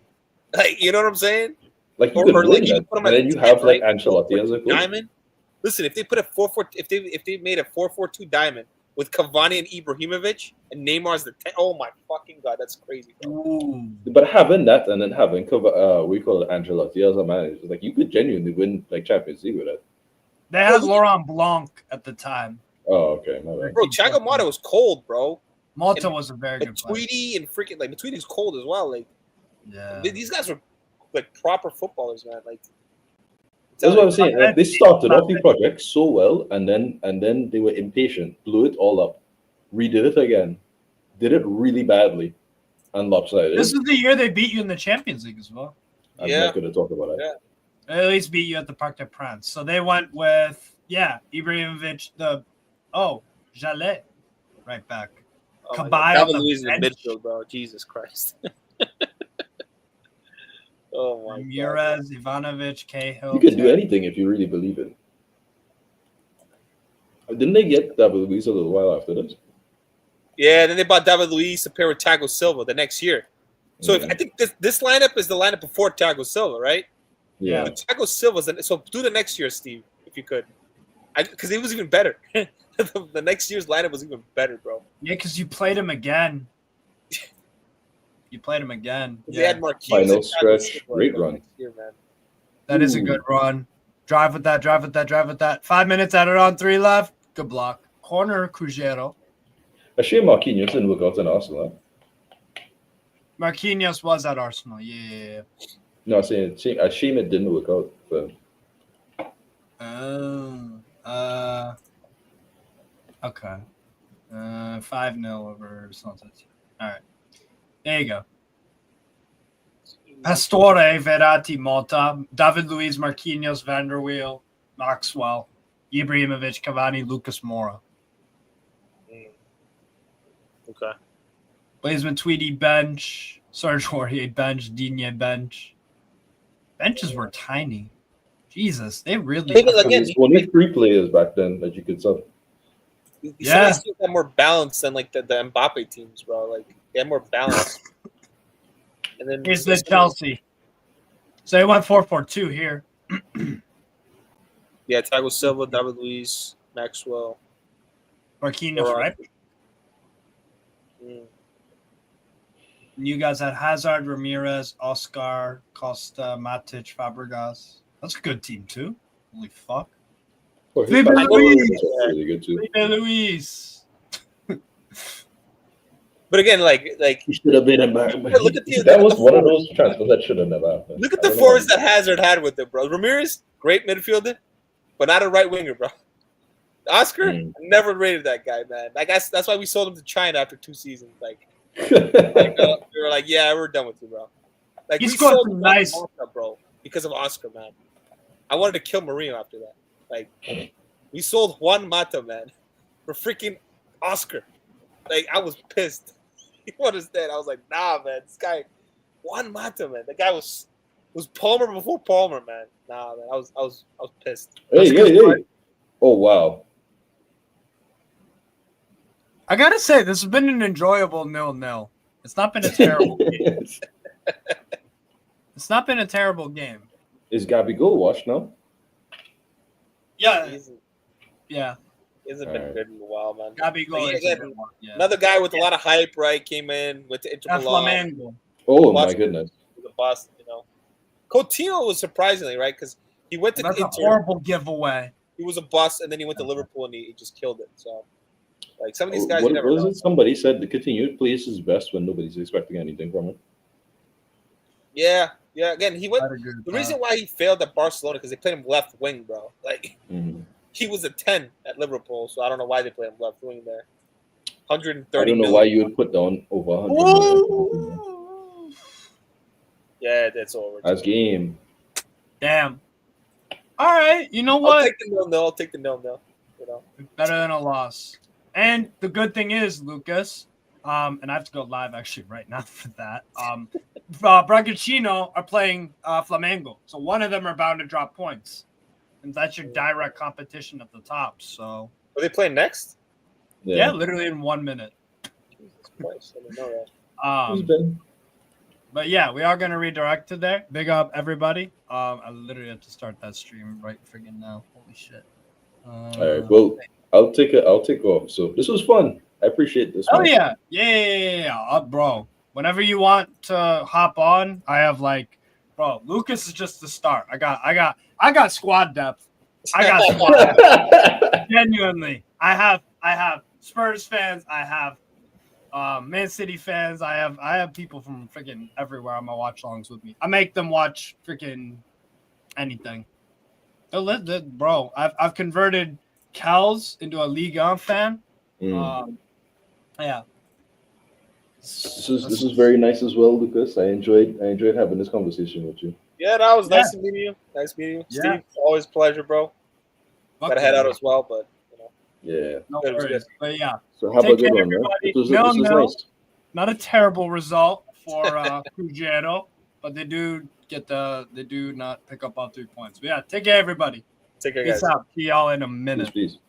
like, you know what I'm saying? Like you could win that, and then you have like Ancelotti as a coach. Diamond. Listen, if they put a 4-4, if they made a 4-4-2 diamond with Cavani and Ibrahimovic and Neymar's the 10, oh my fucking god, that's crazy, bro. But having that and then having we call it Ancelotti as a manager, like you could genuinely win like Champions League with that. They had Laurent Blanc at the time. Oh, okay, my bad. Bro, Thiago Motta was cold, bro. Mota was a very good player. Matuidi and freaking like Matuidi's cold as well. Like, yeah, these guys were like proper footballers, man. Like, that's what I'm saying. Like, they started off the project so well, and then they were impatient, blew it all up, redid it again, did it really badly, and lopsided. This is the year they beat you in the Champions League as well. I'm not going to talk about that. Yeah. They at least beat you at the Parc des Princes. So they went with Ibrahimovic, Jallet, right back. David Luiz in the midfield, bro. Jesus Christ. Oh my Ramirez, Ivanovic, Cahill. You can do anything if you really believe it. Didn't they get David Luiz a little while after this? Yeah, then they bought David Luiz to pair with Thiago Silva the next year. So I think this lineup is the lineup before Thiago Silva, right? Yeah. But Thiago Silva's so do the next year, Steve, if you could, because it was even better. The next year's lineup was even better, bro. Yeah, because you played him again. They had Marquinhos. Final stretch, great run. Year, man. That is a good run. Drive with that. 5 minutes added on, 3 left. Good block. Corner, Cruzeiro. A shame Marquinhos didn't work out in Arsenal. Marquinhos was at Arsenal, yeah. No, I'm saying a shame it didn't work out for him. Okay. 5-0 over Celtic. All right. There you go. Pastore, Verratti, Mota, David Luiz, Marquinhos, Van der Weel, Maxwell, Ibrahimovic, Cavani, Lucas Moura. Okay. Blaisman Tweedy bench, Serge Aurier bench, Digne bench. Benches were tiny. Jesus, they really. Again, only 3 players back then that you could sub. Yeah, they're more balanced than like the Mbappe teams, bro. Like they're more balanced. And then here's the Chelsea. So they went 4-4-2 here. Yeah, Thiago Silva, David Luiz, Maxwell, Marquinhos, right? And you guys had Hazard, Ramirez, Oscar, Costa, Matic, Fabregas. That's a good team too. Holy fuck. Oh, Felipe his Luis! is really good too. Felipe Luis. But again, like He should have been a man. Look at That was one of those transfers that should have never happened. look at the forwards that Hazard had with him, bro. Ramirez, great midfielder, but not a right winger, bro. Oscar, I never rated that guy, man. Like that's why we sold him to China after 2 seasons. Like we were like, yeah, we're done with you, bro. Like He we scored sold some nice, Mata, bro, because of Oscar, man. I wanted to kill Mourinho after that. Like we sold Juan Mata, man, for freaking Oscar. Like I was pissed. You understand? I was like, nah, man, this guy, Juan Mata, man. The guy was Palmer before Palmer, man. Nah, man, I was pissed. Hey. Oh wow. I gotta say, this has been an enjoyable 0-0. It's not been a terrible game. It's not been a terrible game. Is Gabigol washed now? Yeah. He hasn't been good in a while, man. Gabigol another guy with a lot of hype, right? Came in, went to Inter Milan. Flamengo. Oh my goodness. The boss, you know. Coutinho was surprisingly, right? Because he went to That's Inter. a horrible giveaway. He was a bust, and then he went to Liverpool, and he just killed it. So, like, some of these guys, you never know. Somebody said the Coutinho plays his best when nobody's expecting anything from him. Yeah. Again, he went. The reason why he failed at Barcelona because they played him left wing, bro. Like, he was a 10 at Liverpool, so I don't know why they played him left wing there. 130. I don't know why you would put down over 100. Yeah, that's over. That's game. Damn. All right, you know what? I'll take the 0-0. You know, better than a loss. And the good thing is, Lucas, and I have to go live actually right now for that. Bragantino are playing Flamengo, so one of them are bound to drop points, and that's your direct competition at the top. So are they playing next? Yeah, literally in 1 minute. Jesus Christ, I didn't know that. But yeah, we are gonna redirect to there. Big up everybody. I literally have to start that stream right friggin' now. Holy shit. All right, well, I'll take off. So this was fun. I appreciate this. Oh yeah. Bro. Whenever you want to hop on, I have Lucas is just the start. I got squad depth. I got squad depth. Genuinely. I have Spurs fans. I have Man City fans. I have people from freaking everywhere on my watch longs with me. I make them watch freaking anything. Bro, I've converted Kels into a Ligue 1 fan. Yeah. This is very nice as well, Lucas. I enjoyed having this conversation with you. Yeah, that was nice meeting you. Nice meeting you, Steve. Always a pleasure, bro. Gotta head out as well, but yeah. No worries. But yeah. So have a good one, man. This was nice. Not a terrible result for Cruzeiro, but they do not pick up all 3 points. But yeah, take care, everybody. Take care, guys. Peace out. See y'all in a minute. Peace.